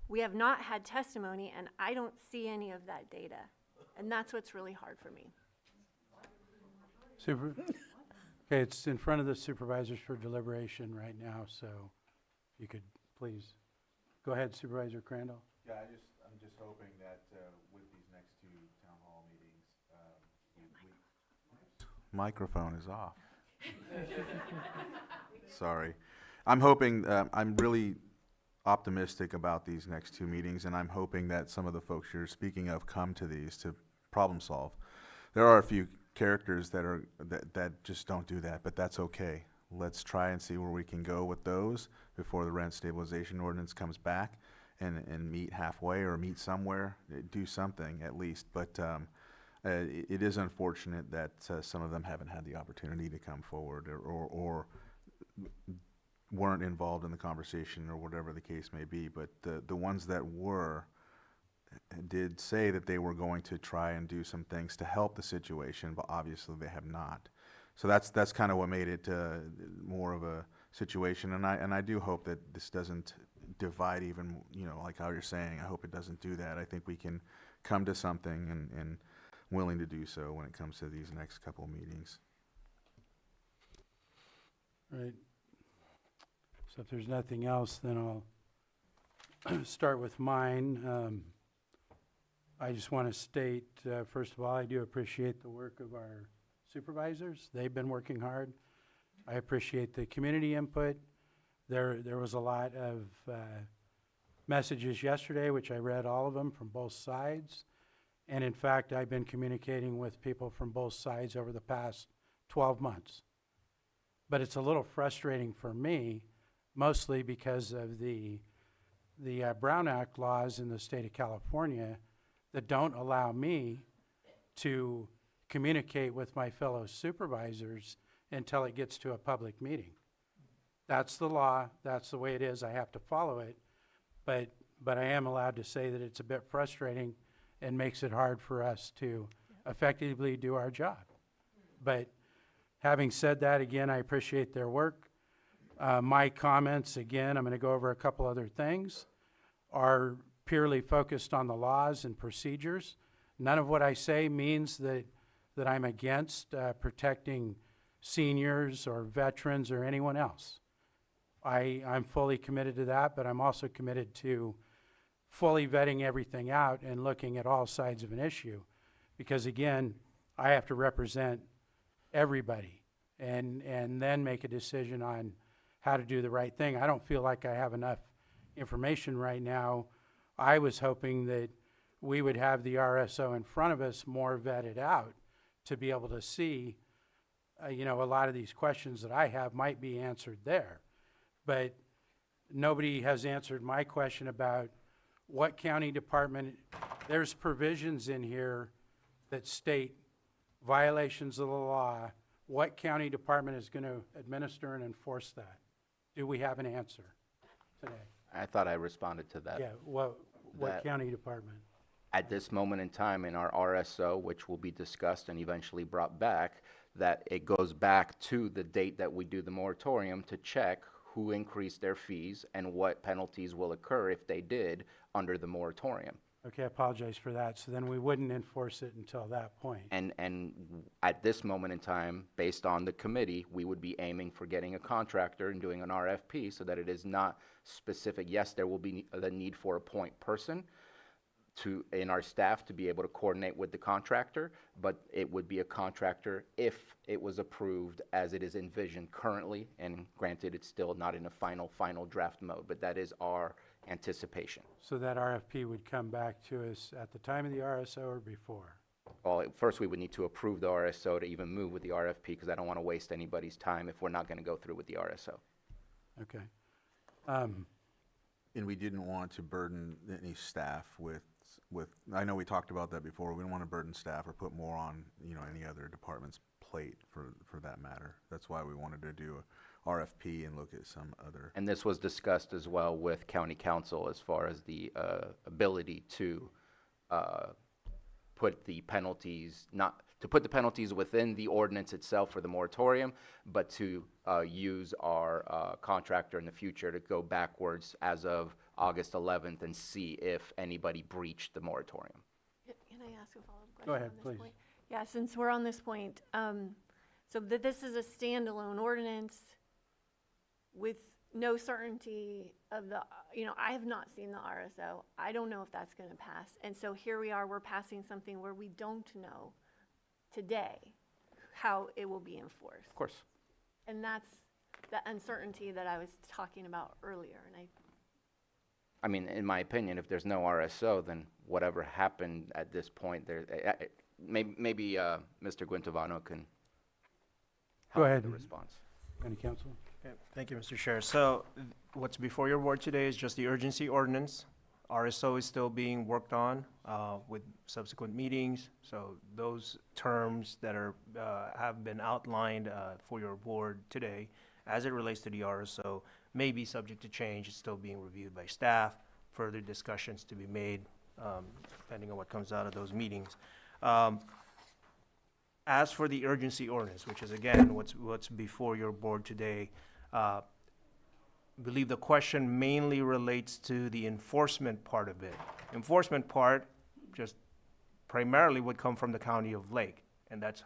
We have not had testimony, and I don't see any of that data. And that's what's really hard for me. Okay, it's in front of the supervisors for deliberation right now, so you could please go ahead, Supervisor Crandall. Yeah, I'm just hoping that with these next two town hall meetings, microphone is off. Sorry. I'm hoping, I'm really optimistic about these next two meetings, and I'm hoping that some of the folks you're speaking of come to these to problem solve. There are a few characters that just don't do that, but that's okay. Let's try and see where we can go with those before the rent stabilization ordinance comes back, and meet halfway or meet somewhere, do something at least. But it is unfortunate that some of them haven't had the opportunity to come forward or weren't involved in the conversation or whatever the case may be. But the ones that were did say that they were going to try and do some things to help the situation, but obviously they have not. So that's kind of what made it more of a situation, and I do hope that this doesn't divide even, like how you're saying. I hope it doesn't do that. I think we can come to something and willing to do so when it comes to these next couple of meetings. Right. So if there's nothing else, then I'll start with mine. I just want to state, first of all, I do appreciate the work of our supervisors. They've been working hard. I appreciate the community input. There was a lot of messages yesterday, which I read all of them from both sides. And in fact, I've been communicating with people from both sides over the past 12 months. But it's a little frustrating for me, mostly because of the Brown Act laws in the state of California that don't allow me to communicate with my fellow supervisors until it gets to a public meeting. That's the law, that's the way it is, I have to follow it, but I am allowed to say that it's a bit frustrating and makes it hard for us to effectively do our job. But having said that, again, I appreciate their work. My comments, again, I'm going to go over a couple other things, are purely focused on the laws and procedures. None of what I say means that I'm against protecting seniors or veterans or anyone else. I'm fully committed to that, but I'm also committed to fully vetting everything out and looking at all sides of an issue. Because again, I have to represent everybody and then make a decision on how to do the right thing. I don't feel like I have enough information right now. I was hoping that we would have the RSO in front of us more vetted out to be able to see, a lot of these questions that I have might be answered there. But nobody has answered my question about what county department, there's provisions in here that state violations of the law. What county department is going to administer and enforce that? Do we have an answer today? I thought I responded to that. Yeah, what That- county department? At this moment in time in our RSO, which will be discussed and eventually brought back, that it goes back to the date that we do the moratorium to check who increased their fees and what penalties will occur if they did under the moratorium. Okay, I apologize for that. So then we wouldn't enforce it until that point. And at this moment in time, based on the committee, we would be aiming for getting a contractor and doing an RFP so that it is not specific. Yes, there will be the need for a point person in our staff to be able to coordinate with the contractor, but it would be a contractor if it was approved as it is envisioned currently, and granted, it's still not in a final draft mode, but that is our anticipation. So that RFP would come back to us at the time of the RSO or before? Well, first we would need to approve the RSO to even move with the RFP, because I don't want to waste anybody's time if we're not going to go through with the RSO. Okay. And we didn't want to burden any staff with, I know we talked about that before, we don't want to burden staff or put more on, any other department's plate for that matter. That's why we wanted to do a RFP and look at some other. And this was discussed as well with county council as far as the ability to put the penalties, not to put the penalties within the ordinance itself for the moratorium, but to use our contractor in the future to go backwards as of August 11th and see if anybody breached the moratorium. Can I ask a follow-up question? Go ahead, on this please. point? Yeah, since we're on this point, so that this is a standalone ordinance with no certainty of the, I have not seen the RSO. I don't know if that's going to pass. And so here we are, we're passing something where we don't know today how it will be enforced. Of course. And that's the uncertainty that I was talking about earlier. And I mean, in my opinion, if there's no RSO, then whatever happened at this point, maybe Mr. Guintovano can Go help ahead. with the response. County council? Okay, thank you, Mr. Chair. So what's before your board today is just the urgency ordinance. RSO is still being worked on with subsequent meetings. So those terms that have been outlined for your board today as it relates to the RSO may be subject to change. It's still being reviewed by staff, further discussions to be made depending on what comes out of those meetings. As for the urgency ordinance, which is again what's before your board today, I believe the question mainly relates to the enforcement part of it. Enforcement part just primarily would come from the County of Lake, and that's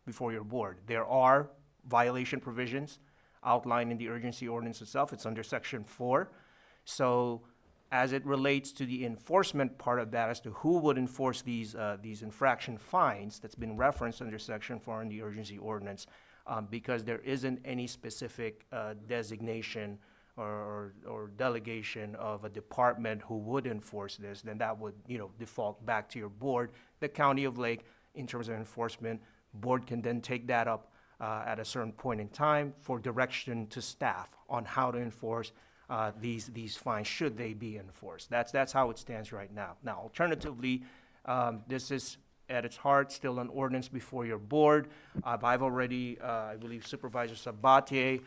before your board. There are violation provisions. outlined in the urgency ordinance itself. It's under section 4. So as it relates to the enforcement part of that, as to who would enforce these infraction fines that's been referenced under section 4 in the urgency ordinance, because there isn't any specific designation or delegation of a department who would enforce this, then that would, default back to your board. The County of Lake, in terms of enforcement, board can then take that up at a certain point in time for direction to staff on how to enforce these fines, should they be enforced. That's how it stands right now. Now, alternatively, this is at its heart still an ordinance before your board. I've already, I believe Supervisor Sabatier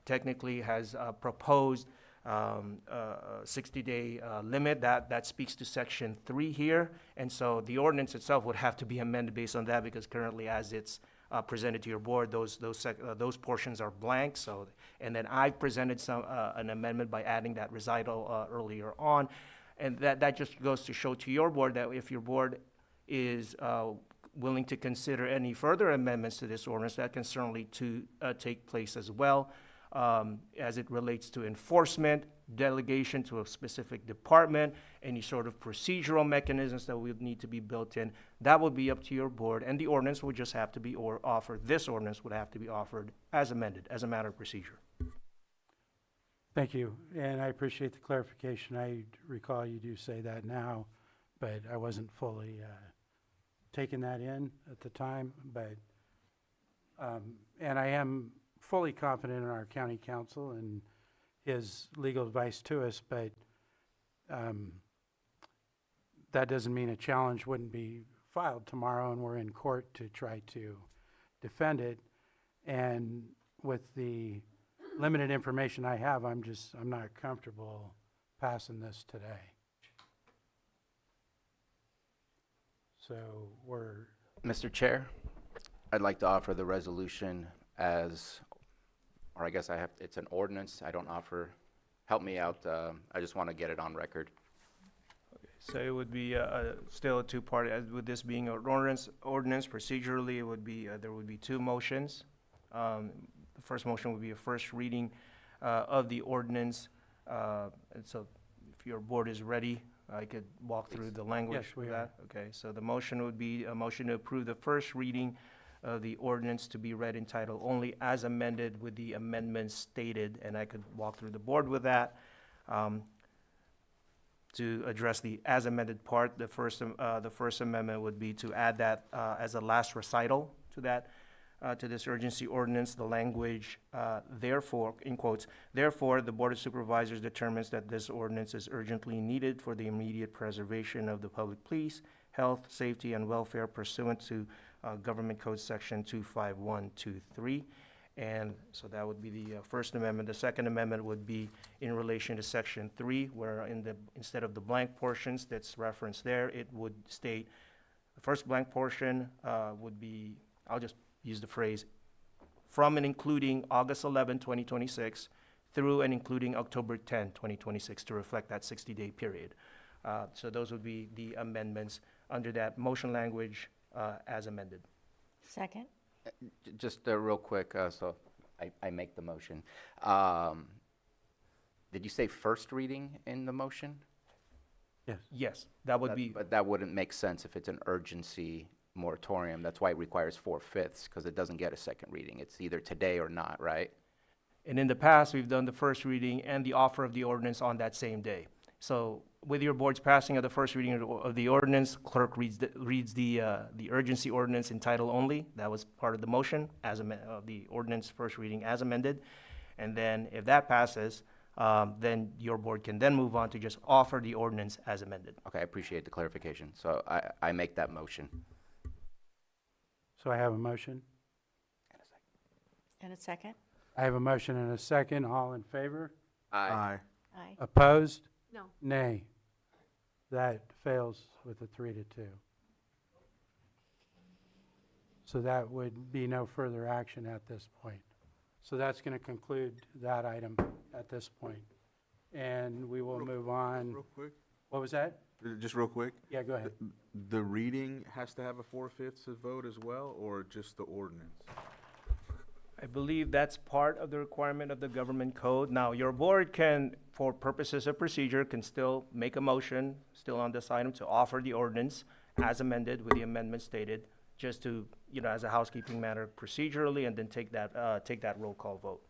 technically has proposed a 60-day limit. That speaks to section 3 here, and so the ordinance itself would have to be amended based on that, because currently, as it's presented to your board, those portions are blank. So, and then I presented an amendment by adding that recital earlier on, and that just goes to show to your board that if your board is willing to consider any further amendments to this ordinance, that can certainly take place as well, as it relates to enforcement, delegation to a specific department, any sort of procedural mechanisms that would need to be built in. That would be up to your board, and the ordinance would just have to be offered. This ordinance would have to be offered as amended, as a matter of procedure. Thank you, and I appreciate the clarification. I recall you do say that now, but I wasn't fully taking that in at the time. But and I am fully confident in our county counsel and his legal advice to us, but that doesn't mean a challenge wouldn't be filed tomorrow and we're in court to try to defend it. And with the limited information I have, I'm not comfortable passing this today. So we're... Mr. Chair, I'd like to offer the resolution as, or I guess it's an ordinance. I don't offer, help me out. I just want to get it on record. So it would be still a two-part, with this being an ordinance procedurally, it would be, there would be two motions. The first motion would be a first reading of the ordinance. And so if your board is ready, I could walk through the language. Yes, we for are. that. Okay, so the motion would be a motion to approve the first reading of the ordinance to be read in title only as amended with the amendments stated, and I could walk through the board with that. To address the as amended part, the first amendment would be to add that as a last recital to that, to this urgency ordinance, the language, therefore, in quotes, therefore, the Board of Supervisors determines that this ordinance is urgently needed for the immediate preservation of the public peace, health, safety, and welfare pursuant to Government Code Section 25123. And so that would be the First Amendment. The Second Amendment would be in relation to Section 3, where instead of the blank portions that's referenced there, it would state, the first blank portion would be, I'll just use the phrase, from and including August 11, 2026, through and including October 10, 2026, to reflect that 60-day period. So those would be the amendments under that motion language as amended. Second. Just real quick, so I make the motion. Did you say first reading in the motion? Yes. Yes, that would be. But that wouldn't make sense if it's an urgency moratorium. That's why it requires 4/5, because it doesn't get a second reading. It's either today or not, right? And in the past, we've done the first reading and the offer of the ordinance on that same day. So with your board's passing of the first reading of the ordinance, clerk reads the urgency ordinance in title only. That was part of the motion as the ordinance first reading as amended. And then if that passes, then your board can then move on to just offer the ordinance as amended. Okay, I appreciate the clarification. So I make that motion. So I have a motion. And a second? I have a motion and a second. All in favor? Aye. Aye. Opposed? No. Nay. That fails with a 3-2. So that would be no further action at this point. So that's going to conclude that item at this point. And we will move on. Real quick. What was that? Just real quick. Yeah, go ahead. The reading has to have a 4/5 vote as well, or just the ordinance? I believe that's part of the requirement of the government code. Now, your board can, for purposes of procedure, can still make a motion, still on this item, to offer the ordinance as amended with the amendment stated, just to, as a housekeeping matter procedurally, and then take that roll call vote.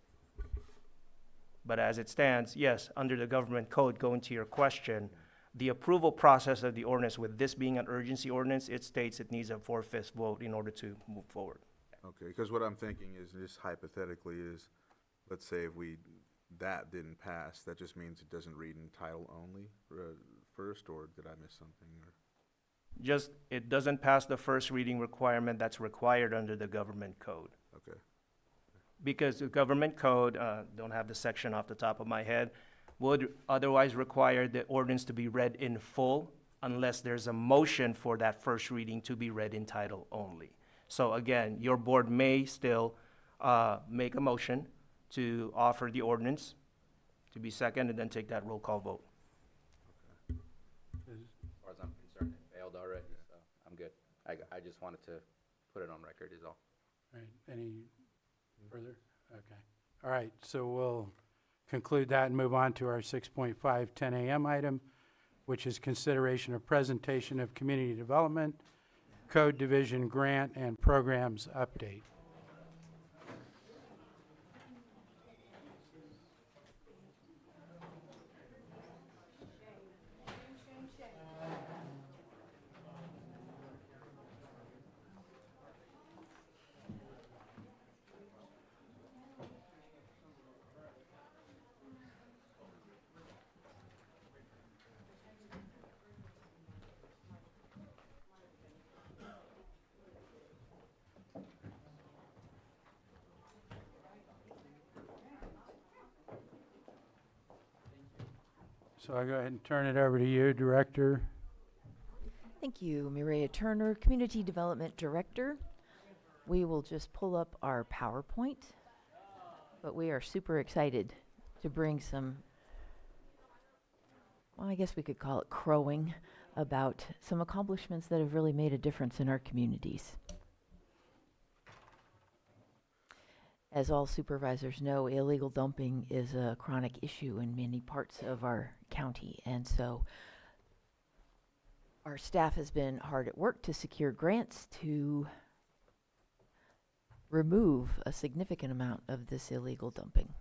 But as it stands, yes, under the government code, going to your question, the approval process of the ordinance, with this being an urgency ordinance, it states it needs a 4/5 vote in order to move forward. Okay, because what I'm thinking is, just hypothetically, is, let's say if that didn't pass, that just means it doesn't read in title only first, or did I miss something? Or? Just, it doesn't pass the first reading requirement that's required under the government code. Okay. Because the government code, don't have the section off the top of my head, would otherwise require the ordinance to be read in full unless there's a motion for that first reading to be read in title only. So again, your board may still make a motion to offer the ordinance to be second and then take that roll call vote. As far as I'm concerned, it failed already, so I'm good. I just wanted to put it on record is all. All right, any further? Okay. All right, so we'll conclude that and move on to our 6.5 10 a.m. item, which is consideration of presentation of community development, Code Division grant and programs update. So I'll go ahead and turn it over to you, Director. Thank you, Mireya Turner, Community Development Director. We will just pull up our PowerPoint, but we are super excited to bring some, well, I guess we could call it crowing, about some accomplishments that have really made a difference in our communities. As all supervisors know, illegal dumping is a chronic issue in many parts of our county, and so our staff has been hard at work to secure grants to remove a significant amount of this illegal dumping.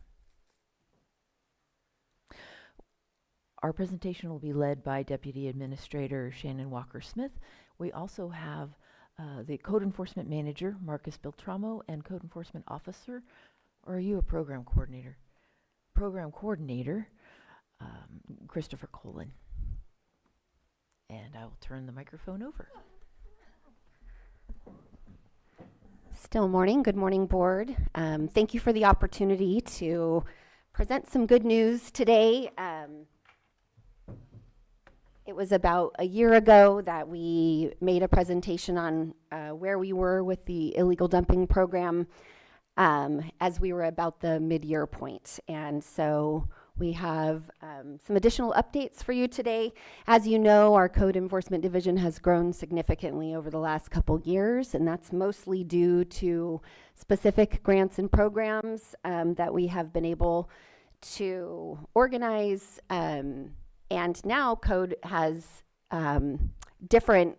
Our presentation will be led by Deputy Administrator Shannon Walker-Smith. We also have the Code Enforcement Manager, Marcus Beltramo, and Code Enforcement Officer, or are you a Program Coordinator? Program Coordinator, Christopher Colin. And I will turn the microphone over. Still morning. Good morning, Board. Thank you for the opportunity to present some good news today. It was about a year ago that we made a presentation on where we were with the illegal dumping program as we were about the mid-year point. And so we have some additional updates for you today. As you know, our Code Enforcement Division has grown significantly over the last couple years, and that's mostly due to specific grants and programs that we have been able to organize. And now Code has different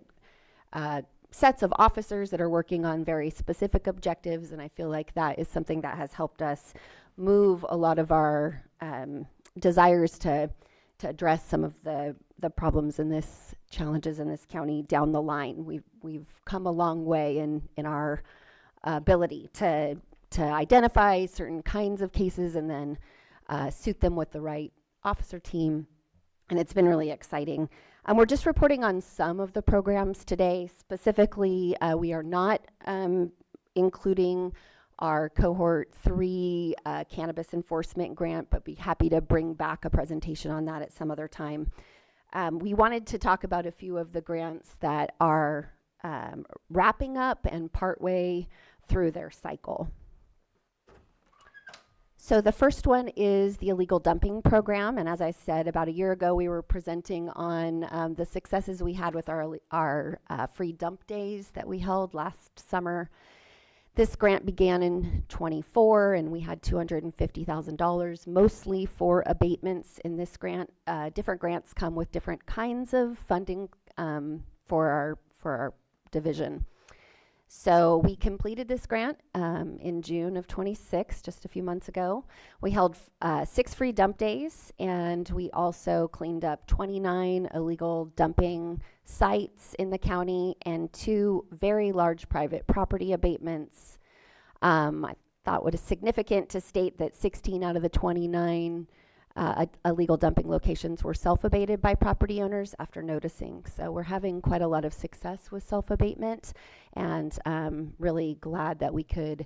sets of officers that are working on very specific objectives, and I feel like that is something that has helped us move a lot of our desires to address some of the problems in this, challenges in this county down the line. We've come a long way in our ability to identify certain kinds of cases and then suit them with the right officer team. And it's been really exciting. We're just reporting on some of the programs today. Specifically, we are not including our Cohort 3 Cannabis Enforcement Grant, but be happy to bring back a presentation on that at some other time. We wanted to talk about a few of the grants that are wrapping up and partway through their cycle. So the first one is the illegal dumping program, and as I said, about a year ago we were presenting on the successes we had with our free dump days that we held last summer. This grant began in '24, and we had $250,000, mostly for abatements in this grant. Different grants come with different kinds of funding for our division. So we completed this grant in June of '26, just a few months ago. We held 6 free dump days, and we also cleaned up 29 illegal dumping sites in the county and 2 very large private property abatements. I thought it was significant to state that 16 out of the 29 illegal dumping locations were self-abated by property owners after noticing. So we're having quite a lot of success with self-abatement, and really glad that we can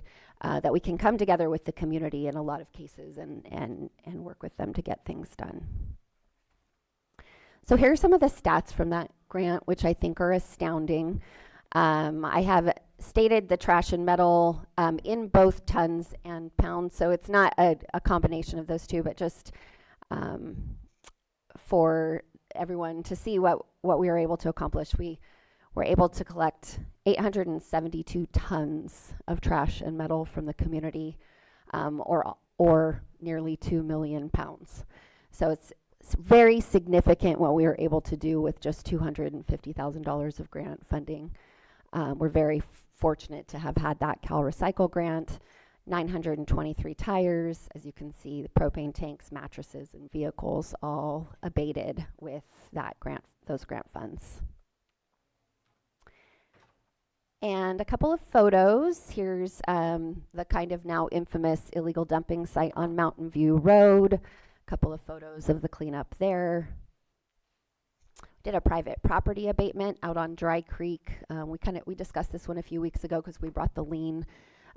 come together with the community in a lot of cases and work with them to get things done. So here are some of the stats from that grant, which I think are astounding. I have stated the trash and metal in both tons and pounds, so it's not a combination of those two, but just for everyone to see what we were able to accomplish. We were able to collect 872 tons of trash and metal from the community, or nearly 2 million pounds. So it's very significant what we were able to do with just $250,000 of grant funding. We're very fortunate to have had that Cal Recycle grant. 923 tires, as you can see, the propane tanks, mattresses, and vehicles all abated with those grant funds. And a couple of photos. Here's the kind of now infamous illegal dumping site on Mountain View Road. A couple of photos of the cleanup there. Did a private property abatement out on Dry Creek. We discussed this one a few weeks ago because we brought the lien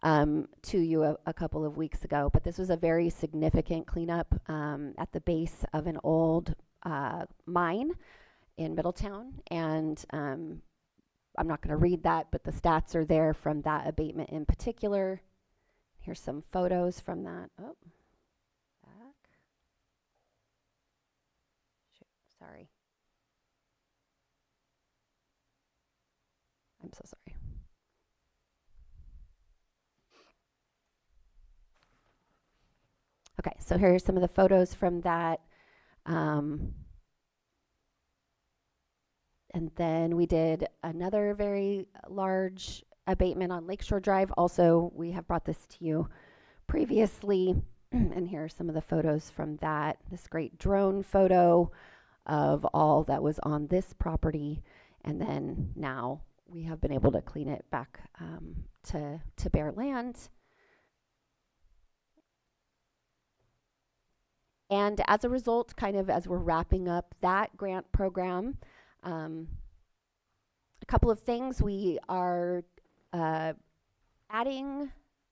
to you a couple of weeks ago, but this was a very significant cleanup at the base of an old mine in Middletown, and I'm not going to read that, but the stats are there from that abatement in particular. Here's some photos from that. Oh, back. Shoot, sorry. I'm so sorry. Okay, so here are some of the photos from that. And then we did another very large abatement on Lakeshore Drive. Also, we have brought this to you previously. And here are some of the photos from that. This great drone photo of all that was on this property. And then now we have been able to clean it back to bare land. And as a result, kind of as we're wrapping up that grant program, a couple of things. We are adding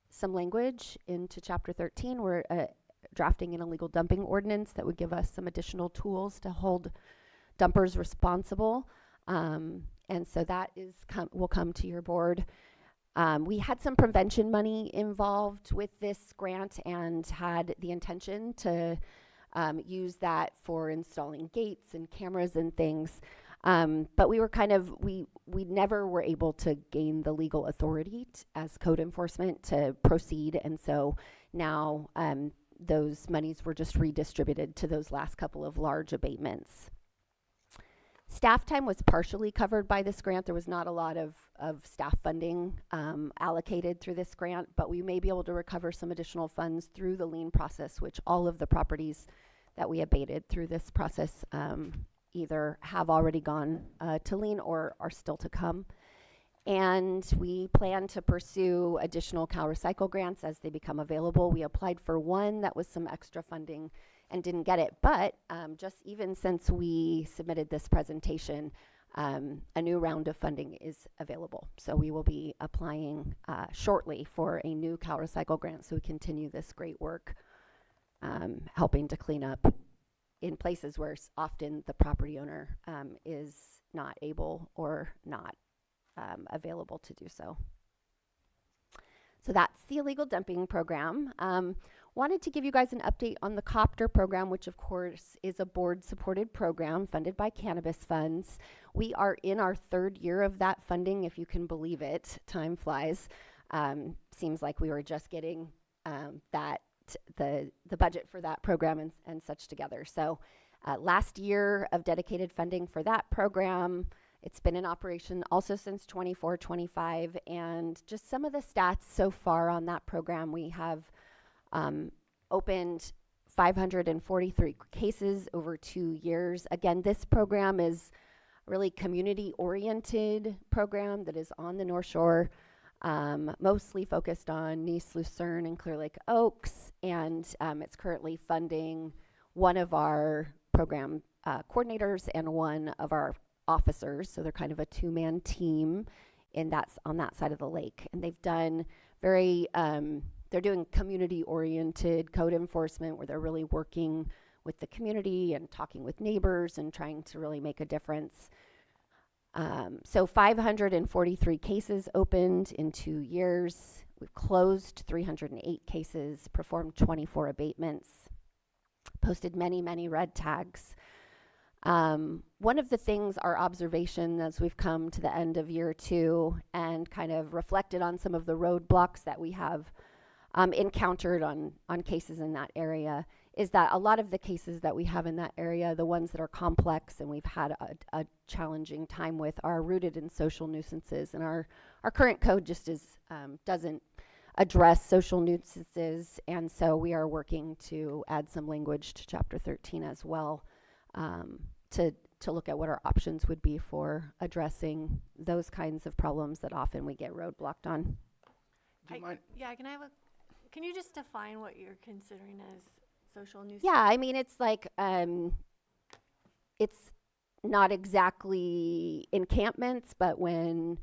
some language into Chapter 13. We're drafting an illegal dumping ordinance that would give us some additional tools to hold dumpers responsible. And so that will come to your board. We had some prevention money involved with this grant and had the intention to use that for installing gates and cameras and things. But we were we never were able to gain the legal authority as code enforcement to proceed. And so now those monies were just redistributed to those last couple of large abatements. Staff time was partially covered by this grant. There was not a lot of staff funding allocated through this grant, but we may be able to recover some additional funds through the lien process, which all of the properties that we abated through this process either have already gone to lien or are still to come. And we plan to pursue additional Cal Recycle grants as they become available. We applied for one that was some extra funding and didn't get it, but just even since we submitted this presentation, a new round of funding is available. So we will be applying shortly for a new Cal Recycle grant, so we continue this great work helping to clean up in places where often the property owner is not able or not available to do so. So that's the illegal dumping program. Wanted to give you guys an update on the Copter program, which of course is a board-supported program funded by cannabis funds. We are in our 3rd year of that funding, if you can believe it. Time flies. Seems like we were just getting the budget for that program and such together. So last year of dedicated funding for that program. It's been in operation also since 24-25, and just some of the stats so far on that program, we have opened 543 cases over 2 years. Again, this program is a really community-oriented program that is on the North Shore, mostly focused on Nice, Lucerne, and Clear Lake Oaks, and it's currently funding one of our program coordinators and one of our officers, so they're kind of a two-man team on that side of the lake. And they've done they're doing community-oriented code enforcement where they're really working with the community and talking with neighbors and trying to really make a difference. So 543 cases opened in 2 years. We've closed 308 cases, performed 24 abatements, posted many, many red tags. One of the things, our observation as we've come to the end of year 2 and kind of reflected on some of the roadblocks that we have encountered on cases in that area, is that a lot of the cases that we have in that area, the ones that are complex and we've had a challenging time with, are rooted in social nuisances. And our current code just doesn't address social nuisances, and so we are working to add some language to Chapter 13 as well, to look at what our options would be for addressing those kinds of problems that often we get roadblocked on. Yeah, can you just define what you're considering as social nuisance? Yeah, I mean, it's like, it's not exactly encampments, but when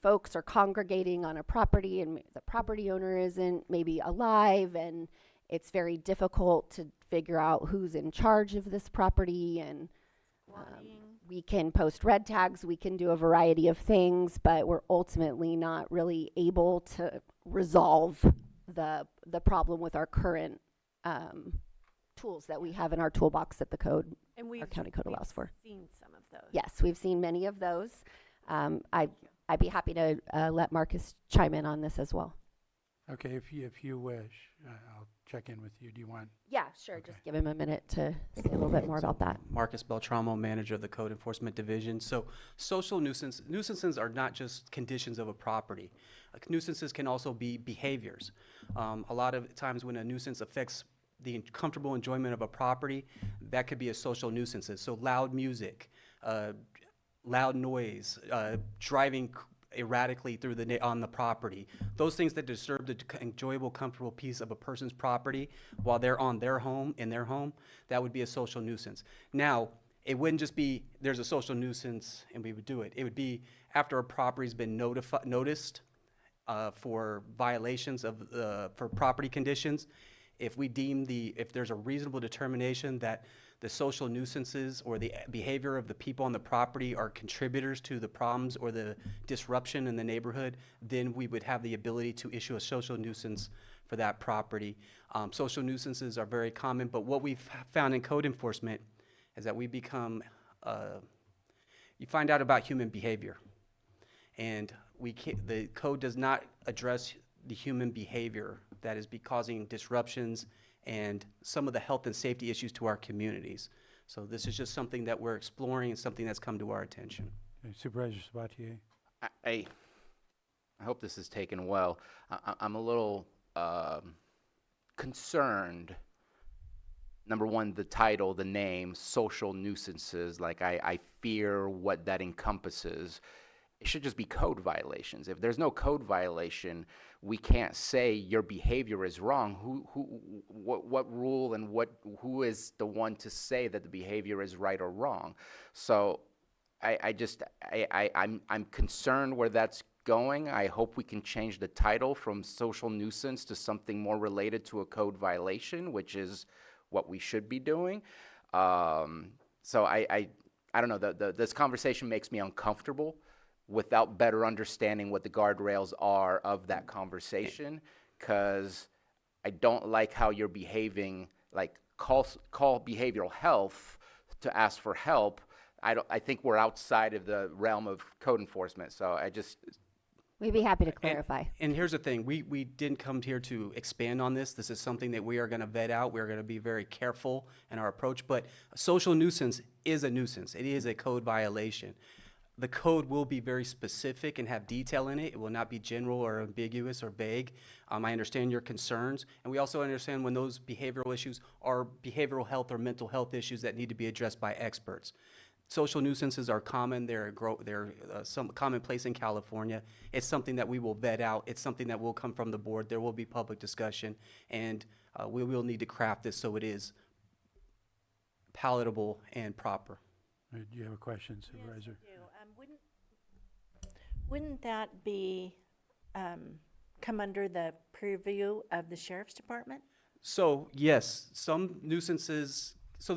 folks are congregating on a property and the property owner isn't maybe alive, and it's very difficult to figure out who's in charge of this property, and we can post red tags, we can do a variety of things, but we're ultimately not really able to resolve the problem with our current tools that we have in our toolbox that our county code allows for. Seen some of those. Yes, we've seen many of those. I'd be happy to let Marcus chime in on this as well. Okay, if you wish, I'll check in with you. Do you want? Yeah, sure. Okay. Just give him a minute to say a little bit more about that. Marcus Beltramo, manager of the Code Enforcement Division. So social nuisances are not just conditions of a property. Nuisances can also be behaviors. A lot of times when a nuisance affects the comfortable enjoyment of a property, that could be a social nuisance. So loud music, loud noise, driving erratically through on the property, those things that disturb the enjoyable, comfortable peace of a person's property while they're on their home, that would be a social nuisance. Now, it wouldn't just be there's a social nuisance and we would do it. It would be after a property's been noticed for violations for property conditions. If we deem if there's a reasonable determination that the social nuisances or the behavior of the people on the property are contributors to the problems or the disruption in the neighborhood, then we would have the ability to issue a social nuisance for that property. Social nuisances are very common, but what we've found in code enforcement is that we become, you find out about human behavior. And the code does not address the human behavior that is causing disruptions and some of the health and safety issues to our communities. So this is just something that we're exploring and something that's come to our attention. Okay, Supervisor Sabatier. I hope this is taken well. I'm a little concerned. Number one, the title, the name, social nuisances, like I fear what that encompasses. It should just be code violations. If there's no code violation, we can't say your behavior is wrong. What rule and who is the one to say that the behavior is right or wrong? So I'm concerned where that's going. I hope we can change the title from social nuisance to something more related to a code violation, which is what we should be doing. So I don't know. This conversation makes me uncomfortable without better understanding what the guardrails are of that conversation, because I don't like how you're behaving, like call behavioral health to ask for help. I think we're outside of the realm of code enforcement, so We'd be happy to clarify. And here's the thing, we didn't come here to expand on this. This is something that we are gonna vet out. We're gonna be very careful in our approach, but a social nuisance is a nuisance. It is a code violation. The code will be very specific and have detail in it. It will not be general or ambiguous or vague. I understand your concerns, and we also understand when those behavioral issues are behavioral health or mental health issues that need to be addressed by experts. Social nuisances are common. They're some commonplace in California. It's something that we will vet out. It's something that will come from the board. There will be public discussion, and we will need to craft this so it is palatable and proper. Do you have a question, Supervisor? Yes, I do. Wouldn't that be come under the purview of the Sheriff's Department? So yes, some nuisances. So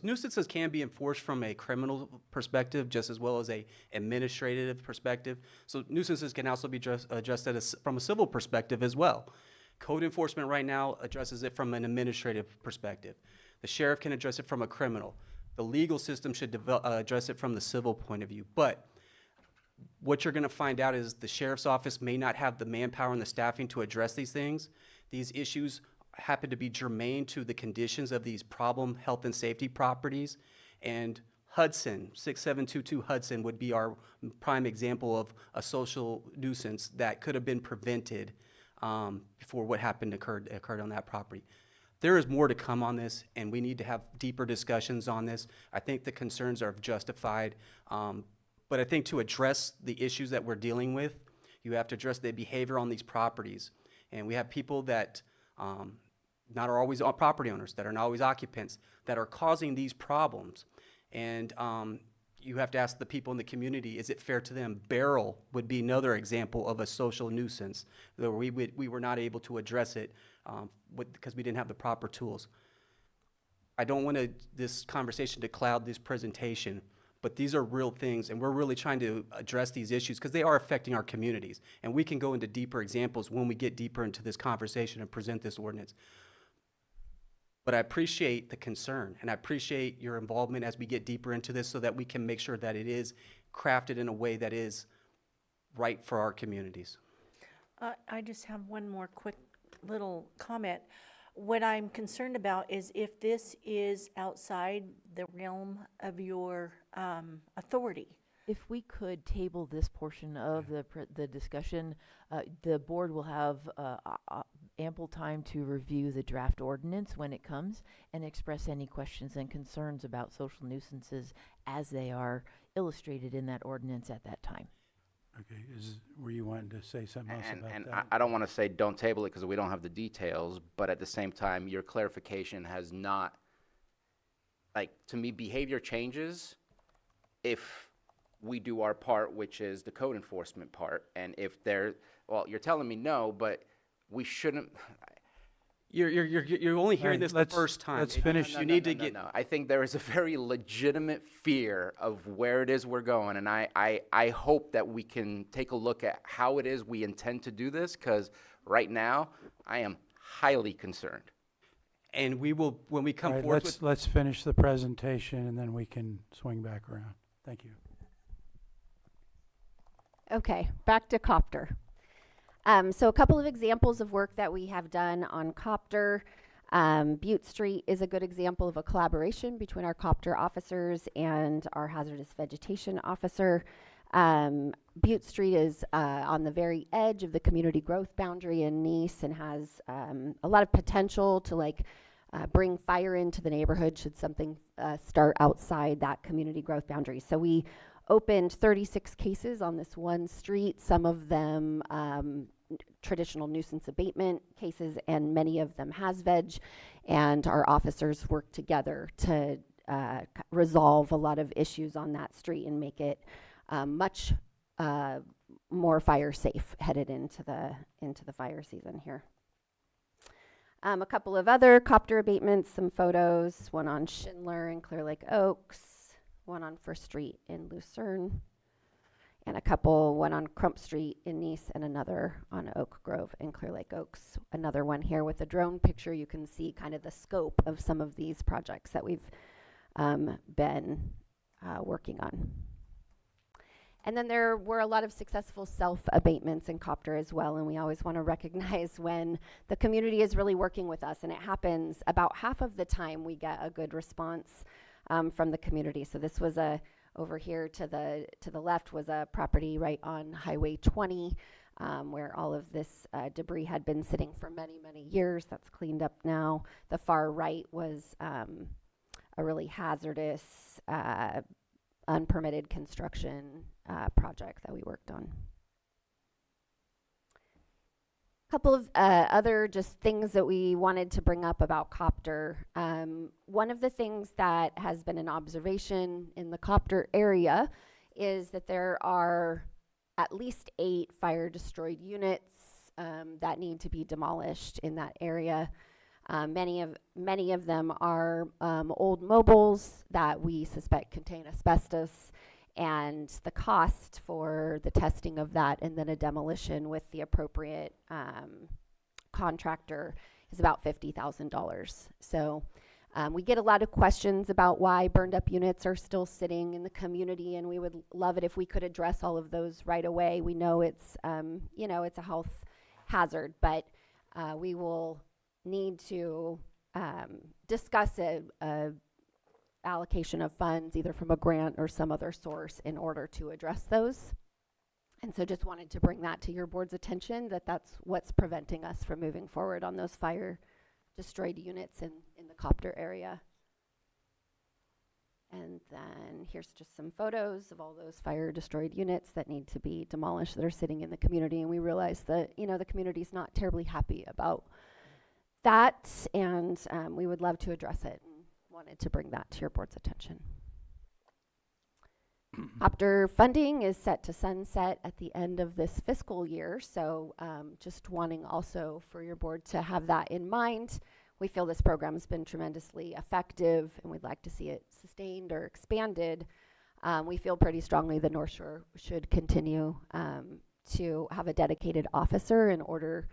nuisances can be enforced from a criminal perspective just as well as a administrative perspective. So nuisances can also be addressed from a civil perspective as well. Code enforcement right now addresses it from an administrative perspective. The sheriff can address it from a criminal. The legal system should address it from the civil point of view. But what you're going to find out is the sheriff's office may not have the manpower and the staffing to address these things. These issues happen to be germane to the conditions of these problem health and safety properties. And Hudson, 6722 Hudson would be our prime example of a social nuisance that could have been prevented before what happened occurred on that property. There is more to come on this, and we need to have deeper discussions on this. I think the concerns are justified, but I think to address the issues that we're dealing with, you have to address the behavior on these properties. And we have people that not are always property owners, that are not always occupants, that are causing these problems. And you have to ask the people in the community, is it fair to them? Barrel would be another example of a social nuisance, where we were not able to address it because we didn't have the proper tools. I don't want this conversation to cloud this presentation, but these are real things, and we're really trying to address these issues because they are affecting our communities. And we can go into deeper examples when we get deeper into this conversation and present this ordinance. But I appreciate the concern, and I appreciate your involvement as we get deeper into this so that we can make sure that it is crafted in a way that is right for our communities. I just have one more quick little comment. What I'm concerned about is if this is outside the realm of your authority. If we could table this portion of the discussion, the board will have ample time to review the draft ordinance when it comes and express any questions and concerns about social nuisances as they are illustrated in that ordinance at that time. Okay, were you wanting to say something else about that? I don't want to say don't table it because we don't have the details, but at the same time, your clarification has not, like, to me, behavior changes if we do our part, which is the code enforcement part. And if well, you're telling me no, but we shouldn't. You're only hearing this the first time. Let's finish. You need to get. No. I think there is a very legitimate fear of where it is we're going, and I hope that we can take a look at how it is we intend to do this, because right now I am highly concerned. And we will, when we come forward with. Let's finish the presentation, and then we can swing back around. Thank you. Okay, back to Copter. So a couple of examples of work that we have done on Copter. Butte Street is a good example of a collaboration between our Copter officers and our hazardous vegetation officer. Butte Street is on the very edge of the community growth boundary in Nice and has a lot of potential to bring fire into the neighborhood should something start outside that community growth boundary. So we opened 36 cases on this one street, some of them traditional nuisance abatement cases, and many of them has-veg, and our officers work together to resolve a lot of issues on that street and make it much more fire safe headed into the fire season here. A couple of other Copter abatements, some photos, one on Schindler and Clear Lake Oaks, one on First Street in Lucerne, and one on Crump Street in Nice, and another on Oak Grove in Clear Lake Oaks. Another one here with a drone picture. You can see kind of the scope of some of these projects that we've been working on. And then there were a lot of successful self-abatements in Copter as well, and we always want to recognize when the community is really working with us, and it happens about half of the time we get a good response from the community. So this was over here to the left was a property right on Highway 20, where all of this debris had been sitting for many, many years. That's cleaned up now. The far right was a really hazardous, unpermitted construction project that we worked on. A couple of other just things that we wanted to bring up about Copter. One of the things that has been an observation in the Copter area is that there are at least 8 fire-destroyed units that need to be demolished in that area. Many of them are old mobiles that we suspect contain asbestos, and the cost for the testing of that and then a demolition with the appropriate contractor is about $50,000. So we get a lot of questions about why burned up units are still sitting in the community, and we would love it if we could address all of those right away. We know it's it's a health hazard, but we will need to discuss a allocation of funds either from a grant or some other source in order to address those. And so just wanted to bring that to your board's attention, that that's what's preventing us from moving forward on those fire destroyed units in the Copter area. And then here's just some photos of all those fire destroyed units that need to be demolished that are sitting in the community. And we realize that, the community's not terribly happy about that, and we would love to address it and wanted to bring that to your board's attention. Copter funding is set to sunset at the end of this fiscal year, so just wanting also for your board to have that in mind. We feel this program has been tremendously effective, and we'd like to see it sustained or expanded. We feel pretty strongly the North Shore should continue to have a dedicated officer in order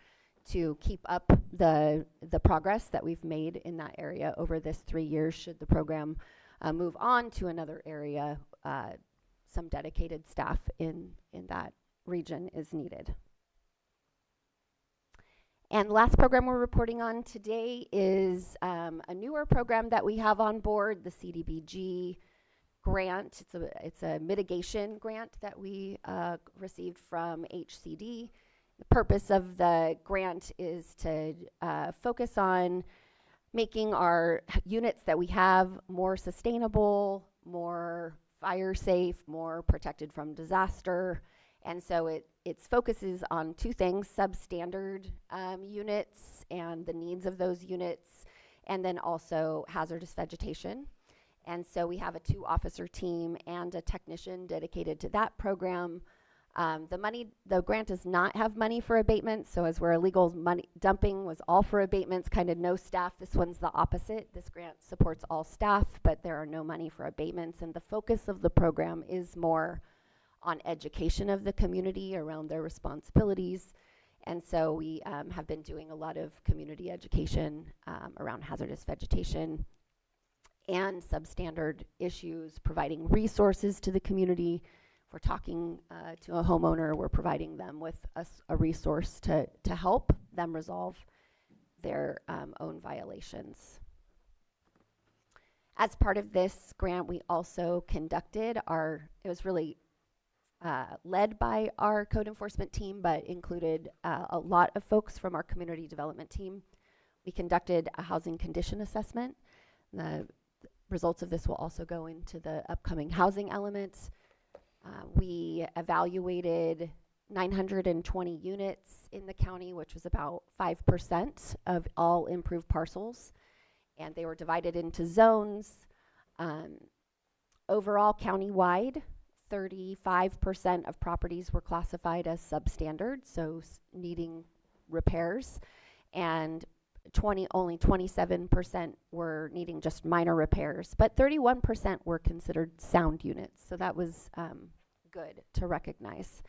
to keep up the progress that we've made in that area over this 3 years. Should the program move on to another area, some dedicated staff in that region is needed. And the last program we're reporting on today is a newer program that we have on board, the CDBG grant. It's a mitigation grant that we received from HCD. The purpose of the grant is to focus on making our units that we have more sustainable, more fire safe, more protected from disaster. And so it focuses on 2 things: substandard units and the needs of those units, and then also hazardous vegetation. And so we have a 2-officer team and a technician dedicated to that program. The grant does not have money for abatements, so as where illegal money dumping was all for abatements, kind of no staff, this one's the opposite. This grant supports all staff, but there are no money for abatements, and the focus of the program is more on education of the community around their responsibilities. And so we have been doing a lot of community education around hazardous vegetation and substandard issues, providing resources to the community. If we're talking to a homeowner, we're providing them with a resource to help them resolve their own violations. As part of this grant, we also conducted it was really led by our code enforcement team, but included a lot of folks from our community development team. We conducted a housing condition assessment. The results of this will also go into the upcoming housing elements. We evaluated 920 units in the county, which was about 5% of all improved parcels, and they were divided into zones. Overall, countywide, 35% of properties were classified as substandard, so needing repairs, and only 27% were needing just minor repairs, but 31% were considered sound units. So that was good to recognize.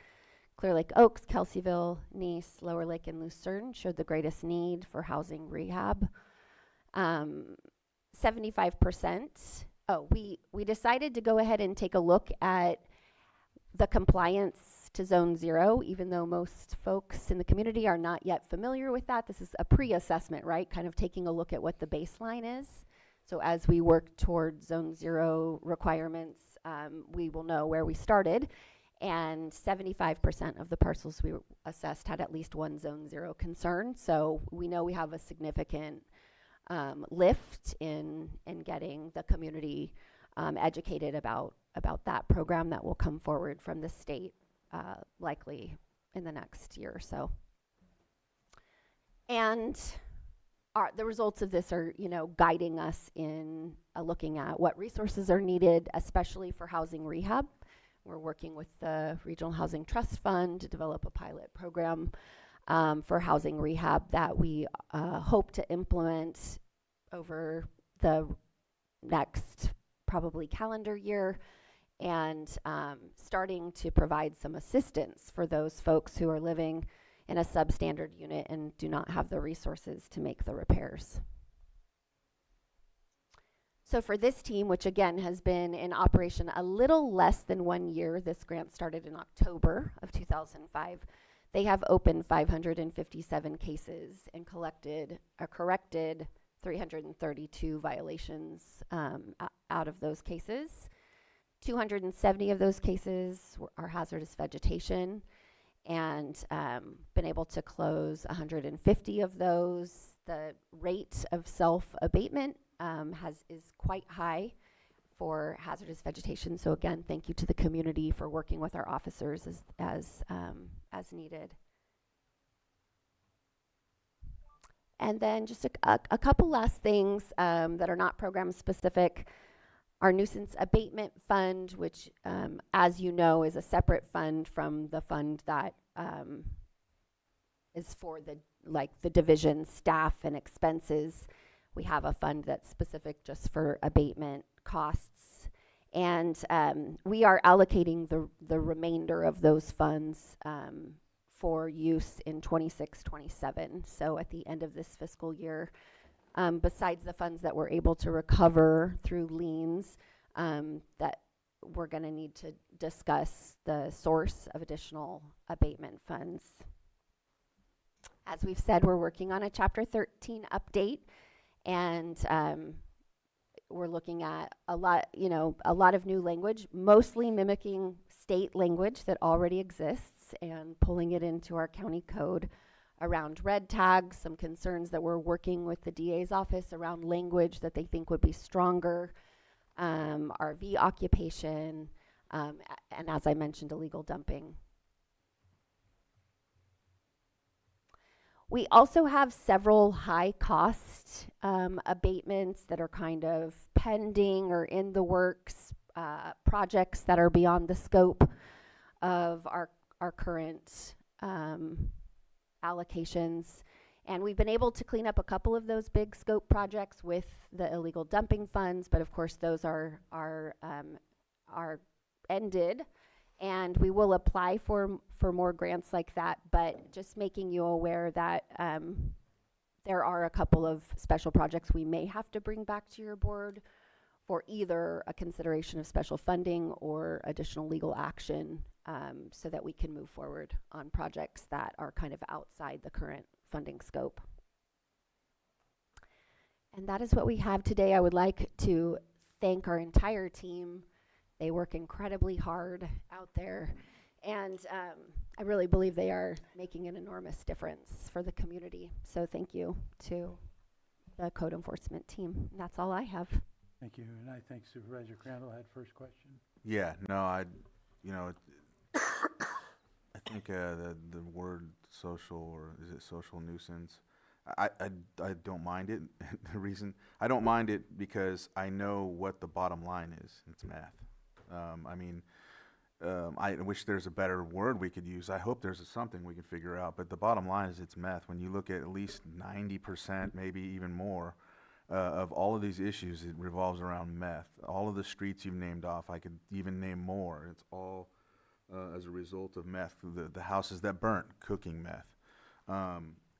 Clear Lake Oaks, Kelseyville, Nice, Lower Lake, and Lucerne showed the greatest need for housing rehab. 75%. We decided to go ahead and take a look at the compliance to Zone 0, even though most folks in the community are not yet familiar with that. This is a pre-assessment, right? Kind of taking a look at what the baseline is. So as we work toward Zone 0 requirements, we will know where we started. And 75% of the parcels we assessed had at least one Zone 0 concern. So we know we have a significant lift in getting the community educated about that program that will come forward from the state likely in the next year or so. And the results of this are, guiding us in looking at what resources are needed, especially for housing rehab. We're working with the Regional Housing Trust Fund to develop a pilot program for housing rehab that we hope to implement over the next probably calendar year, and starting to provide some assistance for those folks who are living in a substandard unit and do not have the resources to make the repairs. So for this team, which again has been in operation a little less than 1 year, this grant started in October of 2005, they have opened 557 cases and corrected 332 violations out of those cases. 270 of those cases are hazardous vegetation, and been able to close 150 of those. The rate of self-abatement is quite high for hazardous vegetation. So again, thank you to the community for working with our officers as needed. And then just a couple last things that are not program specific. Our nuisance abatement fund, which as you know is a separate fund from the fund that is for the division staff and expenses. We have a fund that's specific just for abatement costs. And we are allocating the remainder of those funds for use in 26-27. So at the end of this fiscal year, besides the funds that we're able to recover through liens, that we're going to need to discuss the source of additional abatement funds. As we've said, we're working on a Chapter 13 update, and we're looking at a lot of new language, mostly mimicking state language that already exists and pulling it into our county code around red tags, some concerns that we're working with the DA's office around language that they think would be stronger, RV occupation, and as I mentioned, illegal dumping. We also have several high-cost abatements that are kind of pending or in the works, projects that are beyond the scope of our current allocations. And we've been able to clean up a couple of those big scope projects with the illegal dumping funds, but of course those are ended. And we will apply for more grants like that, but just making you aware that there are a couple of special projects we may have to bring back to your board for either a consideration of special funding or additional legal action, so that we can move forward on projects that are kind of outside the current funding scope. And that is what we have today. I would like to thank our entire team. They work incredibly hard out there, and I really believe they are making an enormous difference for the community. So thank you to the code enforcement team. And that's all I have. Thank you, and I think Supervisor Crandall had first question. Yeah, no, I think the word social, or is it social nuisance? I don't mind it. The reason I don't mind it because I know what the bottom line is. It's math. I wish there's a better word we could use. I hope there's something we can figure out. But the bottom line is it's meth. When you look at least 90%, maybe even more, of all of these issues, it revolves around meth. All of the streets you've named off, I could even name more. It's all as a result of meth. The houses that burnt, cooking meth.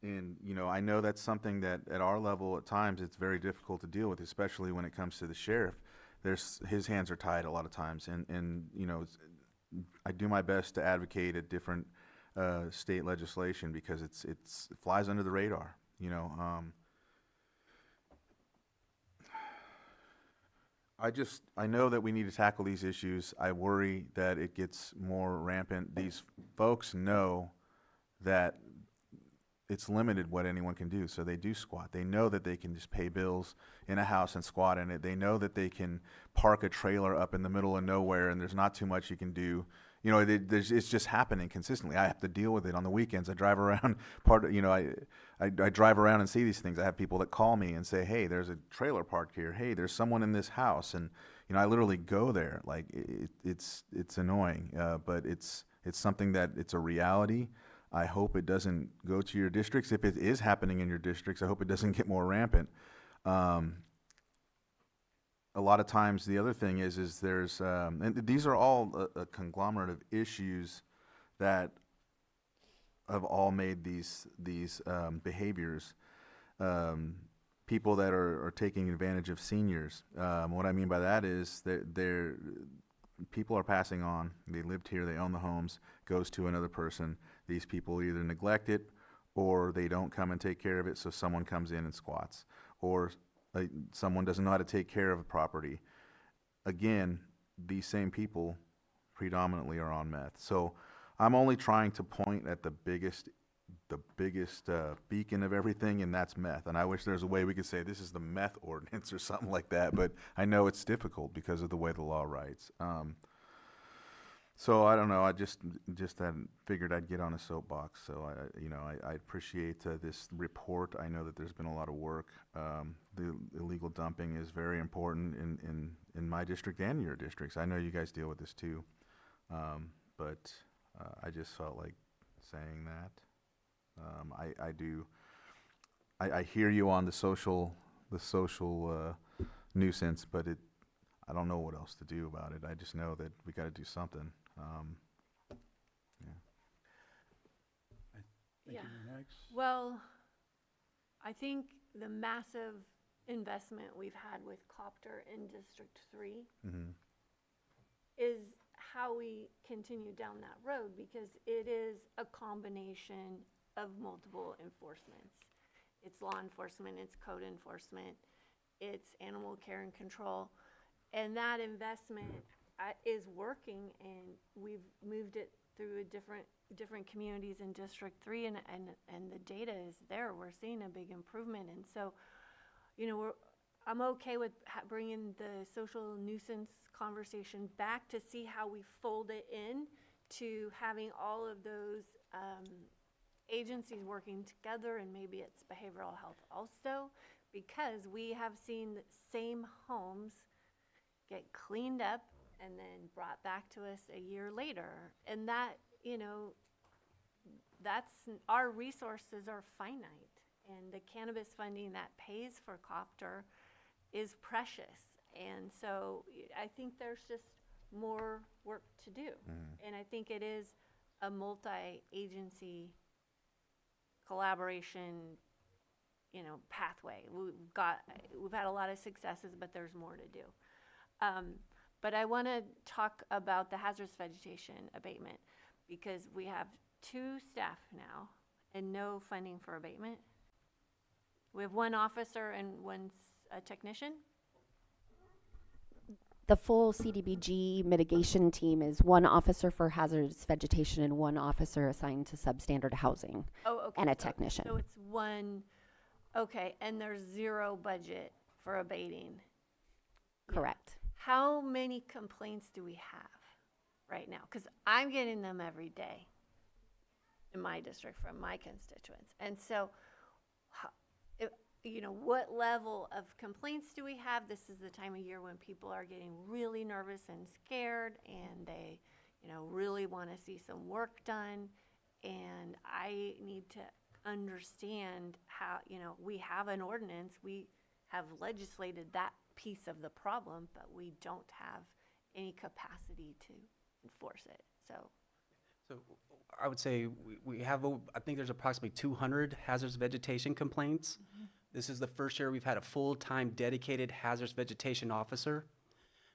And I know that's something that at our level at times it's very difficult to deal with, especially when it comes to the sheriff. His hands are tied a lot of times, and I do my best to advocate at different state legislation because it flies under the radar, you know. I know that we need to tackle these issues. I worry that it gets more rampant. These folks know that it's limited what anyone can do, so they do squat. They know that they can just pay bills in a house and squat in it. They know that they can park a trailer up in the middle of nowhere and there's not too much you can do. You know, it's just happening consistently. I have to deal with it on the weekends. I drive around, I drive around and see these things. I have people that call me and say, hey, there's a trailer parked here. Hey, there's someone in this house. And, you know, I literally go there. Like, it's annoying, but it's something that it's a reality. I hope it doesn't go to your districts. If it is happening in your districts, I hope it doesn't get more rampant. A lot of times the other thing is there's, and these are all a conglomerate of issues that have all made these behaviors. People that are taking advantage of seniors. What I mean by that is that people are passing on. They lived here, they own the homes, goes to another person. These people either neglect it or they don't come and take care of it, so someone comes in and squats. Or someone doesn't know how to take care of a property. Again, these same people predominantly are on meth. So I'm only trying to point at the biggest beacon of everything, and that's meth. And I wish there's a way we could say this is the meth ordinance or something like that, but I know it's difficult because of the way the law writes. So I don't know. I just hadn't figured I'd get on a soapbox. So I appreciate this report. I know that there's been a lot of work. The illegal dumping is very important in my district and your districts. I know you guys deal with this too, but I just felt like saying that. I hear you on the social nuisance, but I don't know what else to do about it. I just know that we got to do something. Yeah. Well, I think the massive investment we've had with Copter in District 3 is how we continue down that road, because it is a combination of multiple enforcements. It's law enforcement, it's code enforcement, it's animal care and control. And that investment is working, and we've moved it through different communities in District 3, and the data is there. We're seeing a big improvement. And so, you know, I'm okay with bringing the social nuisance conversation back to see how we fold it in to having all of those agencies working together, and maybe it's behavioral health also, because we have seen the same homes get cleaned up and then brought back to us a year later. And that, you know, our resources are finite, and the cannabis funding that pays for Copter is precious. And so I think there's just more work to do. And I think it is a multi-agency collaboration, you know, pathway. We've had a lot of successes, but there's more to do. But I want to talk about the hazardous vegetation abatement, because we have 2 staff now and no funding for abatement. We have 1 officer and 1 technician. The full CDBG mitigation team is 1 officer for hazardous vegetation and 1 officer assigned to substandard housing. Oh, okay. And a technician. So it's 1, okay, and there's 0 budget for abating. Correct. How many complaints do we have right now? Because I'm getting them every day in my district from my constituents. And so, you know, what level of complaints do we have? This is the time of year when people are getting really nervous and scared, and they, you know, really want to see some work done. And I need to understand how, you know, we have an ordinance, we have legislated that piece of the problem, but we don't have any capacity to enforce it. So I would say we have, I think there's approximately 200 hazardous vegetation complaints. This is the first year we've had a full-time dedicated hazardous vegetation officer.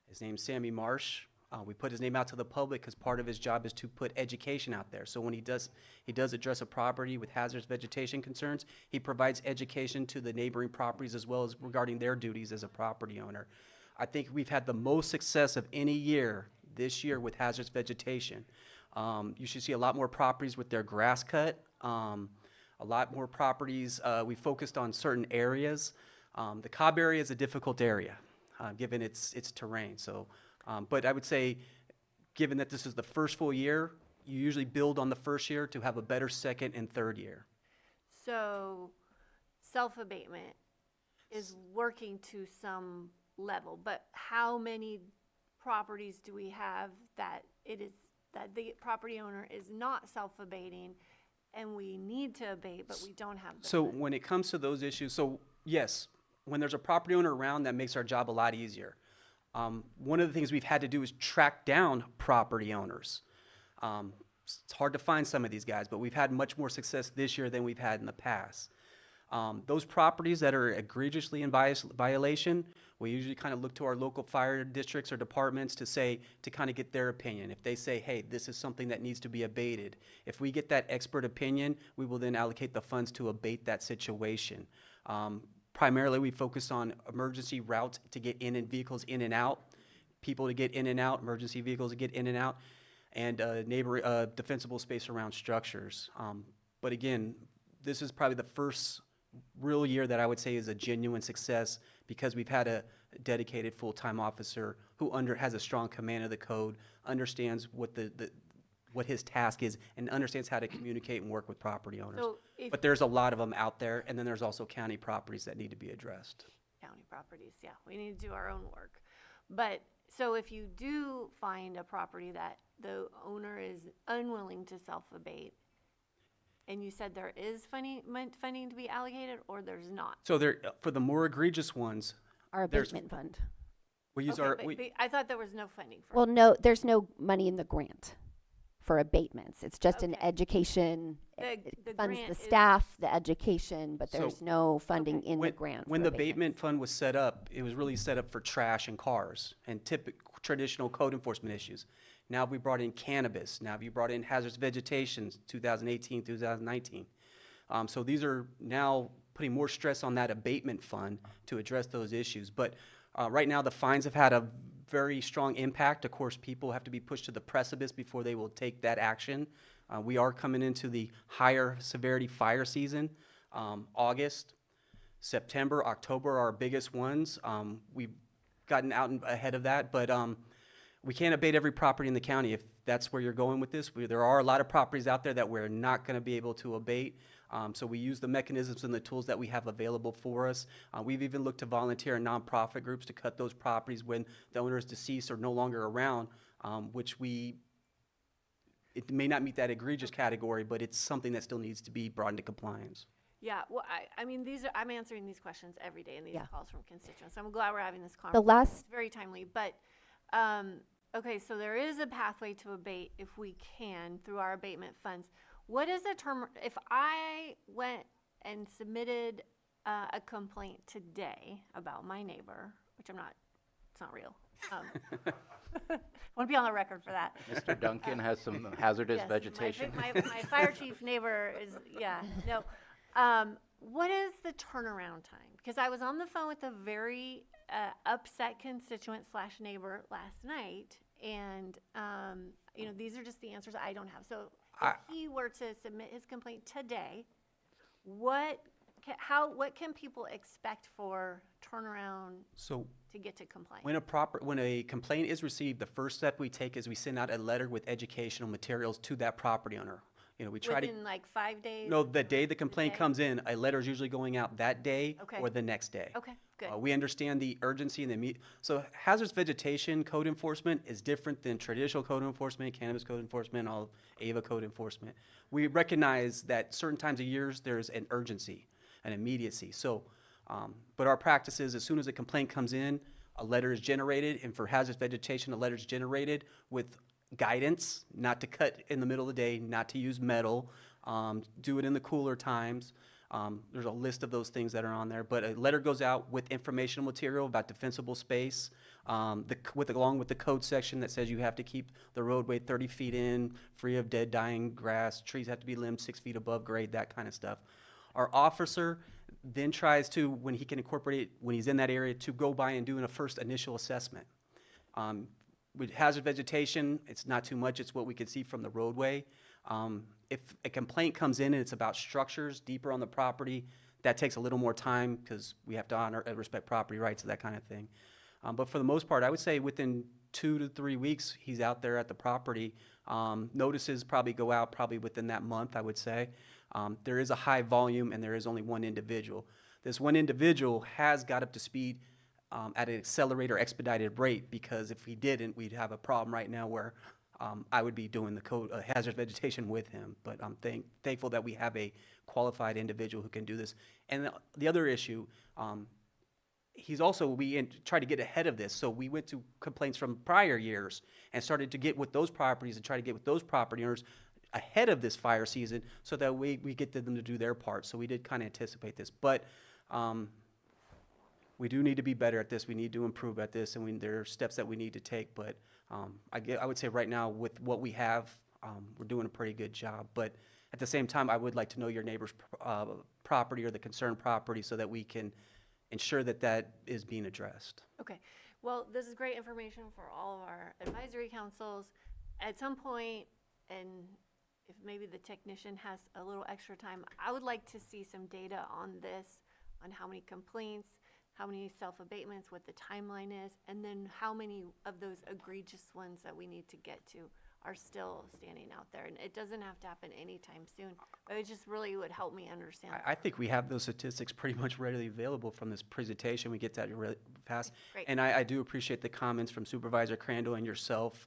His name's Sammy Marsh. We put his name out to the public because part of his job is to put education out there. So when he does address a property with hazardous vegetation concerns, he provides education to the neighboring properties as well as regarding their duties as a property owner. I think we've had the most success of any year this year with hazardous vegetation. You should see a lot more properties with their grass cut, a lot more properties. We focused on certain areas. The Cobb area is a difficult area, given its terrain. So, but I would say, given that this is the first full year, you usually build on the first year to have a better second and third year. So self-abatement is working to some level, but how many properties do we have that the property owner is not self-abating and we need to abate, but we don't have the So funds? when it comes to those issues, so yes, when there's a property owner around, that makes our job a lot easier. One of the things we've had to do is track down property owners. It's hard to find some of these guys, but we've had much more success this year than we've had in the past. Those properties that are egregiously in violation, we usually kind of look to our local fire districts or departments to kind of get their opinion. If they say, hey, this is something that needs to be abated, if we get that expert opinion, we will then allocate the funds to abate that situation. Primarily, we focus on emergency routes to get in and vehicles in and out, people to get in and out, emergency vehicles to get in and out, and defensible space around structures. But again, this is probably the first real year that I would say is a genuine success because we've had a dedicated full-time officer who has a strong command of the code, understands what his task is, and understands how to communicate and work with property owners. So But there's a lot of them out there, and then there's also county properties that need to be addressed. County properties, yeah, we need to do our own work. But, so if you do find a property that the owner is unwilling to self-abate, and you said there is funding to be allocated, or there's not? So for the more egregious ones, Our there's- abatement fund. we use Okay, but I thought there was no funding for Well, no, there's no money in the grant for abatements. It's just an Okay. education. It the funds grant the is- staff, the education, but So there's no funding in the grant. When for the abatements. abatement fund was set up, it was really set up for trash and cars and traditional code enforcement issues. Now we brought in cannabis. Now we brought in hazardous vegetation, 2018, 2019. So these are now putting more stress on that abatement fund to address those issues. But right now, the fines have had a very strong impact. Of course, people have to be pushed to the precipice before they will take that action. We are coming into the higher severity fire season. August, September, October are our biggest ones. We've gotten out ahead of that, but we can't abate every property in the county if that's where you're going with this. There are a lot of properties out there that we're not going to be able to abate. So we use the mechanisms and the tools that we have available for us. We've even looked to volunteer and nonprofit groups to cut those properties when the owner is deceased or no longer around, it may not meet that egregious category, but it's something that still needs to be brought into compliance. Yeah, well, I mean, I'm answering these questions every day in these Yeah. calls from constituents. I'm glad we're having this The conversation. last, It's very timely, but, okay, so there is a pathway to abate if we can through our abatement funds. What is the term, if I went and submitted a complaint today about my neighbor, which it's not real. Want to be on the record for that. Mr. Duncan has some hazardous Yes, vegetation. My fire chief neighbor is, yeah, no. What is the turnaround time? Because I was on the phone with a very upset constituent / neighbor last night, and these are just the answers I don't have. So if he were to submit his complaint today, what can people expect for turnaround So to get to complaint? when a complaint is received, the first step we take is we send out a letter with educational materials to that property owner. We try Within like 5 days? No, the day the complaint comes in, a letter is usually going out that day Okay. or the next day. Okay, good. We understand the urgency and so hazardous vegetation code enforcement is different than traditional code enforcement, cannabis code enforcement, all of AVA code enforcement. We recognize that certain times of years there's an urgency, an immediacy. So, but our practice is as soon as a complaint comes in, a letter is generated, and for hazardous vegetation, a letter is generated with guidance, not to cut in the middle of the day, not to use metal, do it in the cooler times. There's a list of those things that are on there, but a letter goes out with informational material about defensible space, Along with the code section that says you have to keep the roadway 30 feet in, free of dead, dying grass, trees have to be limbed 6 feet above grade, that kind of stuff. Our officer then tries to, when he can incorporate it, when he's in that area, to go by and do a first initial assessment. With hazard vegetation, it's not too much, it's what we can see from the roadway. If a complaint comes in and it's about structures deeper on the property, that takes a little more time because we have to honor and respect property rights and that kind of thing. But for the most part, I would say within 2 to 3 weeks, he's out there at the property. Notices probably go out probably within that month, I would say. There is a high volume and there is only one individual. This one individual has got up to speed at an accelerated or expedited rate, because if he didn't, we'd have a problem right now where I would be doing the hazard vegetation with him. But I'm thankful that we have a qualified individual who can do this. And the other issue, we tried to get ahead of this. So we went to complaints from prior years and started to get with those properties and try to get with those property owners ahead of this fire season so that we get them to do their part. So we did kind of anticipate this. But we do need to be better at this. We need to improve at this, and there are steps that we need to take. But I would say right now, with what we have, we're doing a pretty good job. But at the same time, I would like to know your neighbor's property or the concerned property so that we can ensure that that is being addressed. Okay, well, this is great information for all of our advisory councils. At some point, and if maybe the technician has a little extra time, I would like to see some data on this, on how many complaints, how many self-abatements, what the timeline is, and then how many of those egregious ones that we need to get to are still standing out there. And it doesn't have to happen anytime soon, but it just really would help me understand. I think we have those statistics pretty much readily available from this presentation. We get that really fast. Great. And I do appreciate the comments from Supervisor Crandall and yourself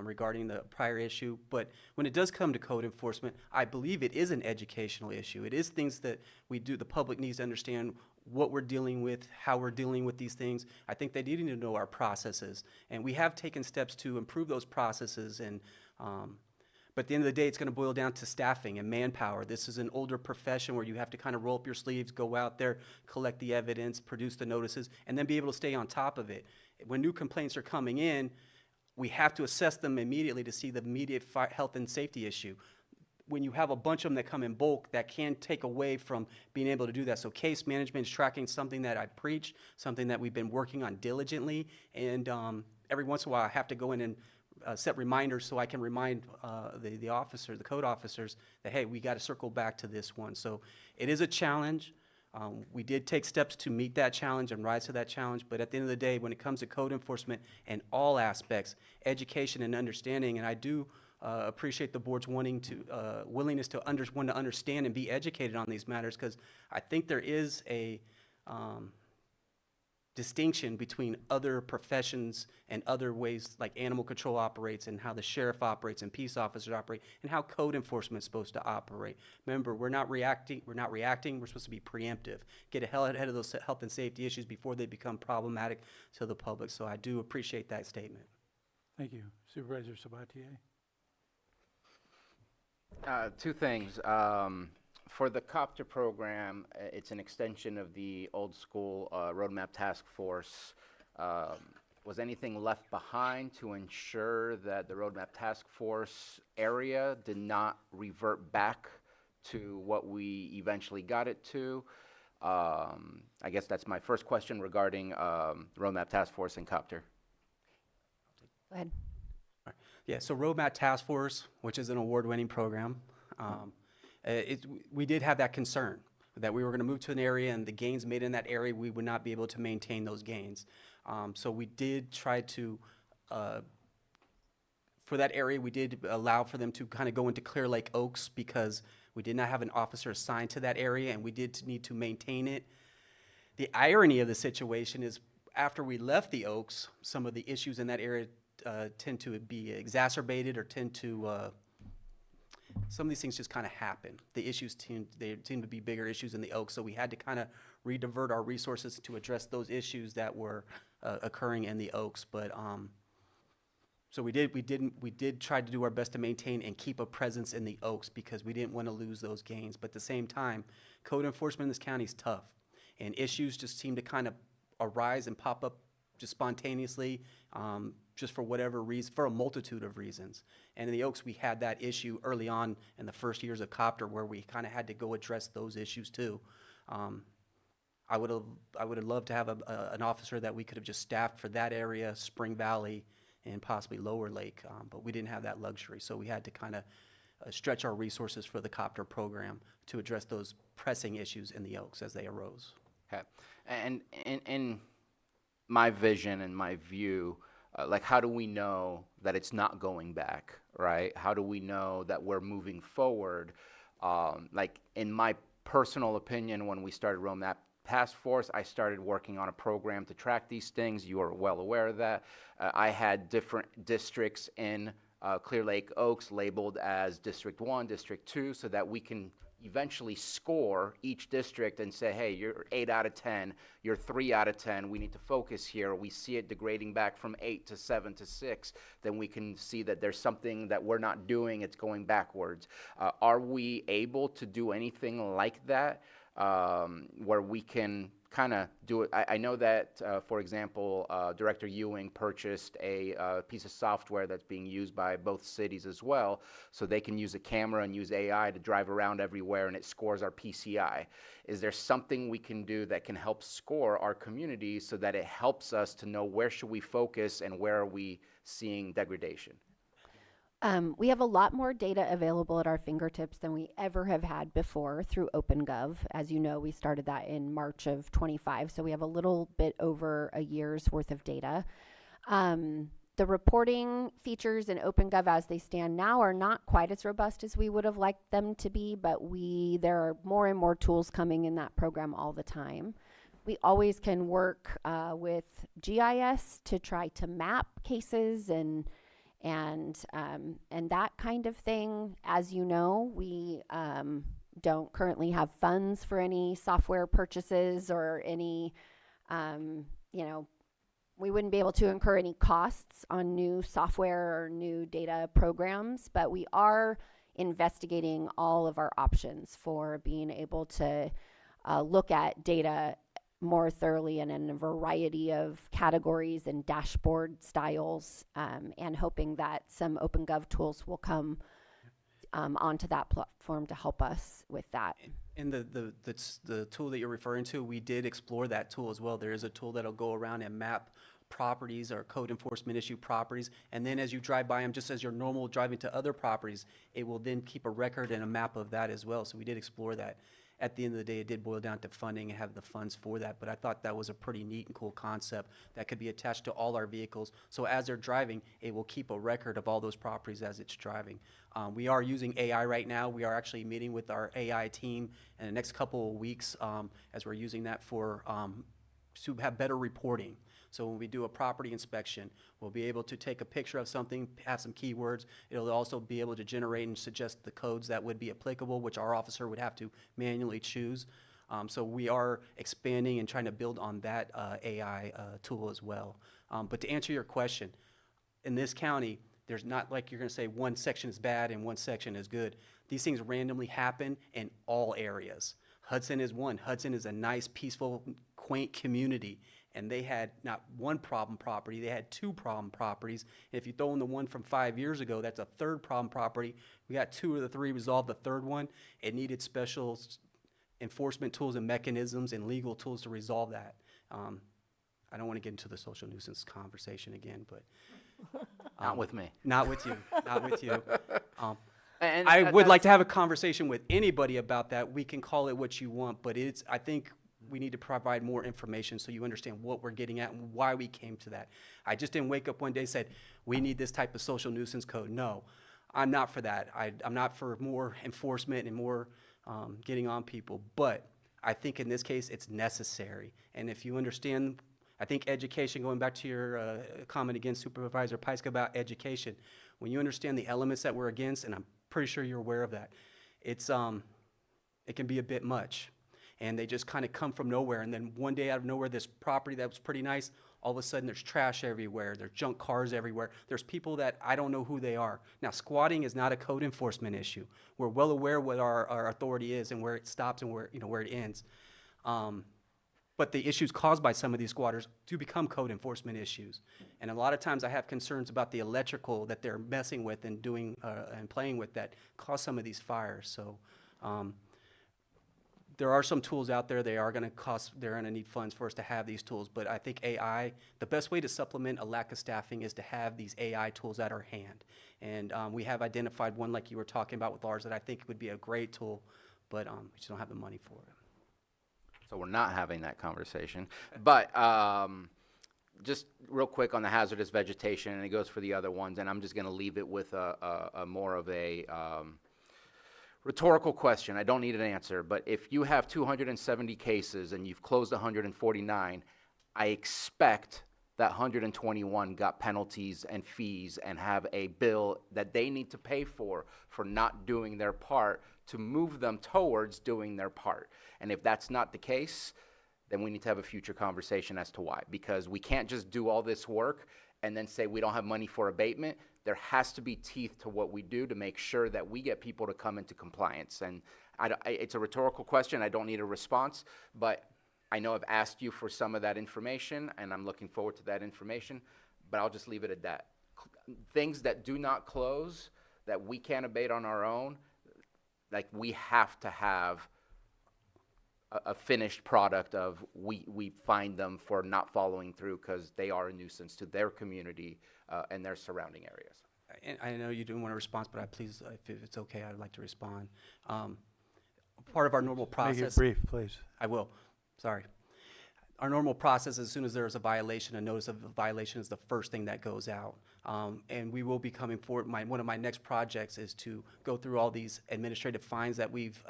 regarding the prior issue. But when it does come to code enforcement, I believe it is an educational issue. It is things that the public needs to understand what we're dealing with, how we're dealing with these things. I think they need to know our processes. And we have taken steps to improve those processes. And but at the end of the day, it's going to boil down to staffing and manpower. This is an older profession where you have to kind of roll up your sleeves, go out there, collect the evidence, produce the notices, and then be able to stay on top of it. When new complaints are coming in, we have to assess them immediately to see the immediate health and safety issue. When you have a bunch of them that come in bulk, that can take away from being able to do that. So case management is tracking something that I preach, something that we've been working on diligently, and every once in a while I have to go in and set reminders so I can remind the code officers that, hey, we got to circle back to this one. So it is a challenge. We did take steps to meet that challenge and rise to that challenge, but at the end of the day, when it comes to code enforcement and all aspects, education and understanding, and I do appreciate the board's willingness to want to understand and be educated on these matters, because I think there is a distinction between other professions and other ways like animal control operates and how the sheriff operates and peace officers operate and how code enforcement is supposed to operate. Remember, we're not reacting, we're supposed to be preemptive. Get ahead of those health and safety issues before they become problematic to the public. So I do appreciate that statement. Thank you. Supervisor Sabatier? Two things. For the copter program, it's an extension of the old school roadmap task force. Was anything left behind to ensure that the roadmap task force area did not revert back to what we eventually got it to? I guess that's my first question regarding roadmap task force and copter. Go ahead. Yeah, so Roadmap Task Force, which is an award-winning program, we did have that concern that we were going to move to an area and the gains made in that area, we would not be able to maintain those gains. So we did try to, for that area, we did allow for them to kind of go into Clear Lake Oaks because we did not have an officer assigned to that area and we did need to maintain it. The irony of the situation is after we left the Oaks, some of the issues in that area tend to be exacerbated or tend to, some of these things just kind of happen. The issues tend to be bigger issues in the Oaks, so we had to kind of redivert our resources to address those issues that were occurring in the Oaks. But so we did try to do our best to maintain and keep a presence in the Oaks because we didn't want to lose those gains. But at the same time, code enforcement in this county is tough, and issues just seem to kind of arise and pop up just spontaneously, just for whatever reason, for a multitude of reasons. And in the Oaks, we had that issue early on in the first years of Copter where we kind of had to go address those issues too. I would have loved to have an officer that we could have just staffed for that area, Spring Valley, and possibly Lower Lake, but we didn't have that luxury, so we had to kind of stretch our resources for the Copter program to address those pressing issues in the Oaks as they arose. Okay. And in my vision and my view, like how do we know that it's not going back, right? How do we know that we're moving forward? Like in my personal opinion, when we started Rome Map Task Force, I started working on a program to track these things. You are well aware of that. I had different districts in Clear Lake Oaks labeled as District 1, District 2, so that we can eventually score each district and say, hey, you're 8 out of 10, you're 3 out of 10, we need to focus here. We see it degrading back from 8 to 7 to 6, then we can see that there's something that we're not doing, it's going backwards. Are we able to do anything like that? Where we can kind of do it. I know that, for example, Director Ewing purchased a piece of software that's being used by both cities as well, so they can use a camera and use AI to drive around everywhere, and it scores our PCI. Is there something we can do that can help score our communities so that it helps us to know where should we focus and where are we seeing degradation? We have a lot more data available at our fingertips than we ever have had before through OpenGov. As you know, we started that in March of 25, so we have a little bit over a year's worth of data. The reporting features in OpenGov as they stand now are not quite as robust as we would have liked them to be, but there are more and more tools coming in that program all the time. We always can work with GIS to try to map cases and that kind of thing. As you know, we don't currently have funds for any software purchases or any, we wouldn't be able to incur any costs on new software or new data programs, but we are investigating all of our options for being able to look at data more thoroughly and in a variety of categories and dashboard styles, and hoping that some OpenGov tools will come onto that platform to help us with that. And the tool that you're referring to, we did explore that tool as well. There is a tool that'll go around and map properties or code enforcement issue properties, and then as you drive by them, just as you're normal driving to other properties, it will then keep a record and a map of that as well. So we did explore that. At the end of the day, it did boil down to funding and have the funds for that, but I thought that was a pretty neat and cool concept that could be attached to all our vehicles. So as they're driving, it will keep a record of all those properties as it's driving. We are using AI right now. We are actually meeting with our AI team in the next couple of weeks as we're using that for to have better reporting. So when we do a property inspection, we'll be able to take a picture of something, have some keywords. It'll also be able to generate and suggest the codes that would be applicable, which our officer would have to manually choose. So we are expanding and trying to build on that AI tool as well. But to answer your question, in this county, there's not like you're going to say one section is bad and one section is good. These things randomly happen in all areas. Hudson is one. Hudson is a nice, peaceful, quaint community. And they had not one problem property, they had 2 problem properties. And if you throw in the one from 5 years ago, that's a 3rd problem property. We got 2 of the 3 resolved. The 3rd one, it needed special enforcement tools and mechanisms and legal tools to resolve that. I don't want to get into the social nuisance conversation again, but not with me. Not with you. Not with you. And I would like to have a conversation with anybody about that. We can call it what you want, but I think we need to provide more information so you understand what we're getting at and why we came to that. I just didn't wake up one day and said, we need this type of social nuisance code. No, I'm not for that. I'm not for more enforcement and more getting on people. But I think in this case, it's necessary. And if you understand, I think education, going back to your comment again, Supervisor Peiska, about education, when you understand the elements that we're against, and I'm pretty sure you're aware of that, it can be a bit much. And they just kind of come from nowhere. And then one day out of nowhere, this property that was pretty nice, all of a sudden there's trash everywhere. There's junk cars everywhere. There's people that I don't know who they are. Now, squatting is not a code enforcement issue. We're well aware what our authority is and where it stops and where it ends. but the issues caused by some of these squatters do become code enforcement issues. And a lot of times I have concerns about the electrical that they're messing with and doing, and playing with that cause some of these fires. So, there are some tools out there. They're gonna need funds for us to have these tools, but I think AI, the best way to supplement a lack of staffing is to have these AI tools at our hand. And we have identified one like you were talking about with ours that I think would be a great tool, but we just don't have the money for it. So we're not having that conversation. But just real quick on the hazardous vegetation, and it goes for the other ones, and I'm just gonna leave it with a more of a rhetorical question. I don't need an answer, but if you have 270 cases and you've closed 149, I expect that 121 got penalties and fees and have a bill that they need to pay for not doing their part to move them towards doing their part. And if that's not the case, then we need to have a future conversation as to why. Because we can't just do all this work and then say we don't have money for abatement. There has to be teeth to what we do to make sure that we get people to come into compliance. And it's a rhetorical question. I don't need a response, but I know I've asked you for some of that information, and I'm looking forward to that information, but I'll just leave it at that. Things that do not close, that we can't abate on our own, like we have to have a finished product of we find them for not following through because they are a nuisance to their community and their surrounding areas. And I know you didn't want a response, but please, if it's okay, I'd like to respond. Part of our normal process. Make it brief, please. I will. Sorry. Our normal process, as soon as there's a violation, a notice of a violation is the first thing that goes out. And we will be coming forward. One of my next projects is to go through all these administrative fines that we've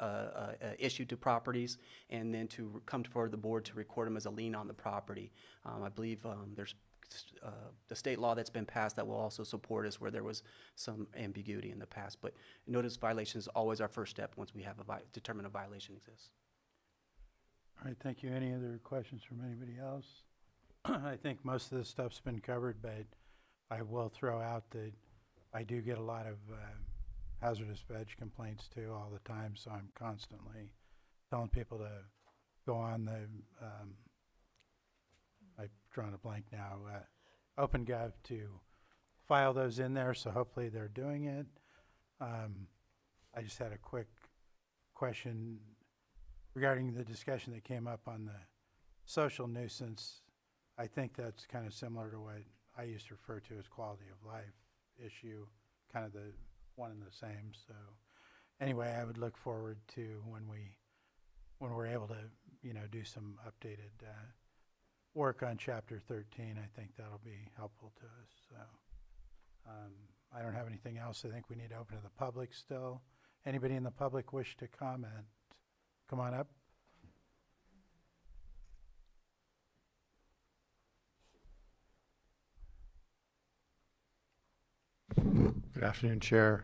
issued to properties, and then to come before the board to record them as a lien on the property. I believe there's the state law that's been passed that will also support us where there was some ambiguity in the past. But notice violation is always our first step once we have determine a violation exists. All right, thank you. Any other questions from anybody else? I think most of this stuff's been covered, but I will throw out that I do get a lot of hazardous veg complaints too all the time, so I'm constantly telling people to go on the, I've drawn a blank now, OpenGov to file those in there, so hopefully they're doing it. I just had a quick question regarding the discussion that came up on the social nuisance. I think that's kind of similar to what I used to refer to as quality of life issue, kind of the one and the same. So anyway, I would look forward to when we're able to, do some updated work on Chapter 13. I think that'll be helpful to us. So I don't have anything else. I think we need to open to the public still. Anybody in the public wish to comment? Come on up. Good afternoon, Chair.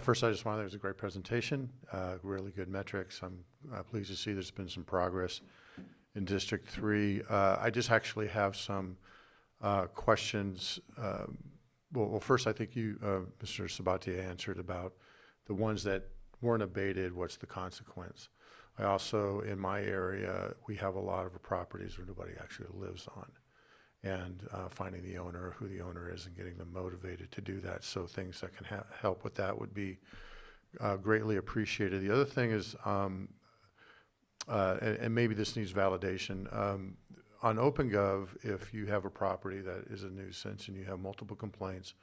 First, I just want to say it was a great presentation, really good metrics. I'm pleased to see there's been some progress in District 3. I just actually have some questions. Well, first, I think you, Mr. Sabatier, answered about the ones that weren't abated, what's the consequence? I also, in my area, we have a lot of properties where nobody actually lives on. And finding the owner, who the owner is, and getting them motivated to do that. So things that can help with that would be greatly appreciated. The other thing is, and maybe this needs validation, on OpenGov, if you have a property that is a nuisance and you have multiple complaints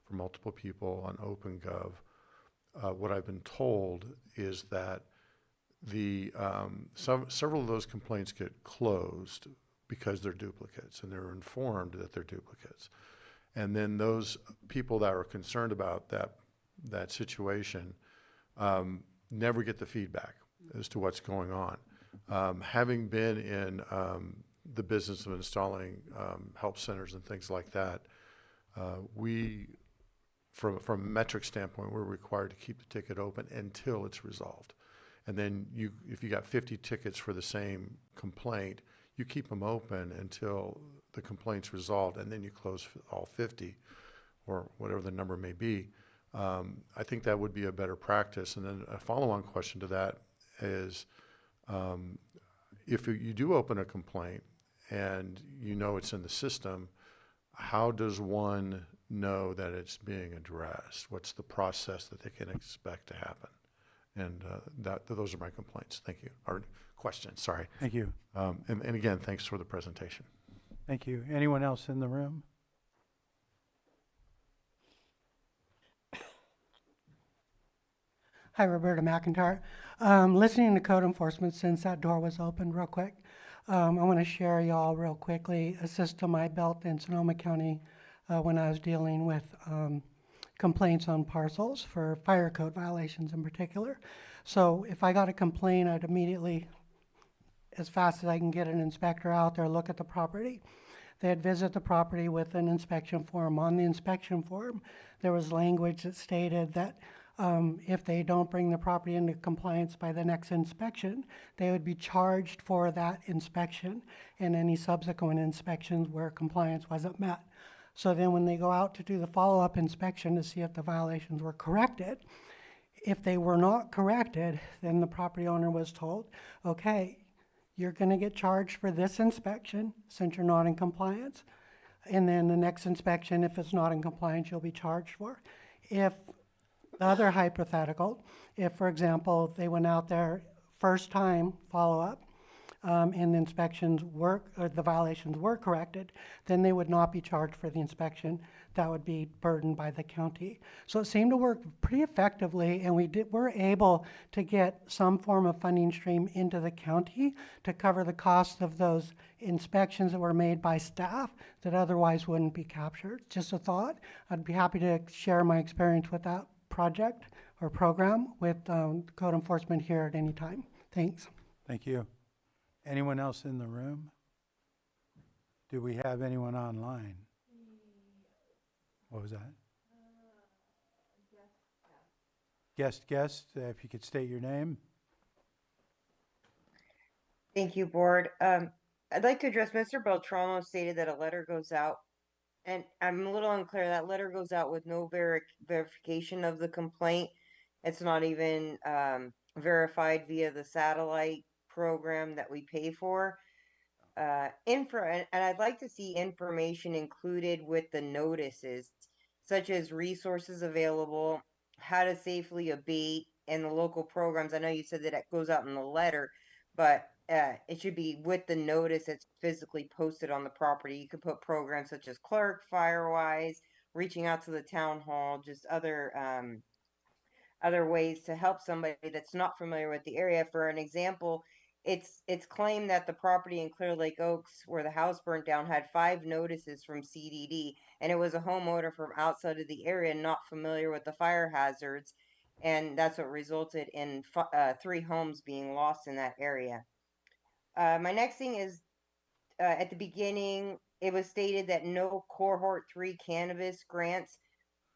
from multiple people on OpenGov, what I've been told is that several of those complaints get closed because they're duplicates, and they're informed that they're duplicates. And then those people that are concerned about that situation never get the feedback as to what's going on. Having been in the business of installing help centers and things like that, from a metric standpoint, we're required to keep the ticket open until it's resolved. And then if you got 50 tickets for the same complaint, you keep them open until the complaint's resolved, and then you close all 50, or whatever the number may be. I think that would be a better practice. And then a follow-on question to that is, if you do open a complaint and you know it's in the system, how does one know that it's being addressed? What's the process that they can expect to happen? And those are my complaints. Thank you. Or questions, sorry. Thank you. And again, thanks for the presentation. Thank you. Anyone else in the room? Hi, Roberta McIntyre. Listening to code enforcement since that door was opened real quick, I want to share y'all real quickly a system I built in Sonoma County when I was dealing with complaints on parcels for fire code violations in particular. So if I got a complaint, I'd immediately, as fast as I can get an inspector out there, look at the property. They'd visit the property with an inspection form. On the inspection form, there was language that stated that if they don't bring the property into compliance by the next inspection, they would be charged for that inspection and any subsequent inspections where compliance wasn't met. So then when they go out to do the follow-up inspection to see if the violations were corrected, if they were not corrected, then the property owner was told, okay, you're going to get charged for this inspection since you're not in compliance. And then the next inspection, if it's not in compliance, you'll be charged for. If the other hypothetical, if, for example, they went out there first time follow-up and the inspections were, or the violations were corrected, then they would not be charged for the inspection. That would be burdened by the county. So it seemed to work pretty effectively, and we're able to get some form of funding stream into the county to cover the cost of those inspections that were made by staff that otherwise wouldn't be captured. Just a thought. I'd be happy to share my experience with that project or program with code enforcement here at any time. Thanks. Thank you. Anyone else in the room? Do we have anyone online? What was that? Guest, if you could state your name. Thank you, Board. I'd like to address Mr. Beltramo stated that a letter goes out, and I'm a little unclear. That letter goes out with no verification of the complaint. It's not even verified via the satellite program that we pay for. And I'd like to see information included with the notices, such as resources available, how to safely abate, and the local programs. I know you said that it goes out in the letter, but it should be with the notice that's physically posted on the property. You could put programs such as clerk, Firewise, reaching out to the town hall, just other ways to help somebody that's not familiar with the area. For an example, it's claimed that the property in Clear Lake Oaks where the house burnt down had 5 notices from CDD, and it was a homeowner from outside of the area not familiar with the fire hazards, and that's what resulted in 3 homes being lost in that area. My next thing is, at the beginning, it was stated that no cohort 3 cannabis grants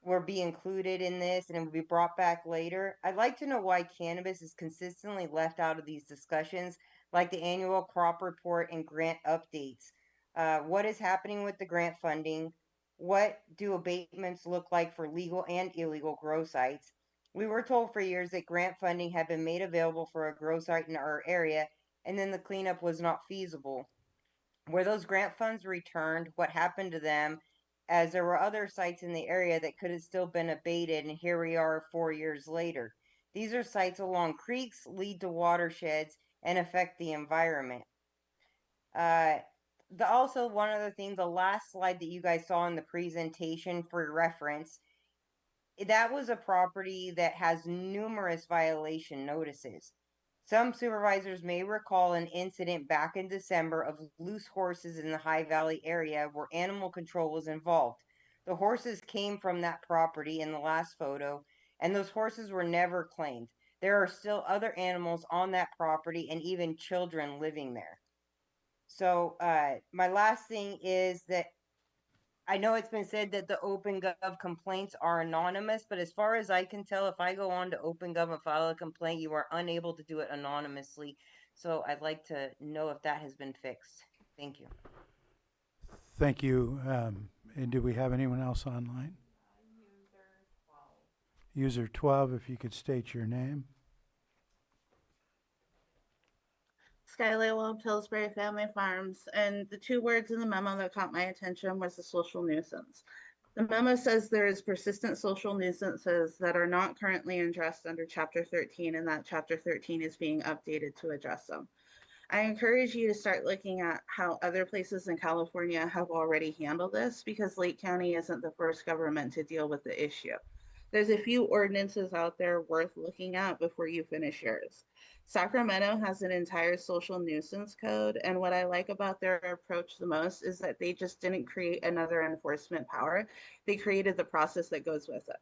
will be included in this and it will be brought back later. I'd like to know why cannabis is consistently left out of these discussions, like the annual crop report and grant updates. What is happening with the grant funding? What do abatements look like for legal and illegal grow sites? We were told for years that grant funding had been made available for a grow site in our area, and then the cleanup was not feasible. Were those grant funds returned? What happened to them? As there were other sites in the area that could have still been abated, and here we are 4 years later. These are sites along creeks, lead to watersheds, and affect the environment. Also, one other thing, the last slide that you guys saw in the presentation for reference, that was a property that has numerous violation notices. Some supervisors may recall an incident back in December of loose horses in the High Valley area where animal control was involved. The horses came from that property in the last photo, and those horses were never claimed. There are still other animals on that property and even children living there. So my last thing is that I know it's been said that the OpenGov complaints are anonymous, but as far as I can tell, if I go on to OpenGov and file a complaint, you are unable to do it anonymously. So I'd like to know if that has been fixed. Thank you. Thank you. And do we have anyone else online? User 12, if you could state your name. Skylayla, Pillsbury Family Farms, and the two words in the memo that caught my attention was the social nuisance. The memo says there is persistent social nuisances that are not currently addressed under Chapter 13, and that Chapter 13 is being updated to address them. I encourage you to start looking at how other places in California have already handled this, because Lake County isn't the first government to deal with the issue. There's a few ordinances out there worth looking at before you finish yours. Sacramento has an entire social nuisance code, and what I like about their approach the most is that they just didn't create another enforcement power. They created the process that goes with it.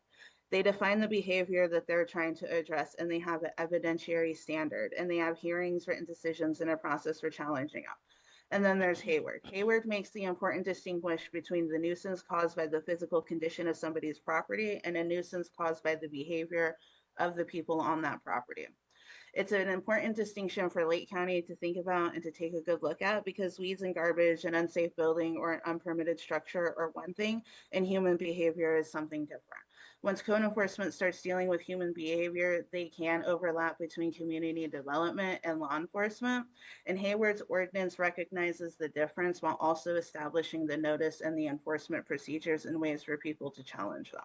They define the behavior that they're trying to address, and they have an evidentiary standard, and they have hearings, written decisions, and a process for challenging them. And then there's Hayward. Hayward makes the important distinguish between the nuisance caused by the physical condition of somebody's property and a nuisance caused by the behavior of the people on that property. It's an important distinction for Lake County to think about and to take a good look at, because weeds and garbage, an unsafe building, or an unpermitted structure are one thing, and human behavior is something different. Once code enforcement starts dealing with human behavior, they can overlap between community development and law enforcement. And Hayward's ordinance recognizes the difference while also establishing the notice and the enforcement procedures and ways for people to challenge them.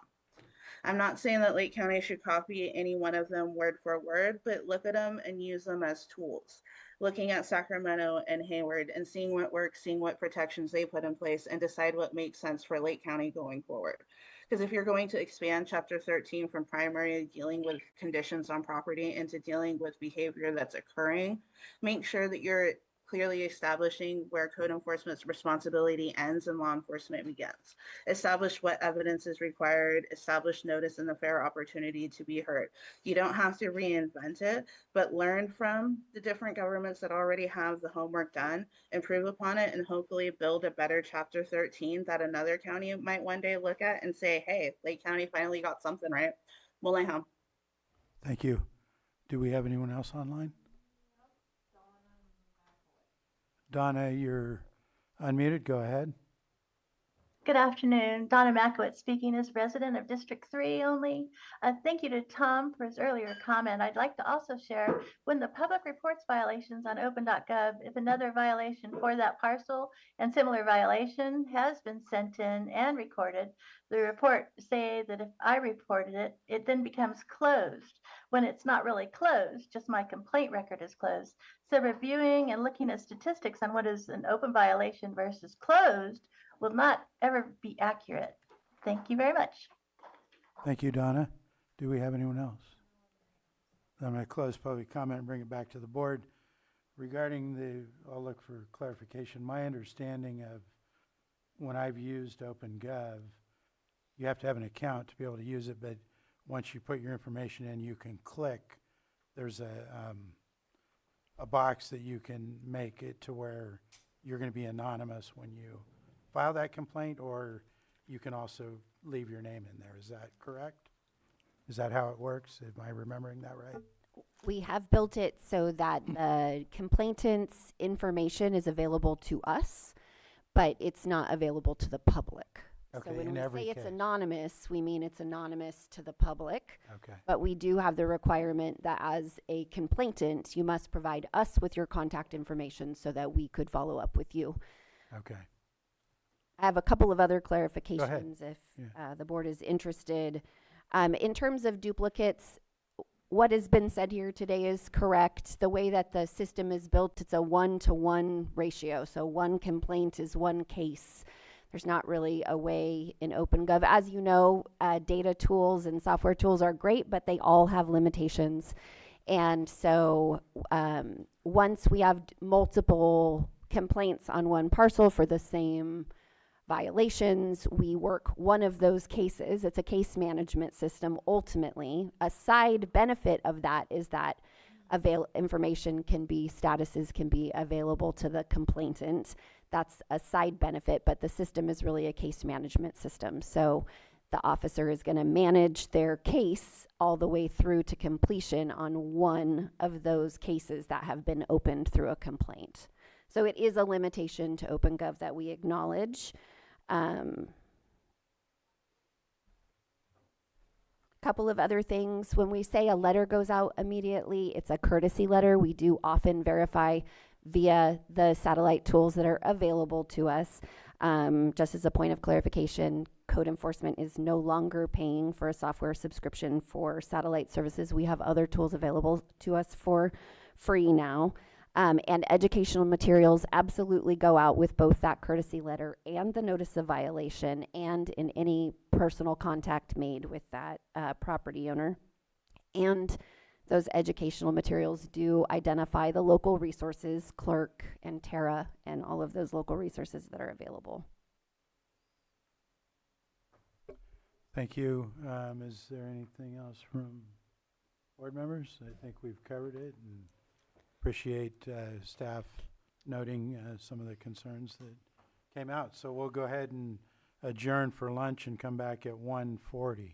I'm not saying that Lake County should copy any one of them word for word, but look at them and use them as tools. Looking at Sacramento and Hayward and seeing what works, seeing what protections they put in place, and decide what makes sense for Lake County going forward. Because if you're going to expand Chapter 13 from primary dealing with conditions on property into dealing with behavior that's occurring, make sure that you're clearly establishing where code enforcement's responsibility ends and law enforcement begins. Establish what evidence is required, establish notice and the fair opportunity to be heard. You don't have to reinvent it, but learn from the different governments that already have the homework done, improve upon it, and hopefully build a better Chapter 13 that another county might one day look at and say, hey, Lake County finally got something right. Mullingham. Thank you. Do we have anyone else online? Donna, you're unmuted. Go ahead. Good afternoon. Donna Makowitz speaking as resident of District 3 only. Thank you to Tom for his earlier comment. I'd like to also share, when the public reports violations on open.gov, if another violation for that parcel and similar violation has been sent in and recorded, the report say that if I reported it, it then becomes closed when it's not really closed, just my complaint record is closed. So reviewing and looking at statistics on what is an open violation versus closed will not ever be accurate. Thank you very much. Thank you, Donna. Do we have anyone else? I'm going to close public comment and bring it back to the board. Regarding I'll look for clarification. My understanding of when I've used OpenGov, you have to have an account to be able to use it, but once you put your information in, you can click. There's a box that you can make it to where you're going to be anonymous when you file that complaint, or you can also leave your name in there. Is that correct? Is that how it works? Am I remembering that right? We have built it so that the complainant's information is available to us, but it's not available to the public. Okay, so when in we every say it's case. anonymous, we mean it's anonymous to the public. Okay. But we do have the requirement that as a complainant, you must provide us with your contact information so that we could follow up with you. Okay. I have a couple of other clarifications if Yeah. the board is interested. In terms of duplicates, what has been said here today is correct. The way that the system is built, it's a 1-to-1 ratio. So one complaint is one case. There's not really a way in OpenGov. As you know, data tools and software tools are great, but they all have limitations. And so once we have multiple complaints on one parcel for the same violations, we work one of those cases. It's a case management system ultimately. A side benefit of that is that information can be, statuses can be available to the complainant. That's a side benefit, but the system is really a case management system. So the officer is going to manage their case all the way through to completion on one of those cases that have been opened through a complaint. So it is a limitation to OpenGov that we acknowledge. Couple of other things. When we say a letter goes out immediately, it's a courtesy letter. We do often verify via the satellite tools that are available to us. Just as a point of clarification, code enforcement is no longer paying for a software subscription for satellite services. We have other tools available to us for free now. And educational materials absolutely go out with both that courtesy letter and the notice of violation, and in any personal contact made with that property owner. And those educational materials do identify the local resources, clerk and Tara, and all of those local resources that are available. Thank you. Is there anything else from board members? I think we've covered it, and appreciate staff noting some of the concerns that came out. So we'll go ahead and adjourn for lunch and come back at 1:40.